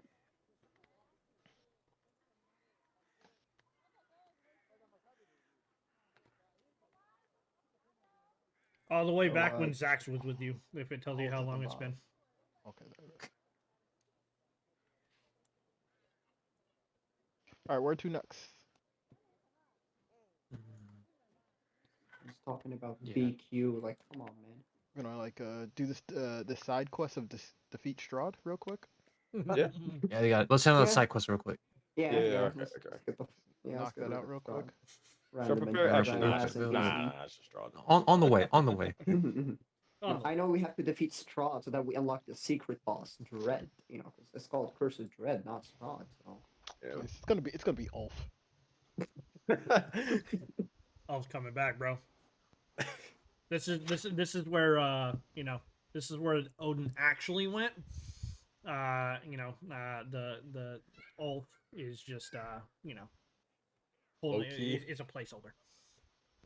All the way So, back when Zax was with you, if it tells you Oh, how to the long it's bottom. been. Okay. There we go. All right, where to next? He's talking about Yeah. BQ. Like, come on, man. You know, like do this side quest of defeat Strahd real quick. Yeah. Yeah, you got it. Let's handle the Yeah. side quest real quick. Yeah. Yeah, Yeah. okay, let's okay. get the, yeah, let's Knock get that rid out of real Strahd. quick. So Random prepare. and Actually, random nah, ass nah, it's just draw. On the way. On the way. NPC. Oh, I know we have to defeat Strahd so that we unlock the secret boss, Dread. You know, 'cause it's called Curse of Dread, not Strahd. So. Yeah. It's gonna be Ulf. Elf's coming back, bro. This is where you know, this is where Odin actually went. The Ulf is just you know, holding, Low-key. it's a placeholder.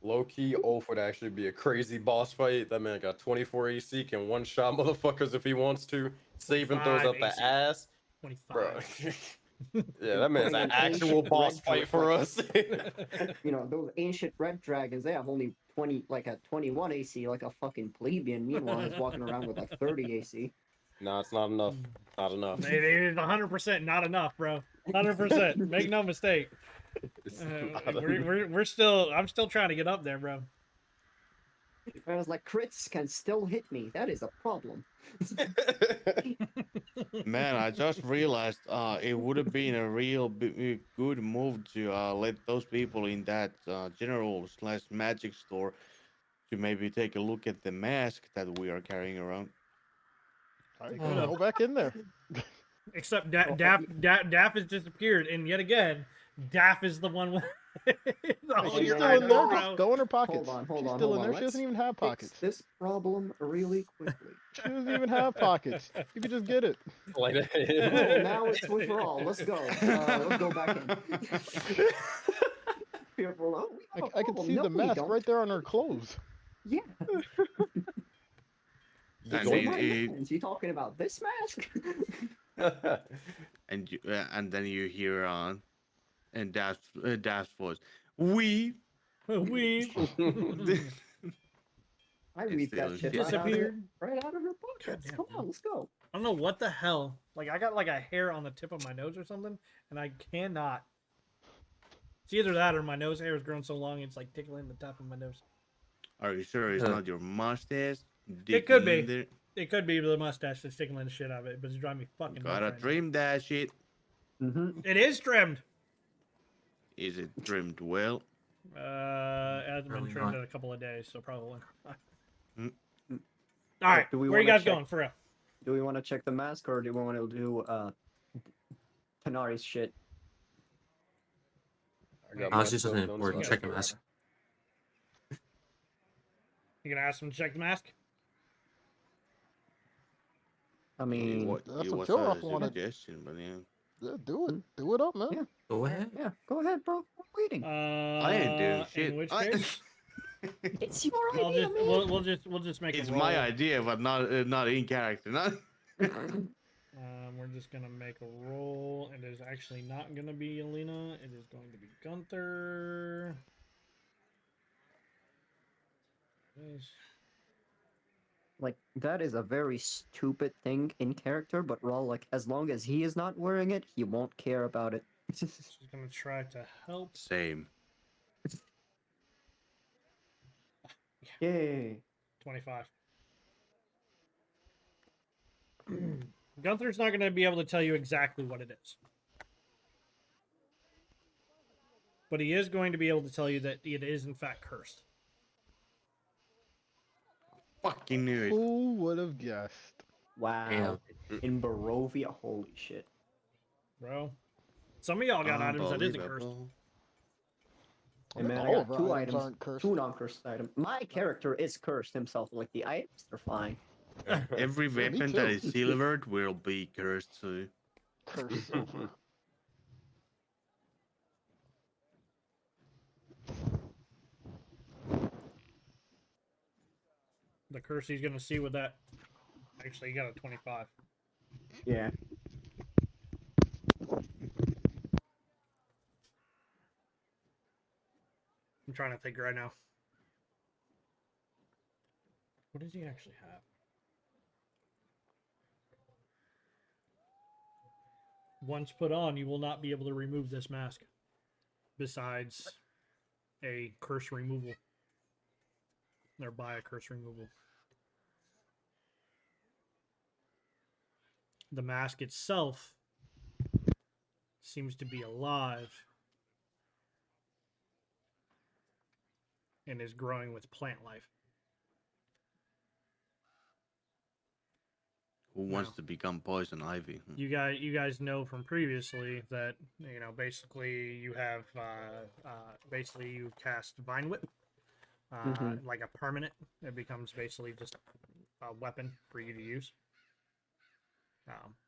Low key, Ulf would actually be a crazy boss fight. That man got 24 AC, can one shot motherfuckers if he wants to. Save and throws 25 up the AC. ass. 25. Bro. Yeah, that man's Putting an an ancient actual boss red fight dragon, for like- us. You know, those ancient red dragons, they have only a 21 AC like a fucking plebeian. Meanwhile, he's walking around with a 30 AC. No, it's not enough. Not enough. It is 100% not enough, bro. 100%. Make no mistake. It's not We're still. I'm still trying to get up there, bro. I was like, crits can still hit me. That is a problem. Man, I just realized it would have been a real good move to let those people in that general/magic store to maybe take a look at the mask that we are carrying around. I They could've. go back in there. Except Oh, Daff has disappeared, and yet again, Daff is the one with the Hey, whole she's yeah, still I in there. know. Just go in her pockets. Hold She's on, still hold in on. there. She doesn't Let's even have fix pockets. this problem really quickly. She doesn't even have pockets. You can just get it. like Oh, now it's free for all. Let's go. Let's go back in. Fearful. Oh, we have a I can problem. see No, the we mask don't. right there on her clothes. Yeah. And So it- my it- man's, you talking about this mask? and then you hear and Daph's voice. We we I It's read still that shit shit. disappeared. right out of her pockets. Goddamn, Come on, dude. let's go. I don't know what the hell. Like I got like a hair on the tip of my nose or something, and I cannot. It's either that or my nose hair has grown so long it's like tickling the top of my nose. Are you sure it's not your mustache? It could digging in be. there? It could be the mustache that's tickling the shit out of it, but it's driving me fucking nuts Gotta right now. trim that shit. Mm-hmm. It is trimmed. Is it trimmed well? It hasn't been Probably trimmed not. in a couple of days, so probably. Mm. All right, Do we where you wanna guys check- going for real? Do we want to check the mask or do we want to do Tanari's shit? I got I my was just stuff looking done, for so I check the can- mask. You gonna ask him to check the mask? I mean, That's it what was Kilroth a wanted. suggestion, but yeah. Yeah, do it. Do it up, man. Yeah. Go ahead. yeah, go ahead, bro. We're waiting. I ain't doing shit. In which I- case, It's your I'll idea, just man. we'll just make it's a roll. my idea, but not in character. Not. We're just gonna make a roll. It is actually not gonna be Alina. It is going to be Gunther. Like, that is a very stupid thing in character, but Raw, like, as long as he is not wearing it, he won't care about it. She's gonna try to help. Same. Yay. 25. Gunther's not gonna be able to tell you exactly what it is. But he is going to be able to tell you that it is in fact cursed. Fucking knew it. Who would have guessed? Wow. In Barovia, holy shit. Bro. Some of y'all got items that isn't cursed. Unbelievable. Hey, man, I All got of our two items items, aren't cursed. two non-cursed items. My character is cursed himself. Like, the items, they're fine. Every Yeah, me weapon that too. is silvered will be cursed too. Curse silver. The curse he's gonna see with that. Actually, he got a 25. Yeah. I'm trying to think right now. What does he actually have? Once put on, you will not be able to remove this mask. Besides a curse removal. Or by a curse removal. The mask itself seems to be alive and is growing with plant life. Who wants No. to become poison ivy? You guys know from previously that basically you have basically you cast Vine Whip, like a permanent. It becomes basically just a weapon for you to use,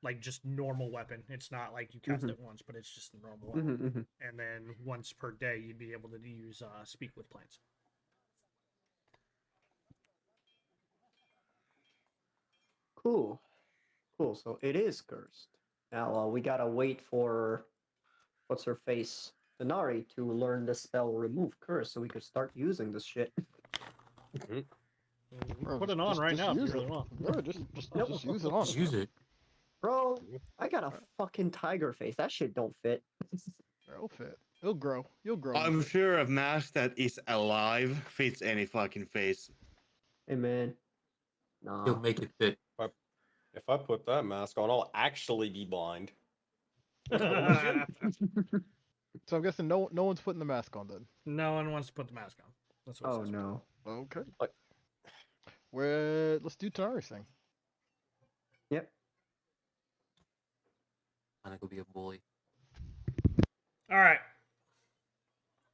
like just normal weapon. It's not like you cast it once, but it's just a normal weapon. And then once per day, you'd be able to use Speak with Plants. Cool. Cool, so it is cursed. Now, we gotta wait for... What's her face? Denari to learn the spell Remove Curse so we could start using this shit. Bro, Put it on right now if you really want. Bro, just Nope. use it on. Just use it. Bro, I got a fucking tiger face. That shit don't fit. It'll fit. It'll grow. You'll grow. I'm into it. sure a mask that is alive fits any fucking face. Hey man. He'll Nah. make it fit. If I put that mask on, I'll actually be blind. So I'm guessing no one's putting the mask on then. No one wants to put the mask on. That's what it Oh says. no. Okay. Like- Let's do Tanari's thing. Yep. I'm gonna go be a bully. All right.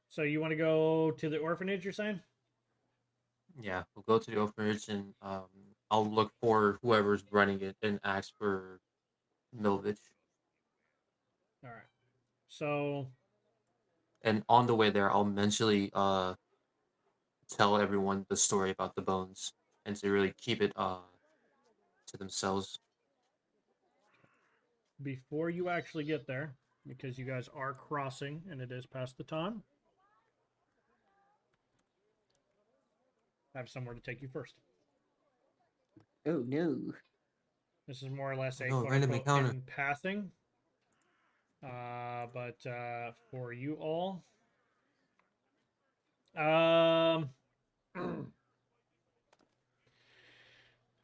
So you want to go to the orphanage? You're saying? Yeah, we'll go to the orphanage and I'll look for whoever's running it and ask for Milovich. All right. So And on the way there, I'll mentally tell everyone the story about the bones and to really keep it to themselves. before you actually get there, because you guys are crossing and it is past the time, I have somewhere to take you first. Oh no. This is more or less a No, quote random unquote encounter. in passing. But for you all,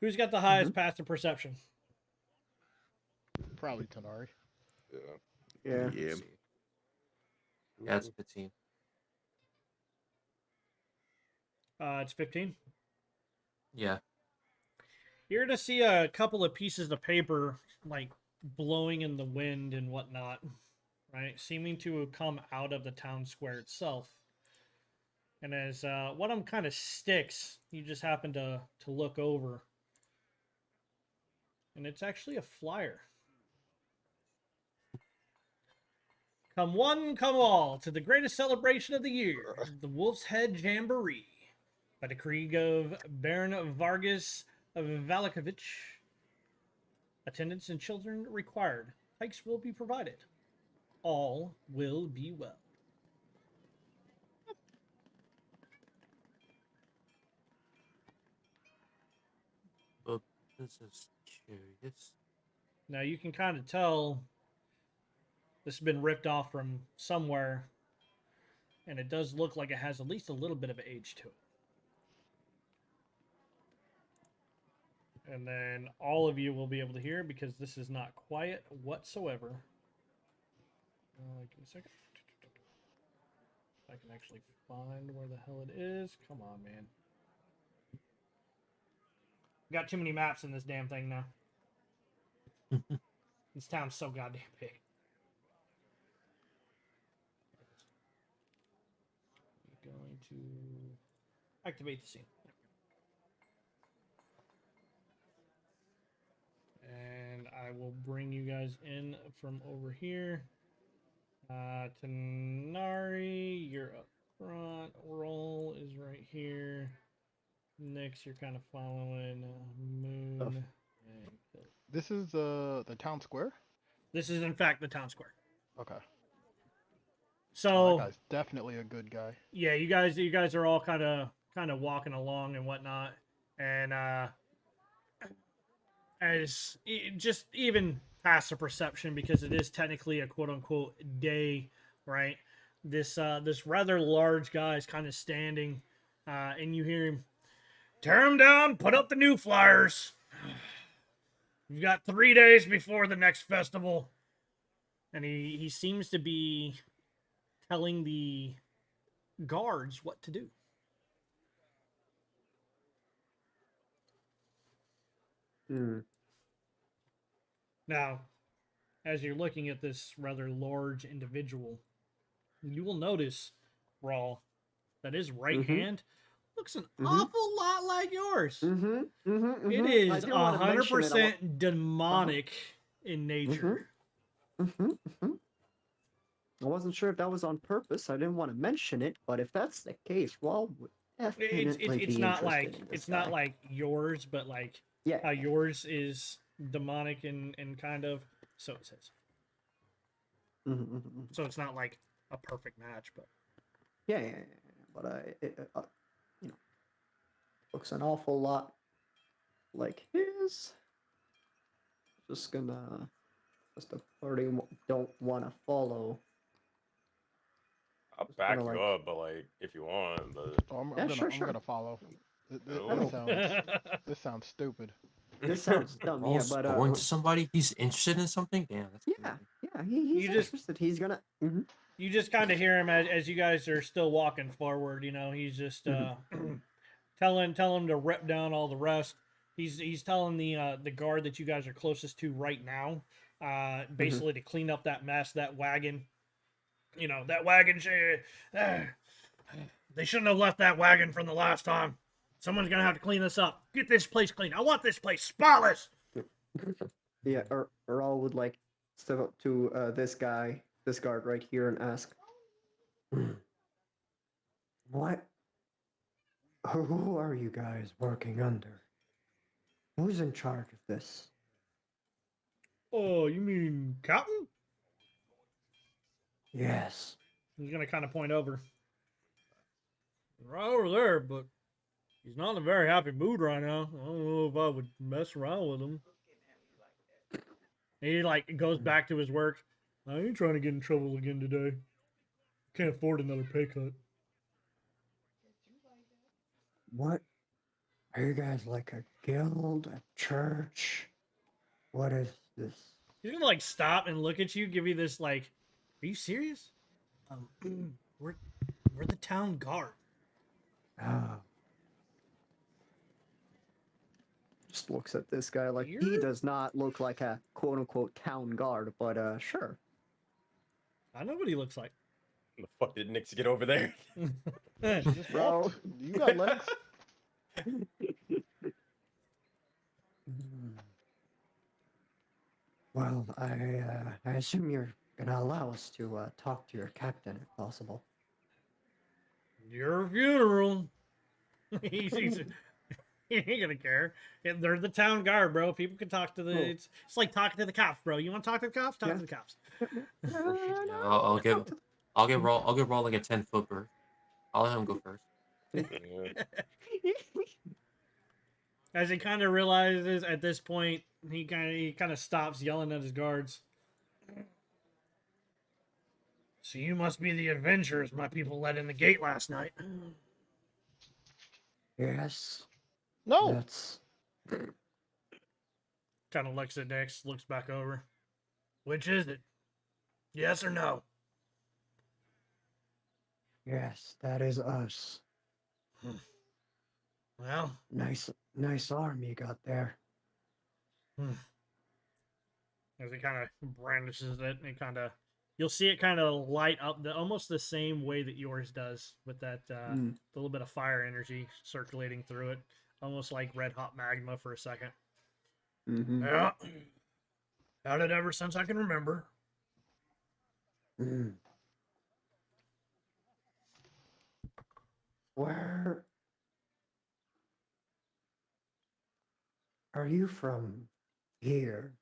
who's got the highest passive perception? Probably Tanari. Yeah. Yeah. Yeah, it's 15. It's 15. Yeah. You're to see a couple of pieces of paper like blowing in the wind and whatnot, right? Seeming to come out of the town square itself. And as one of them kind of sticks, you just happen to look over. And it's actually a flyer. Come one, come all, to the greatest celebration of the year, the Wolf's Head Jamboree, by decree of Baron Vargas of Valakovich. Attendance and children required. Pikes will be provided. All will be well. But this is curious. Now you can kind of tell this has been ripped off from somewhere, and it does look like it has at least a little bit of age to it. And then all of you will be able to hear because this is not quiet whatsoever. Give me a second. I can actually find where the hell it is. Come on, man. Got too many maps in this damn thing now. This town's so goddamn big. I'm going to activate the scene. And I will bring you guys in from over here. Tanari, you're up front. Roll is right here. Next, you're kind of following Moon. This is the town square. This is, in fact, the town square. Okay. So that guy's definitely a good guy. yeah, you guys are all kind of walking along and whatnot, and as just even past the perception, because it is technically a quote unquote day, right? This rather large guy is kind of standing, and you hear him, "Tear him down, put up the new flyers. You've got 3 days before the next festival." And he seems to be telling the guards what to do. Now, as you're looking at this rather large individual, you will notice, Rawl, that his right hand looks an awful lot like yours. It is 100% demonic in nature. I wasn't sure if that was on purpose. I didn't want to mention it, but if that's the case, well, definitely It's be not interested like in this it's not guy. like yours, but like Yeah. how yours is demonic and kind of, so it says. So it's not like a perfect match, but Yeah, but you know, looks an awful lot like his. Just gonna, just the party don't want to follow. I'll Just back gonna you like, up, but like if you want, but Oh, yeah, sure, I'm sure. gonna follow. no. This sounds stupid. This sounds dumb, yeah, Raw's but going to somebody. He's interested in something. Damn, that's yeah, crazy. yeah, he's You just- interested. He's gonna. You just kind of hear him as you guys are still walking forward. You know, he's just telling him to rip down all the rest. He's telling the guard that you guys are closest to right now, basically to clean up that mess, that wagon. You know, that wagon. They shouldn't have left that wagon from the last time. Someone's gonna have to clean this up. Get this place clean. I want this place spotless. Yeah, Earl would like step up to this guard right here, and ask, What? Who are you guys working under? Who's in charge of this? Oh, you mean Captain? Yes. He's gonna kind of point over. Right over there, but he's not in a very happy mood right now. I don't know if I would mess around with him. He like goes back to his work. I ain't trying to get in trouble again today. Can't afford another pay cut. What? Are you guys like a guild, a church? What is this? He's gonna like stop and look at you, give you this like, "Are you serious? We're the town guard." Ah, just looks at this guy like he does not look like a quote unquote town guard, but sure. I know what he looks like. The fuck did Nix get over there? Just Bro. walked. You got legs. well, I assume you're gonna allow us to talk to your captain if possible. Your funeral. he's he ain't gonna care. They're the town guard, bro. People can talk to the. It's like talking to the cops, bro. You want to talk to the cops? Talk to the cops. Yeah, I'll give Raw like a 10-foot bird. I'll let him go first. As he kind of realizes at this point, he kind of stops yelling at his guards. So you must be the adventurers my people let in the gate last night. Yes. No. That's Kind of looks at Nix, looks back over. Which is it? Yes or no? yes, that is us. Well, Nice arm you got there. as he kind of brandishes it, and you'll see it kind of light up almost the same way that yours does, with that little bit of fire energy circulating through it, almost like red hot magma for a second. Yeah, had it ever since I can remember. Where are you from here?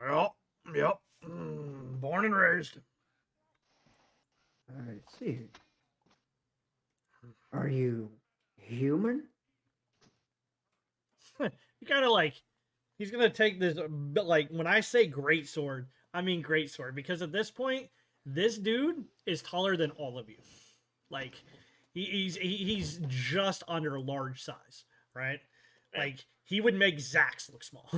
Well, yep, born and raised. I see. Are you human? You kind of like, he's gonna take this, but like when I say great sword, I mean great sword, because at this point, this dude is taller than all of you. Like, he's just under large size, right? Like he would make Zax look small.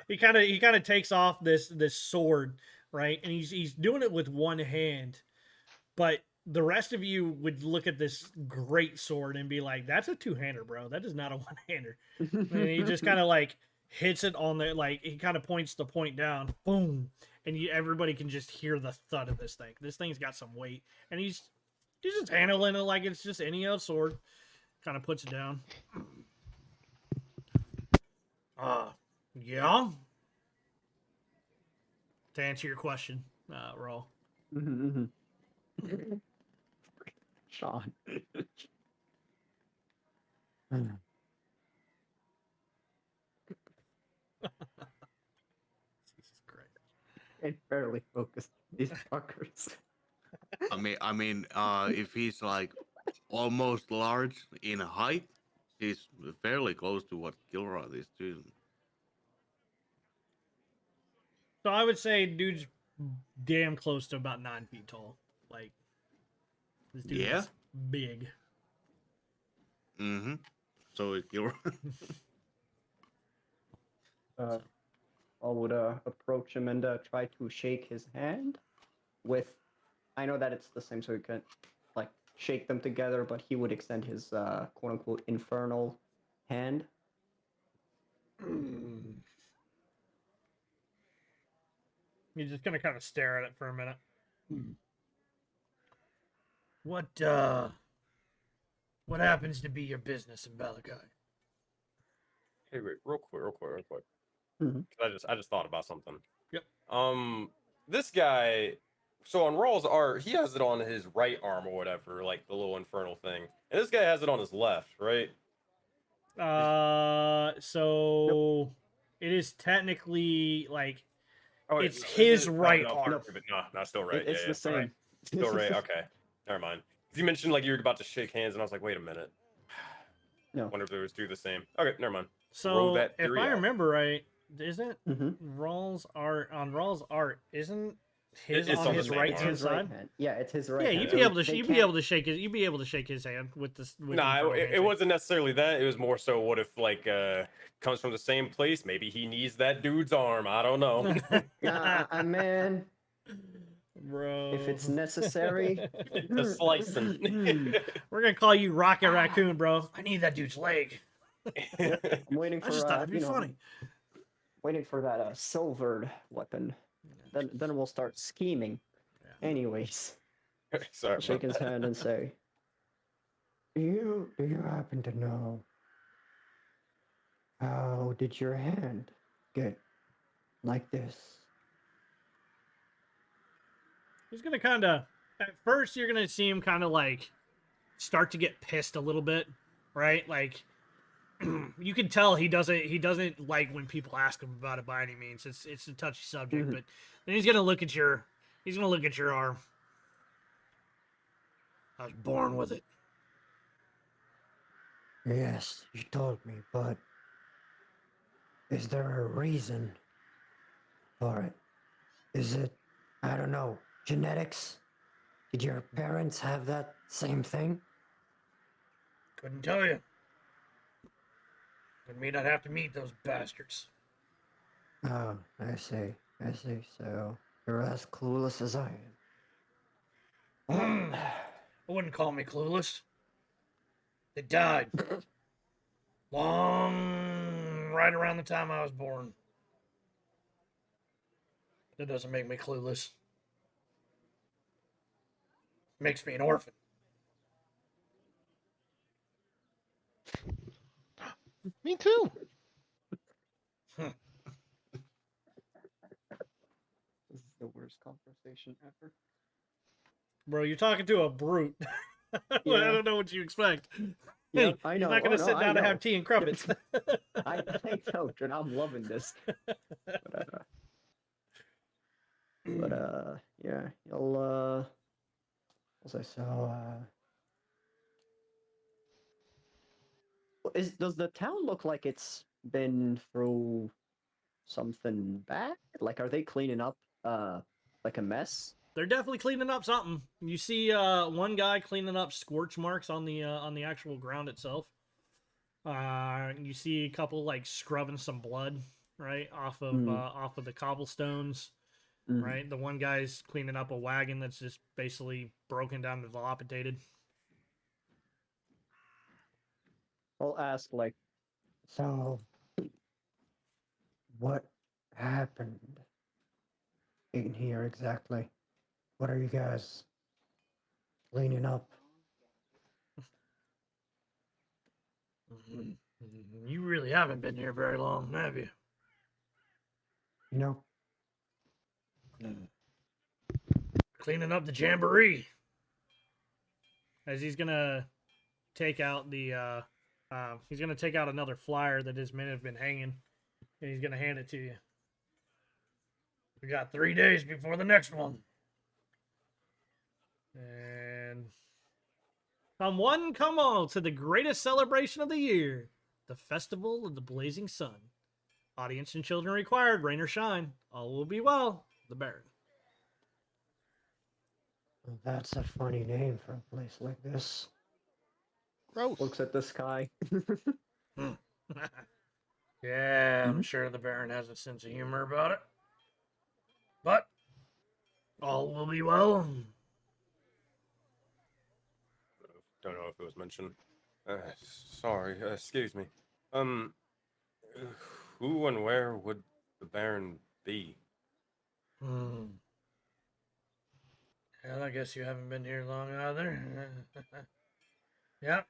He kind of takes off this sword, right? And he's doing it with one hand, but the rest of you would look at this great sword and be like, "That's a two-hander, bro. That is not a one-hander." And he just kind of like hits it on the, like, he kind of points the point down, boom, and everybody can just hear the thud of this thing. This thing's got some weight, and he's just handling it like it's just any other sword. Kind of puts it down. Yeah. To answer your question, Raw. Sean. Jesus Christ. It barely focused these fuckers. I mean, if he's like almost large in height. He's fairly close to what Kilroth is too. So I would say dude's damn close to about 9 feet tall. Like this dude Yeah. is big. Mm-hmm. So is Kilroth. I would approach him and try to shake his hand with. I know that it's the same, so you can like shake them together, but he would extend his quote unquote infernal hand. He's just gonna kind of stare at it for a minute. What happens to be your business in Valakai? Hey, wait, real quick. Mhm. 'Cause I just thought about something. Yep. This guy. So on Rawl's art, he has it on his right arm or whatever, like the little infernal thing, and this guy has it on his left, right? So it is technically like Oh, wait, it's no, his no, right no, arm. but no, still right. It's Yeah, the same. Right. Still right. Okay, never mind. You mentioned like you were about to shake hands, and I was like, wait a minute. No. Wonder if they was do the same. Okay, never mind. Throw So that if theory I out. remember right, isn't Mhm. Rawls art on Rawls art? Isn't his It's on on the his same right arm. hand His right side? hand. Yeah, it's his right Yeah, hand. you'd be So able to they you'd be can't- able to shake his you'd be able to shake his hand with this. With Nah, infernal it handshake. wasn't necessarily that. It was more so what if like comes from the same place? Maybe he needs that dude's arm. I don't know. Man, Bro. if it's necessary. To slicing. We're gonna call you Rocket Raccoon, bro. I need that dude's leg. I'm waiting I for just thought it'd be funny. waiting for that silvered weapon. Then we'll start scheming. Anyways, Sorry. I'll shake his hand and say, Do you happen to know how did your hand get like this? He's gonna kind of. At first, you're gonna see him kind of like start to get pissed a little bit, right? Like you can tell he doesn't like when people ask him about it by any means. It's a touchy subject, Mhm. but then he's gonna look at your arm. I was born with it. Yes, you told me, but is there a reason for it? Is it, I don't know, genetics? Did your parents have that same thing? Couldn't tell you. Didn't mean I'd have to meet those bastards. Oh, I see. I see. So you're as clueless as I am. I wouldn't call me clueless. They died. Right around the time I was born. That doesn't make me clueless. Makes me an orphan. Me too. this is the worst conversation ever. Bro, you're talking to a brute. I Yeah. don't know what you expect. Yeah, Hey, I he's know. not going Oh, to no, sit I down and know. have tea and crumpets. I know, dude. I'm loving this. But yeah, you'll So, so does the town look like it's been through something bad? Like, are they cleaning up like a mess? They're definitely cleaning up something. You see one guy cleaning up scorch marks on the actual ground itself. You see a couple like scrubbing some blood right off of the cobblestones. Mm. Right, the one guy's cleaning up a wagon that's just basically broken down and dilapidated. I'll ask like, so what happened in here exactly? What are you guys cleaning up? You really haven't been here very long, have you? You know, Cleaning up the jamboree. As he's gonna take out the he's gonna take out another flyer that his men have been hanging, and he's gonna hand it to you. We got 3 days before the next one. And Come one, come all to the greatest celebration of the year, the Festival of the Blazing Sun. Audience and children required, rain or shine. All will be well. The Baron. Well, that's a funny name for a place like this. Gross. Looks at the sky. Yeah, I'm sure the Baron has a sense of humor about it. But all will be well. Don't know if it was mentioned. Sorry, excuse me. Who and where would the Baron be? Hmm. Well, I guess you haven't been here long either. Yeah,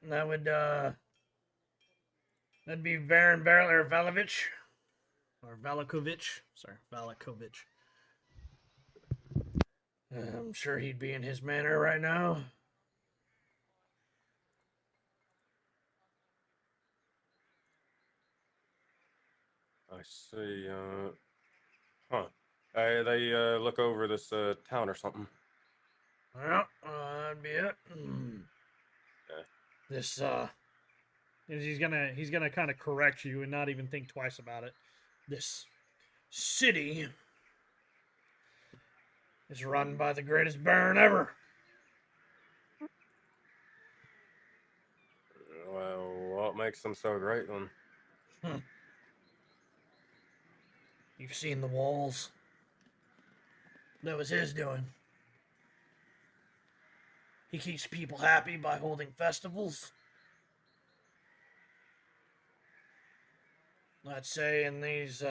that'd be Baron Valovich. Or Valakovich. Sorry, Valakovich. I'm sure he'd be in his manor right now. I see, huh. They look over this town or something. Well, that'd be it. Yeah. This he's gonna kind of correct you and not even think twice about it. This city is run by the greatest baron ever. Well, what makes them so great then? You've seen the walls. That was his doing. He keeps people happy by holding festivals. Let's say in these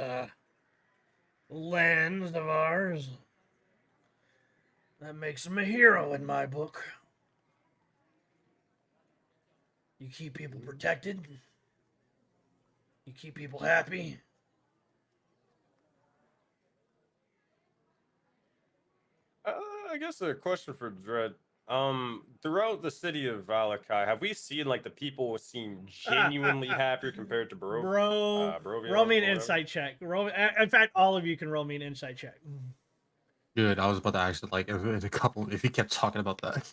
lands of ours. That makes him a hero in my book. You keep people protected. You keep people happy. I guess a question for Dread. Throughout the city of Valakai, have we seen like the people seem genuinely happier compared to Bro, Barovia roll me an or whatever? insight check. In fact, all of you can roll me an insight check. Good. I was about to actually like if a couple if he kept talking about that.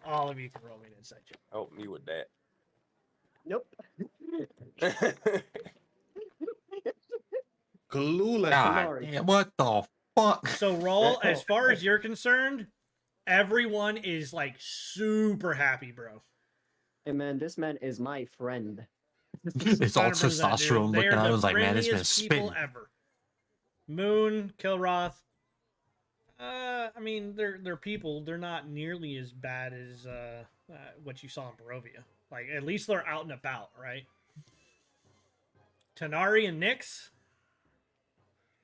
All of you can roll me an insight check. Help me with that. Nope. Clueless. God Tenari. damn, what the fuck? So roll, as far as you're concerned, everyone is like super happy, bro. Hey man, this man is my friend. It's all 100%, dude. testosterone They looking are at. I the was like, man, this friendliest man's people spitting. ever. Moon, Kilroth. I mean, they're people. They're not nearly as bad as what you saw in Barovia. Like, at least they're out and about, right? Tenari and Nyx,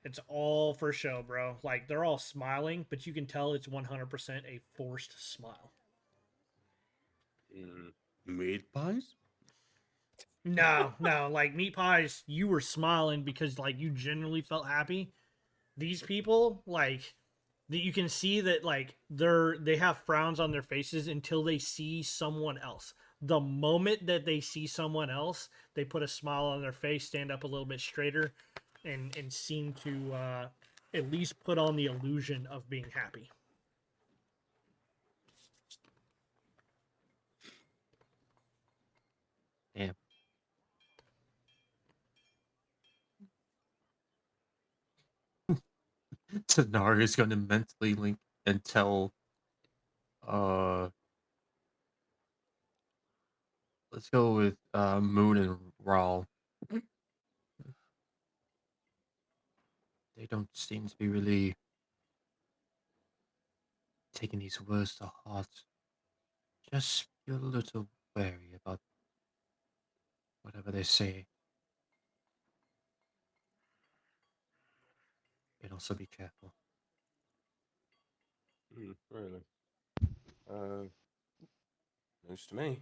it's all for show, bro. Like, they're all smiling, but you can tell it's 100% a forced smile. Meat pies? No, like meat pies, you were smiling because like you genuinely felt happy. These people, like, that you can see that like they have frowns on their faces until they see someone else. The moment that they see someone else, they put a smile on their face, stand up a little bit straighter, and seem to at least put on the illusion of being happy. Damn. Tenari's gonna mentally link and tell let's go with Moon and Raul. They don't seem to be really taking these words to heart. Just be a little wary about whatever they say. And also be careful. Really? News to me.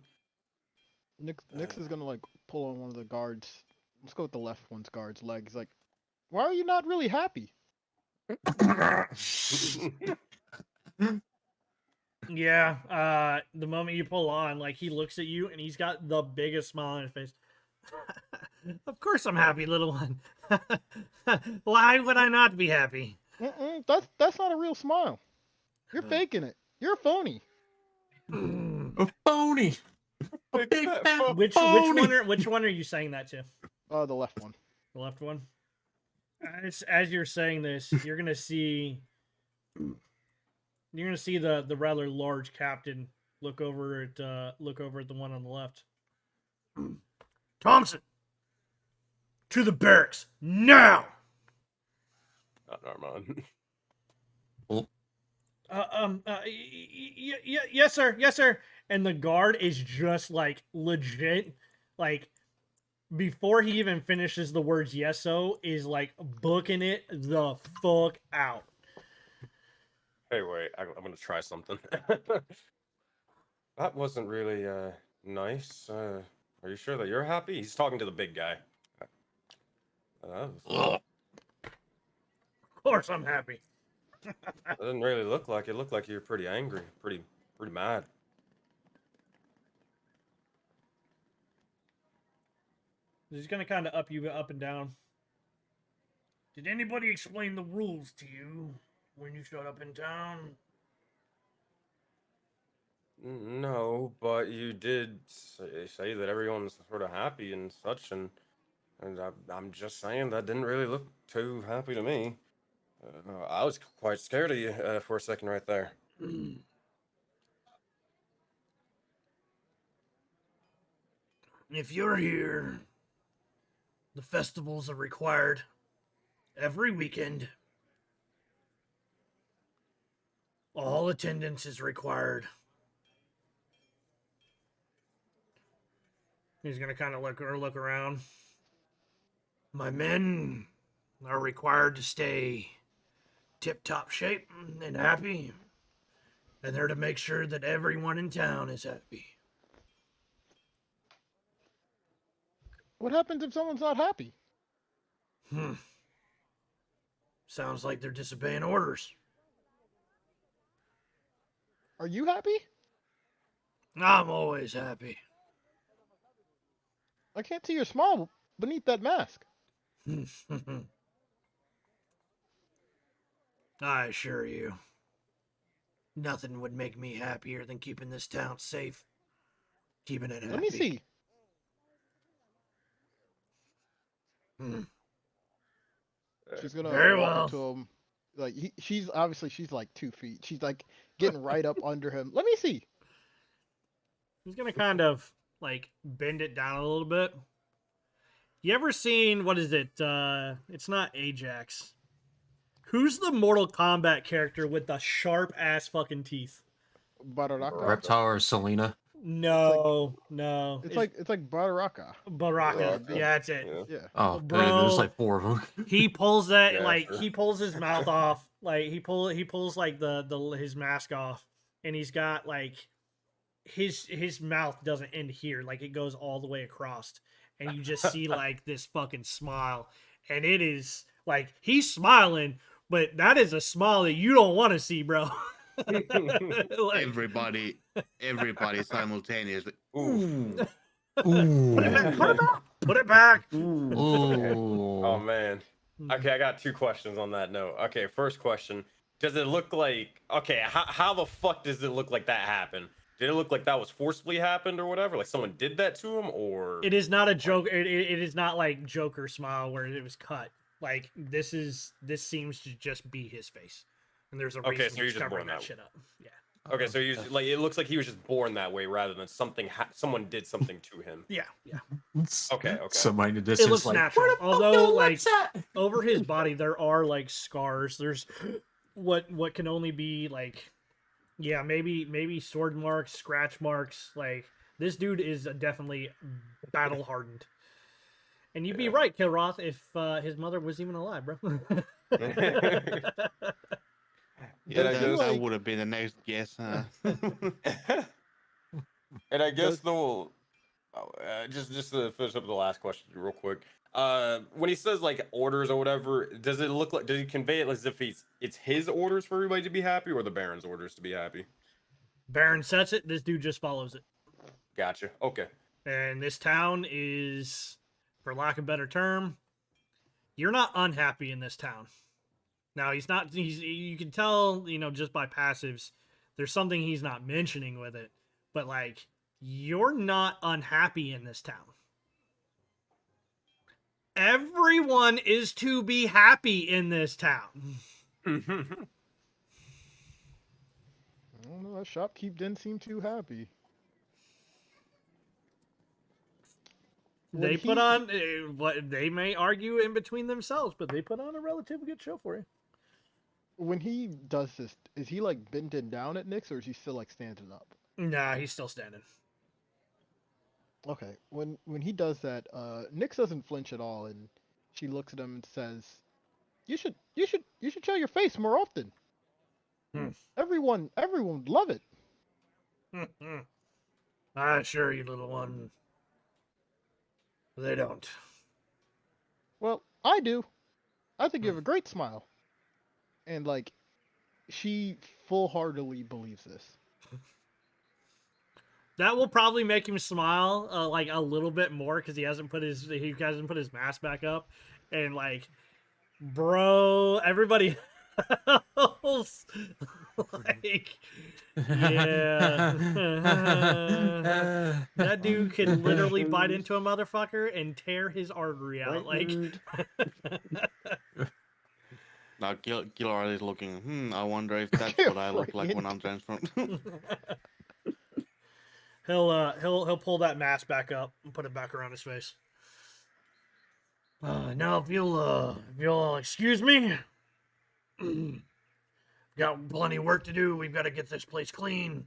Nyx is gonna like pull on one of the guards. Let's go with the left one's guard's leg. He's like, "Why are you not really happy?" Yeah, the moment you pull on, like he looks at you and he's got the biggest smile on his face. Of course I'm happy, little one. Why would I not be happy? That's not a real smile. You're faking it. You're a phony. A phony. phony. A Big big fat fat phony. Which one are you saying that to? The left one. The left one. As you're saying this, you're gonna see the rather large captain look over at the one on the left. Thompson, to the barracks now. Not Armand. Yes, sir. Yes, sir. And the guard is just like legit, like before he even finishes the words "yes, so," is like booking it the fuck out. Hey, wait, I'm gonna try something. That wasn't really nice. Are you sure that you're happy? He's talking to the big guy. Of course, I'm happy. It didn't really look like it. Looked like you were pretty angry, pretty mad. He's gonna kind of up you up and down. Did anybody explain the rules to you when you showed up in town? No, but you did say that everyone's sort of happy and such, and I'm just saying that didn't really look too happy to me. I was quite scared of you for a second right there. If you're here, the festivals are required every weekend. All attendance is required. He's gonna kind of look around. My men are required to stay tip-top shape and happy, and they're to make sure that everyone in town is happy. What happens if someone's not happy? Sounds like they're disobeying orders. Are you happy? I'm always happy. I can't see your smile beneath that mask. I assure you, nothing would make me happier than keeping this town safe. Keeping it happy. Let me see. She's gonna Very walk well. up to him. Like she's like 2 feet. She's like getting right up under him. Let me see. He's gonna kind of like bend it down a little bit. You ever seen, what is it? It's not Ajax. Who's the Mortal Kombat character with the sharp ass fucking teeth? Baraka. Reptile or Selena? No. It's like Baraka. Baraka. Yeah. Yeah, that's it. Yeah. Oh, Bro. there's like 4 of them. He pulls that Yeah, like sure. he pulls his mouth off, like he pulls like the his mask off, and he's got like his mouth doesn't end here, like it goes all the way across, and you just see like this fucking smile, and it is like he's smiling, but that is a smile that you don't want to see, bro. Like, everybody simultaneously. Ooh. put it back. Put it back. Ooh. Oh man. Okay, I got 2 questions on that note. Okay, first question: does it look like? Okay, how the fuck does it look like that happened? Did it look like that was forcibly happened or whatever? Like someone did that to him, or It is not a joke. It is not like Joker smile where it was cut. Like this seems to just be his face, and there's a Okay, reason so you're he's just covering born that that shit up. Yeah. okay, so you like it looks like he was just born that way rather than someone did something to him. Yeah. Okay. So mine to this It is looks like, natural. where the fuck Although, your like lips at? over his body, there are like scars. There's what can only be like, yeah, maybe sword marks, scratch marks. Like this dude is definitely battle hardened. And you'd be right, Kilroth, if his mother was even alive, bro. Yeah, I guess- that would have been the next guess, huh? And I guess just to finish up the last question real quick. When he says like orders or whatever, does it look like, does he convey it as if it's his orders for everybody to be happy or the Baron's orders to be happy? Baron sets it. This dude just follows it. Gotcha. Okay. And this town is, for lack of a better term, you're not unhappy in this town. Now he's not. You can tell, just by passives, there's something he's not mentioning with it. But like, You're not unhappy in this town. Everyone is to be happy in this town. I don't know, that shopkeep didn't seem too happy. When They put on what they may argue in between themselves, but they put on a relatively good show for you. When he does this, is he like bending down at Nyx, or is he still like standing up? Nah, he's still standing. Okay, when he does that, Nyx doesn't flinch at all, and she looks at him and says, "You should show your face more often. Everyone would love it." I assure you, little one, they don't. Well, I do. I think you have a great smile, and like, she full-heartedly believes this. That will probably make him smile like a little bit more because he hasn't put his mask back up, and like, bro, everybody else, like, yeah, that dude can literally bite into a motherfucker and tear his artery out, like. Now Gilroy is looking. I wonder if that's what I look like when I'm transformed. He'll pull that mask back up and put it back around his face. Now if you'll excuse me, got plenty of work to do. We've got to get this place clean,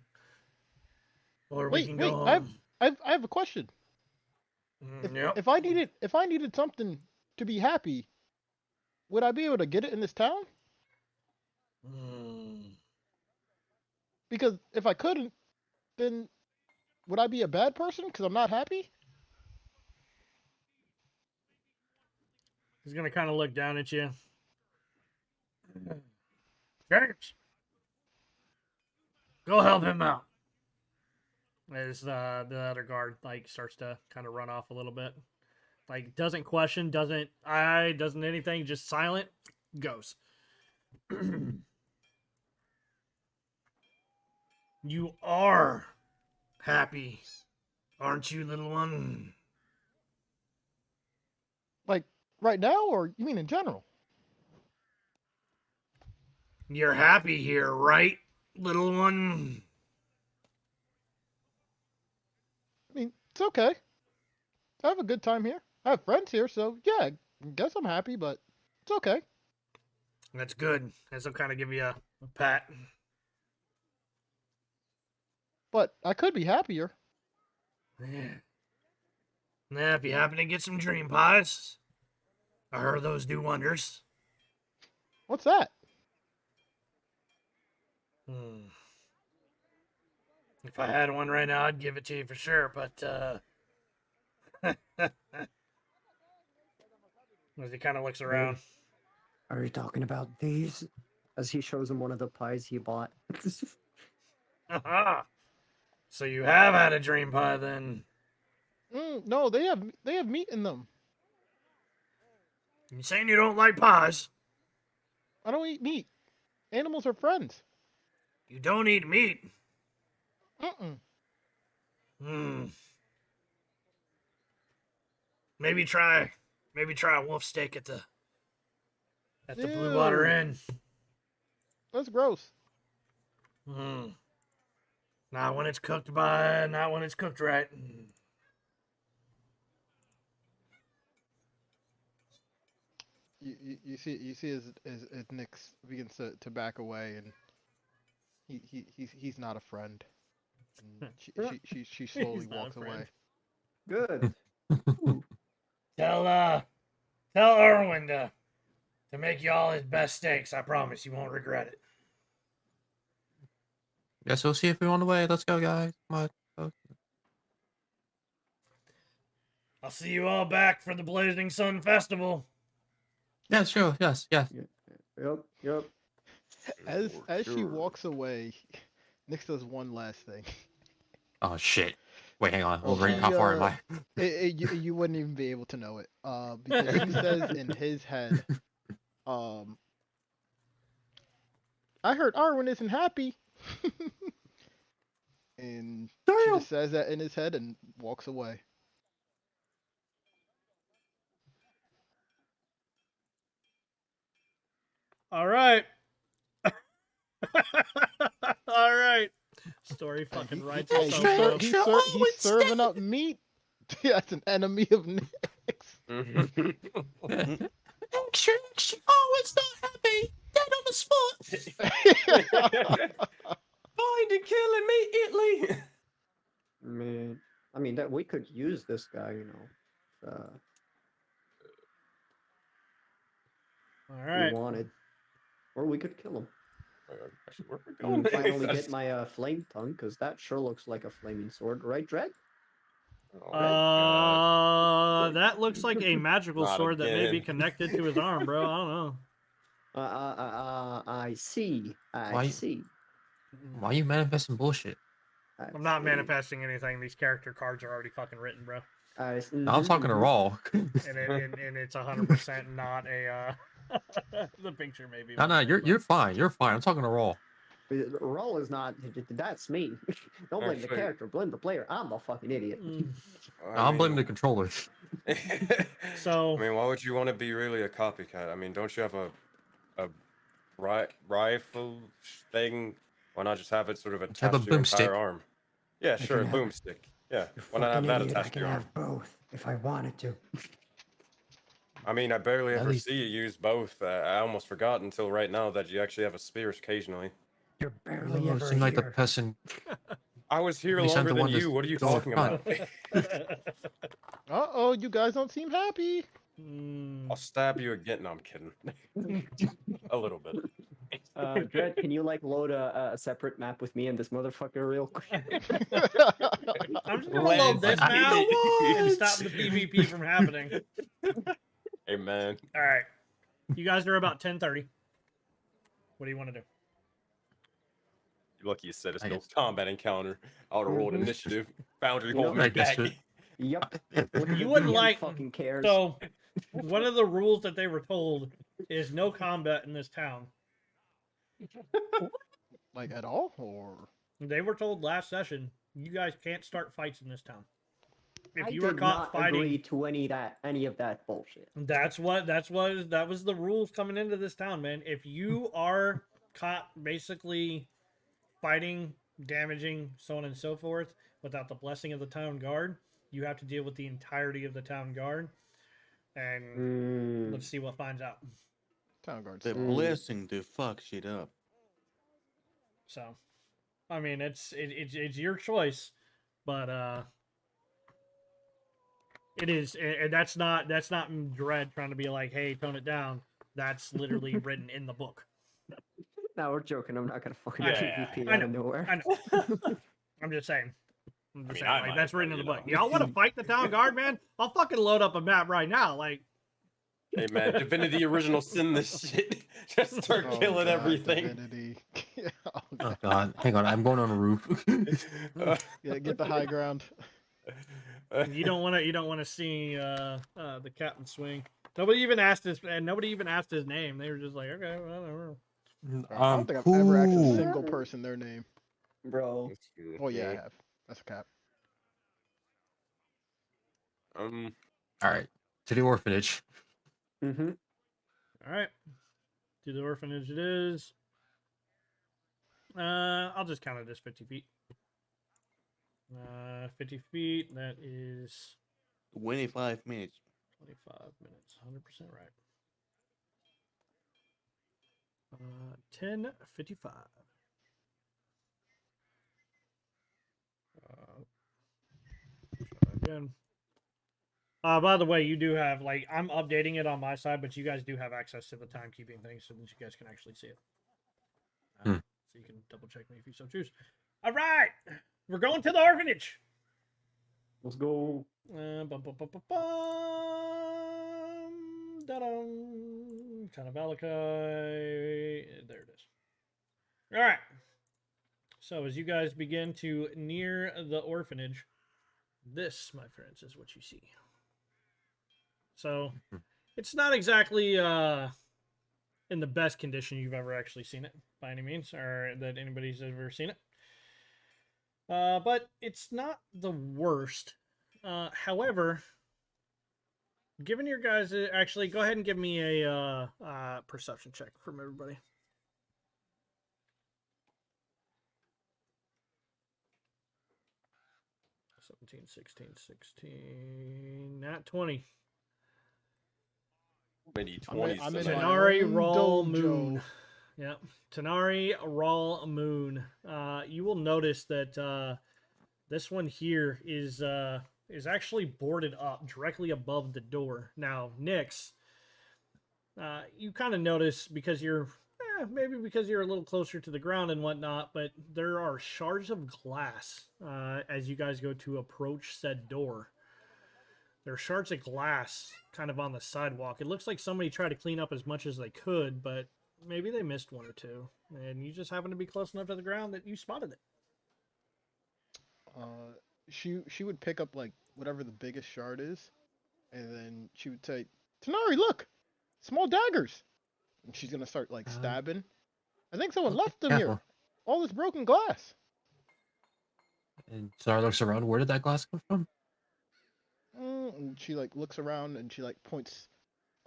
or we can go home. I have a question. Yep. If I needed something to be happy, would I be able to get it in this town? Because if I couldn't, then would I be a bad person because I'm not happy? He's gonna kind of look down at you. James, go help him out. As the other guard like starts to kind of run off a little bit, like doesn't question, doesn't anything, just silent, goes. You are happy, aren't you, little one? Like right now, or you mean in general? You're happy here, right, little one? I mean, it's okay. I have a good time here. I have friends here, so yeah, I guess I'm happy, but it's okay. That's good. As I'll kind of give you a pat. But I could be happier. Yeah. Now, if you happen to get some dream pies, I heard those do wonders. What's that? If I had one right now, I'd give it to you for sure, but as he kind of looks around. Are you talking about these? As he shows him one of the pies he bought. Aha! So you have had a dream pie then? No, they have meat in them. You saying you don't like pies? I don't eat meat. Animals are friends. You don't eat meat? Maybe try a wolf steak at the Blue Water Inn. That's gross. Not when it's cooked right. You see as Nyx begins to back away, and he's not a friend. And she slowly walks away. Good. Tell Erwin to make you all his best steaks. I promise you won't regret it. Guess we'll see if we're on the way. Let's go, guys. Come on. I'll see you all back for the Blazing Sun Festival. Yeah, sure. Yes. Yep. As she walks away, Nyx does one last thing. Oh shit! Wait, hang on. Wolverine, how far am I? You wouldn't even be able to know it. Because he says in his head, I heard Arwen isn't happy. And she Damn. just says that in his head and walks away. All right. All right. Story Hey, fucking he, writes hey, itself, bro. he's serving up meat. That's an enemy of Nick's. Extra, extra. Oh, it's not happy. Dead on the spot. Find and kill immediately. Man, I mean that we could use this guy, you know, All if right. we wanted, or we could kill him. Actually, where are we And going? finally get my flame tongue, because that sure looks like a flaming sword, right, Dread? Oh, God. That looks like a magical Not sword that may be again. connected to his arm, bro. I don't know. I see. I Why- see. Why you manifesting bullshit? I I'm not see. manifesting anything. These character cards are already fucking written, bro. No, I'm talking to Raw. And it's 100% not a. The picture maybe. No, you're fine. You're fine. I'm talking to Raw. Roll is not. That's me. Don't blame the Actually- character. Blame the player. I'm a fucking idiot. No, I'm blaming the controller. So I mean, why would you want to be really a copycat? I mean, don't you have a rifle thing? Why not just have it sort of have attached a to your entire boomstick. arm? Yeah, sure, a can have- boomstick. Yeah, You why not have fucking that idiot, I attached to can your arm? have both if I wanted to. I mean, I barely At ever least- see you use both. I almost forgot until right now that you actually have a spear occasionally. You're barely Oh, ever seem like the here. person. I was here At least I'm longer the than one that's you. What are you going talking front. about? Uh-oh, you guys don't seem happy. I'll stab you again. No, I'm kidding. A little bit. Dread, can you like load a separate map with me and this motherfucker real quick? I'm just gonna load this I- map I- and stop the PvP from happening. Hey, man. All right, you guys are about 10:30. What do you want to do? You're lucky you said it's I no guess. combat encounter. I would have rolled Mhm. initiative. Foundry You know, hold me I guess back. it- Yep. You wouldn't like fucking cares. So, one of the rules that they were told is no combat in this town. Like at all, or They were told last session, you guys can't start fights in this town. If I you were did caught not fighting, agree to any of that bullshit. that was the rules coming into this town, man. If you are caught basically fighting, damaging, so on and so forth, without the blessing of the town guard, you have to deal with the entirety of the town guard. And let's see what finds out. town guards? The blessing to fuck shit up. So, I mean, it's your choice, but it is, and that's not Dread trying to be like, hey, tone it down. That's literally written in the book. No, we're joking. I'm not gonna fucking Yeah, PvP I out know. of nowhere. I know. I'm just saying. I Like, might, that's written but, in the you book. know. Y'all want to fight the town guard, man? I'll fucking load up a map right now. Like, Hey, man. Divinity Original Sin this shit. Just start Oh, killing God, everything. Divinity. Oh, Oh God. God, hang on. I'm going on a roof. Yeah, get the high ground. you don't want to see the captain swing. Nobody even asked his name. They were just like, okay, whatever. I don't think I've ever asked a cool. single person their name. Bro. Oh yeah, I have. That's a cap. All right, to the orphanage. Mm-hmm. All right. To the orphanage it is. I'll just count it as 50 feet. 50 feet, that is 25 minutes. 25 minutes. 100% right. 10:55. Try again. By the way, you do have, like, I'm updating it on my side, but you guys do have access to the timekeeping thing so that you guys can actually see it. So you can double check me if you so choose. All right, we're going to the orphanage. Let's go. Bum, bum, bum, bum, bum. Da-dum. Kind of Valakai. There it is. All right. So as you guys begin to near the orphanage, this, my friends, is what you see. So it's not exactly in the best condition you've ever actually seen it by any means, or that anybody's ever seen it. But it's not the worst. However, given your guys, actually, go ahead and give me a perception check from everybody. 17, 16, 16, not 20. Many I'm 20s in my tonight. Tanari own Rawl dojo. Moon. Yeah, Tanari Rawl Moon. You will notice that this one here is actually boarded up directly above the door. Now, Nyx, you kind of notice because you're maybe because you're a little closer to the ground and whatnot, but there are shards of glass as you guys go to approach said door. There are shards of glass kind of on the sidewalk. It looks like somebody tried to clean up as much as they could, but maybe they missed one or two, and you just happened to be close enough to the ground that you spotted it. She would pick up like whatever the biggest shard is, and then she would say, "Tanari, look, small daggers." And she's gonna start like stabbing. I think someone Okay, left them careful. here. All this broken glass. And Zara looks around. Where did that glass come from? And she like looks around and she like points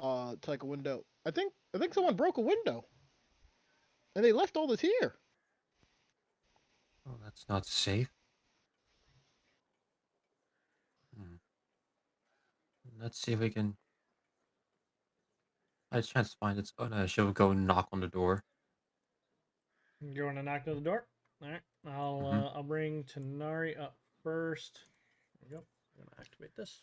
to like a window. I think someone broke a window, and they left all this here. Oh, that's not safe. Hmm. Let's see if we can. I had a chance to find it. Oh no, she'll go knock on the door. You want to knock on the door? All right. I'll bring Tanari up first. There we go. I'm gonna activate this.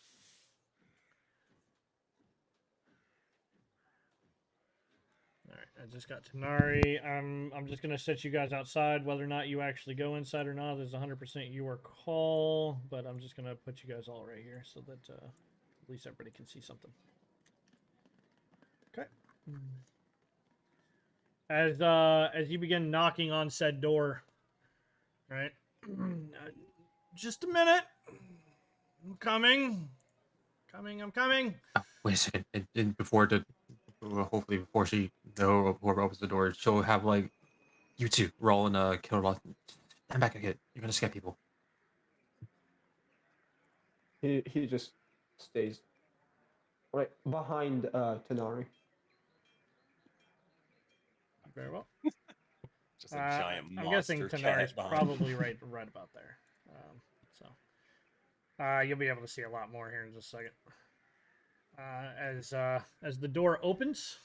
All right. I just got Tanari. I'm just gonna set you guys outside. Whether or not you actually go inside or not is 100% your call. But I'm just gonna put you guys all right here so that at least everybody can see something. Okay. As you begin knocking on said door, right? Just a minute. I'm coming. I'm coming. Oh, wait a second. And before the, well, hopefully before she whoever opens the door, she'll have like you two roll and kill Roth. Stand back a bit. You're gonna scare people. He just stays right behind Tanari. Very well. Just a giant I'm guessing monster Tanari's cat behind. probably right about there. You'll be able to see a lot more here in just a second. As the door opens,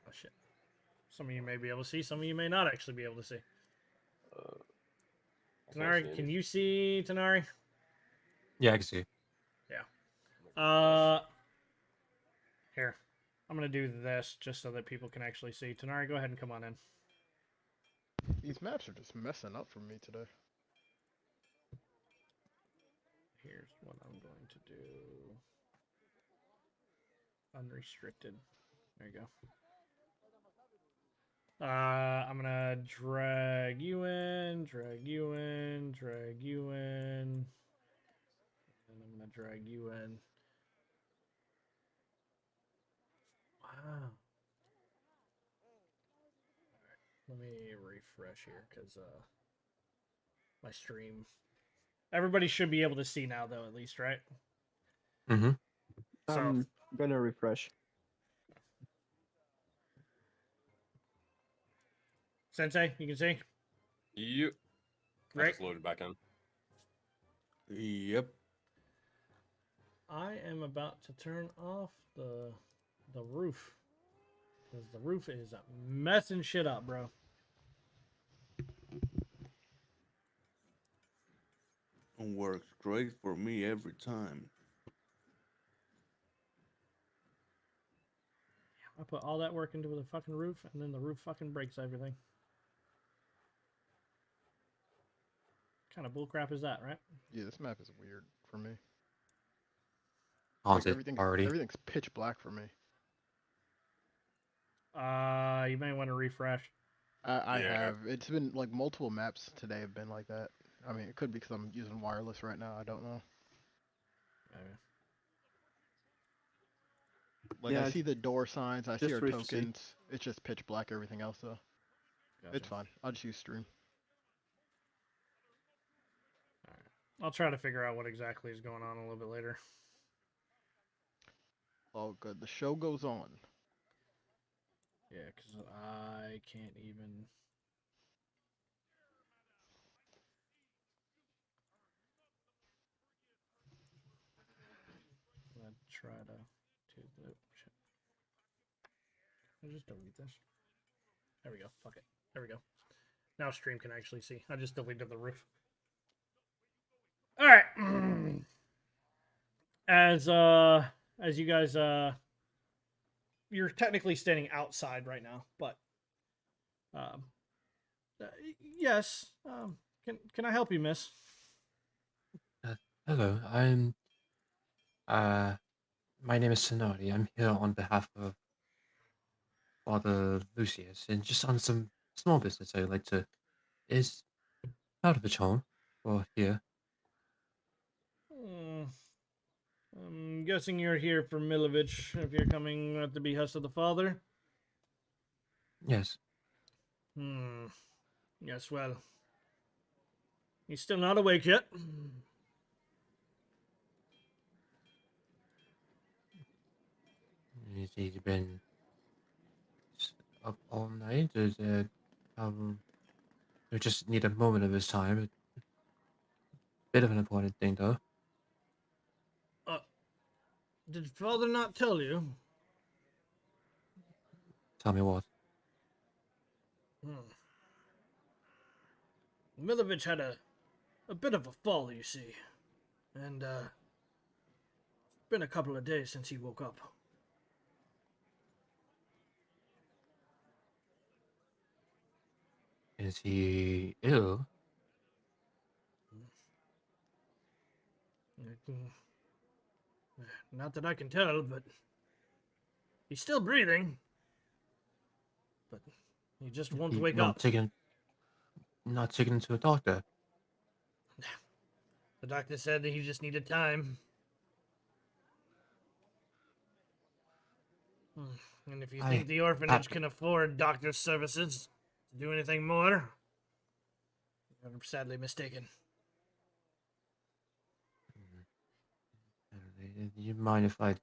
oh shit! Some of you may be able to see, some of you may not actually be able to see. Tanari, can you see Tanari? Yeah, I can see. Yeah. Here, I'm gonna do this just so that people can actually see. Tanari, go ahead and come on in. These maps are just messing up for me today. Here's what I'm going to do. Unrestricted. There you go. I'm gonna drag you in, drag you in, drag you in, and I'm gonna drag you in. Wow. Let me refresh here because my stream. Everybody should be able to see now, though, at least, right? Mm-hmm. So I'm gonna refresh. Sensei, you can see. Yep. I Right. just loaded back in. Yep. I am about to turn off the roof because the roof is messing shit up, bro. Works great for me every time. I put all that work into the fucking roof, and then the roof fucking breaks everything. What kind of bullcrap is that, right? Yeah, this map is weird for me. Haunted everything's already. everything's pitch black for me. You may want to refresh. I Yeah. have. It's been like multiple maps today have been like that. I mean, it could be because I'm using wireless right now. I don't know. Maybe. Like Yeah, I see the door signs, I see just our refresh. tokens. It's just pitch black. Everything else though. Gotcha. It's fine. I'll just use stream. I'll try to figure out what exactly is going on a little bit later. Oh, good. The show goes on. Yeah, because I can't even. Let's try to do the. I'll just delete this. There we go. Fuck it. There we go. Now stream can actually see. I just deleted the roof. All right. As you guys you're technically standing outside right now, but um uh, yes. Can I help you, miss? Hello, my name is Sonari. I'm here on behalf of Father Lucius, and just on some small business I'd like to. Is Pavlovich home? Or here? Hmm. I'm guessing you're here for Milovich if you're coming at the behest of the father. Yes. Hmm. Yes, well. He's still not awake yet. Has he been up all night? Is it, we just need a moment of his time. A bit of an important thing, though. Did father not tell you? Tell me what. Milovich had a bit of a fall, you see. And, it's been a couple of days since he woke up. Is he ill? Not that I can tell, but he's still breathing. But he just won't He wake not up. not taken him to a doctor. The doctor said that he just needed time. And if you think the orphanage can afford doctor's services to do anything more, you're sadly mistaken. Do you mind if I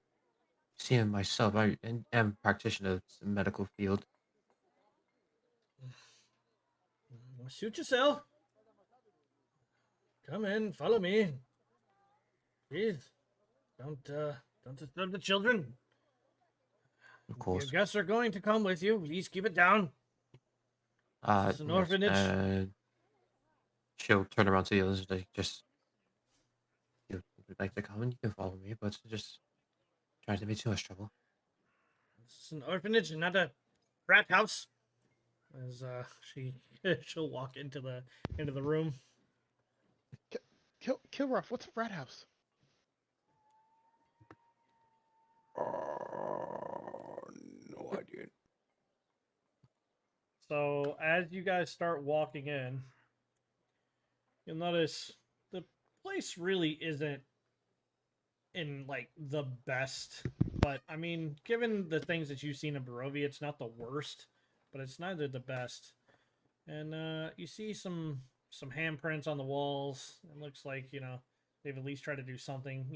see him myself? I am a practitioner of the medical field. Suit yourself. Come in, follow me. Please, don't disturb the children. Of course. Your guests are going to come with you. Please keep it down. This is an orphanage. She'll turn around to the others like, just, you would like to come and you can follow me, but just try to be too much trouble. This is an orphanage and not a frat house. As she'll walk into the room. Kilroth, what's a frat house? No idea. So as you guys start walking in, you'll notice the place really isn't in like the best, but I mean, given the things that you've seen in Barovia, it's not the worst, but it's neither the best. And you see some handprints on the walls. It looks like, they've at least tried to do something,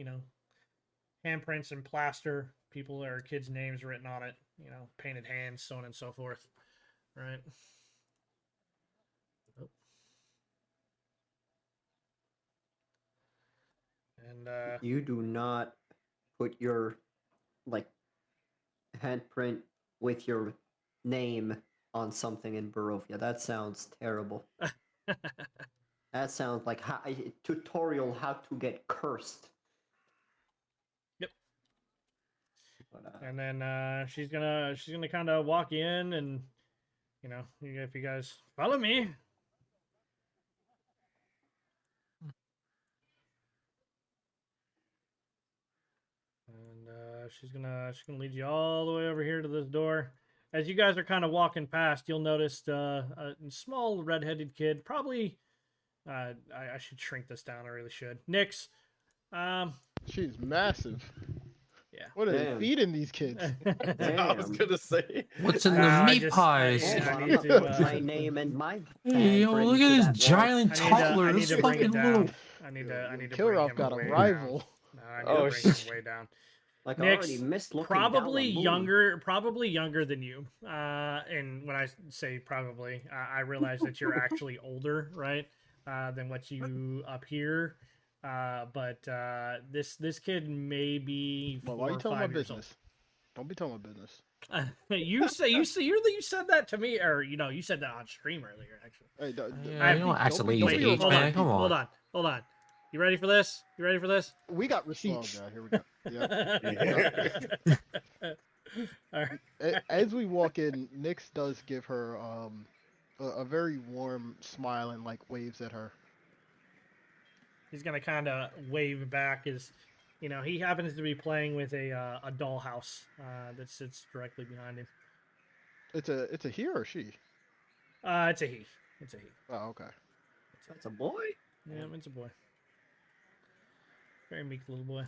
handprints and plaster, people or kids' names written on it, painted hands, so on and so forth. Right. Oh. And You do not put your handprint with your name on something in Barovia. That sounds terrible. That sounds like a tutorial how to get cursed. Yep. But, and then she's gonna kind of walk in, and if you guys follow me. And she's gonna lead you all the way over here to this door. As you guys are kind of walking past, you'll notice a small redheaded kid. Probably, I should shrink this down. I really should. Nyx. She's massive. Yeah. What are they feeding these kids? I was gonna say. What's in the meat pies? I need to put my name and my Hey, yo, look at this giant toddler. I need This to bring it fucking little down. I need Yo, to bring Kilroth him got a way rival. down. No, I need Oh, to bring him way down. Like I Nick's already missed looking probably down on Moon. probably younger than you. And when I say probably, I realize that you're actually older, right? Than what you appear. But this kid may be Well, 4 why you or telling my 5 years old. business? Don't be telling my business. You said that to me, or you said that on stream earlier, actually. Hey, I you don't accidentally don't use be age, reminding man. Come people. hold on. on. You ready for this? We got Oh receipts. god, here we go. Yep. All right. As we walk in, Nyx does give her a very warm smile and like waves at her. He's gonna kind of wave back as, he happens to be playing with a dollhouse that sits directly behind him. It's a he or she? It's a he. Oh, okay. That's a boy. Yeah, it's a boy. Very meek little boy.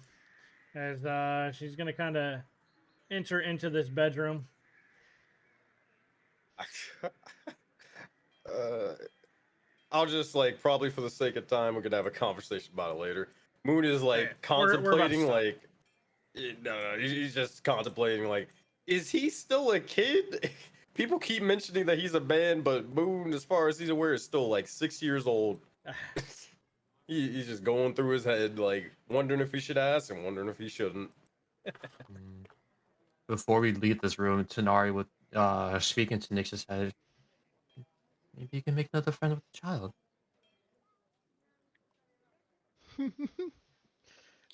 As she's gonna kind of enter into this bedroom. I'll just probably for the sake of time, we're gonna have a conversation about it later. Moon is We're about to contemplating stop. no, he's just contemplating is he still a kid? People keep mentioning that he's a man, but Moon, as far as he's aware, is still 6 years old. He's just going through his head, wondering if he should ask and wondering if he shouldn't. Before we leave this room, Tanari would speak into Nyx's head. Maybe you can make another friend with the child.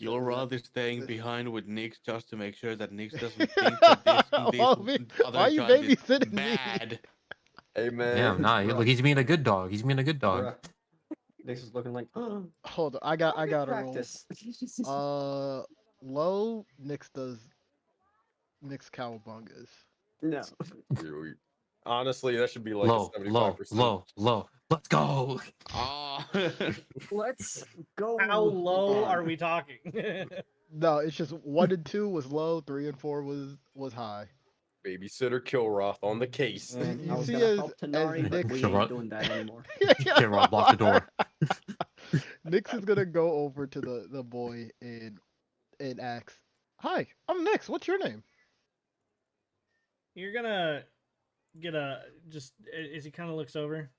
Gilroth is staying behind with Nyx just to make sure that Nyx doesn't think that this Why other you child is babysitting me? bad. Hey man, Damn, nah, look, he's being a good dog. Bruh. Nyx is looking like, Hold on, I got a roll. practice. Low Nyx does Nyx cowabungas. No. honestly, that should be a Low, 75%. low. Let's go. Ah. Let's go. How low on. are we talking? No, it's just 1 and 2 was low, 3 and 4 was high. Babysitter Kilroth on the case. And You I was see gonna as- help as Tanari, but Nyx- we ain't doing that anymore. Kilroth, lock the door. Nyx is gonna go over to the boy and ask, "Hi, I'm Nyx. What's your name?" You're gonna get just as he kind of looks over.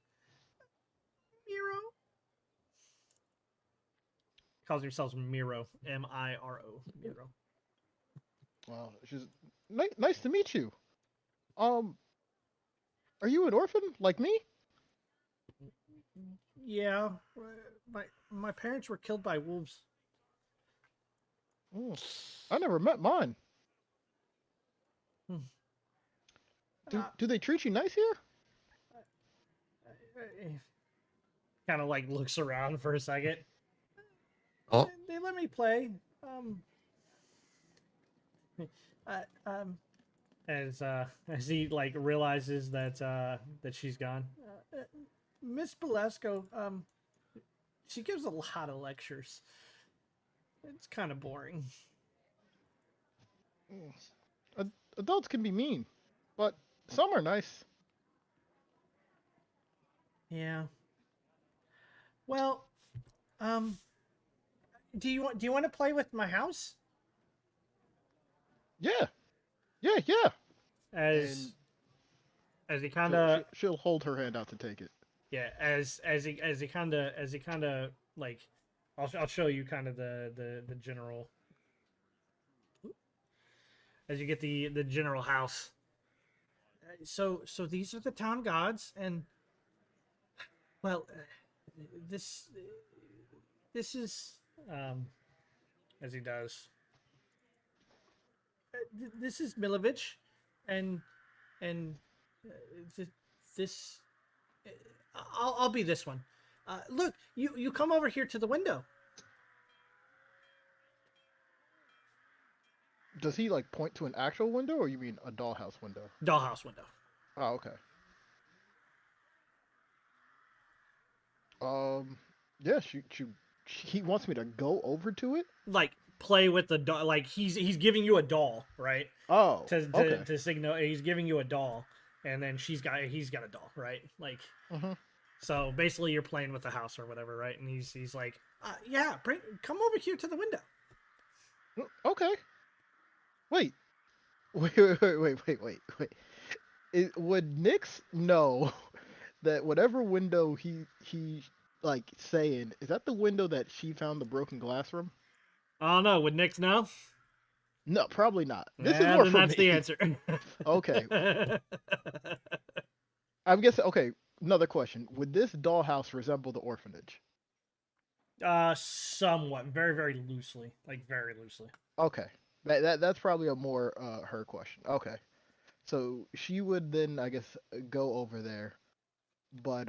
Miro. Calls himself Miro. Miro. Miro. Well, she's nice to meet you. Are you an orphan like me? Yeah, my parents were killed by wolves. I never met mine. Do they treat you nice here? Kind of looks around for a second. Oh. They let me play. As he realizes that she's gone. Miss Belasco, she gives a lot of lectures. It's kind of boring. Adults can be mean, but some are nice. Yeah. Well, do you want to play with my house? Yeah. As he kind She'll, of she'll hold her hand out to take it. yeah, as he kind of I'll show you kind of the general as you get the general house. So these are the town gods, and well, this is as he does. This is Milovich, and this I'll be this one. Look, you come over here to the window. Does he point to an actual window, or you mean a dollhouse window? Dollhouse window. Oh, okay. Yeah, he wants me to go over to it. Play with the doll. He's giving you a doll, right? Oh, okay. To signal he's giving you a doll, and then he's got a doll, right? Mm-hmm. So basically you're playing with the house or whatever, right? And he's like, Yeah, come over here to the window. Okay. Wait. Wait. Would Nix know that whatever window he like saying, is that the window that she found the broken glass from? I don't know. Would Nix know? No, probably not. This is Yeah, more then for that's the me. answer. Okay. I'm guessing. Okay. Another question: would this dollhouse resemble the orphanage? Somewhat, very, very loosely, like very loosely. Okay. That's probably a more her question. Okay. So she would then, I guess, go over there, but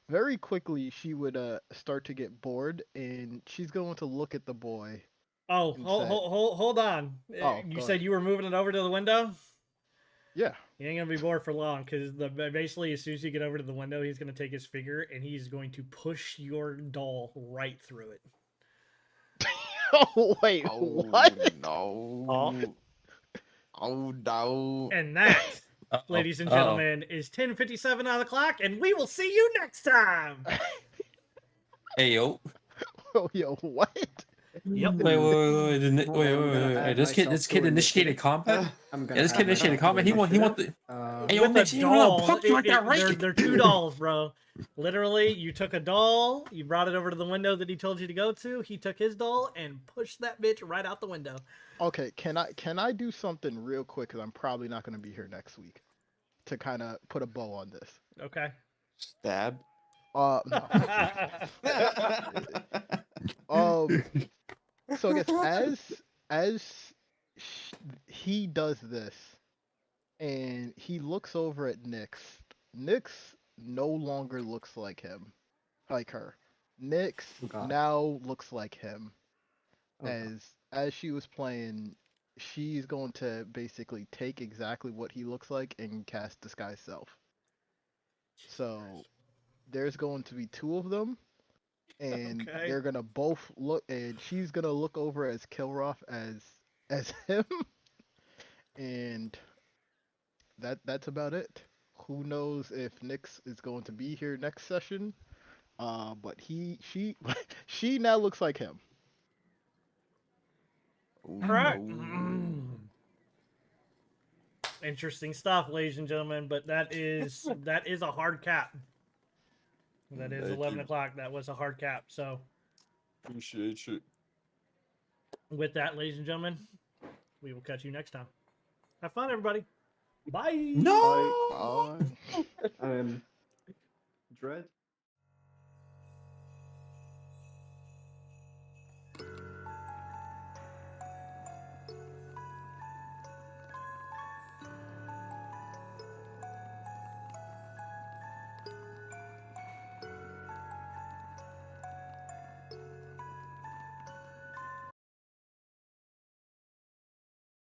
very quickly she would start to get bored, and she's going to look at the boy Oh, and hold, say, hold, hold on. "Oh, You go said ahead." you were moving it over to the window? Yeah. He ain't gonna be bored for long because basically as soon as you get over to the window, he's gonna take his finger and he's going to push your doll right through it. Oh wait, Oh what? no! Oh no! And that, Uh-oh. ladies and Uh-oh. gentlemen, is 10:57 on the clock, and we will see you next time. Hey yo. Oh, yo, what? Yep. Wait. Hold on, I'm gonna add This kid myself to initiated combat. I'm Yeah, gonna this add kid initiated myself to combat. He want the. initiative. Hey, yo, With a Nix, you don't know doll, punch like that, right? they're two dolls, bro. Literally, you took a doll, you brought it over to the window that he told you to go to. He took his doll and pushed that bitch right out the window. Okay, can I do something real quick? Cause I'm probably not gonna be here next week to kind of put a bow on this. Okay. Stab. No. Um. So I guess as he does this, and he looks over at Nyx. Nyx no longer looks like him, like her. Nyx Oh, God. now looks like him. Oh, God. As she was playing, she's going to basically take exactly what he looks like and cast Disguise Self. So there's going to be two of them, and Okay. they're gonna both look, and she's gonna look over as Kilroth as him, and that's about it. Who knows if Nyx is going to be here next session? But she she now looks like him. Oh, All right. no. Interesting stuff, ladies and gentlemen. But that is a hard cap. That is Thank 11 you. o'clock. That was a hard cap. So Appreciate you. with that, ladies and gentlemen, we will catch you next time. Have fun, everybody. Bye. No. Bye. Dread.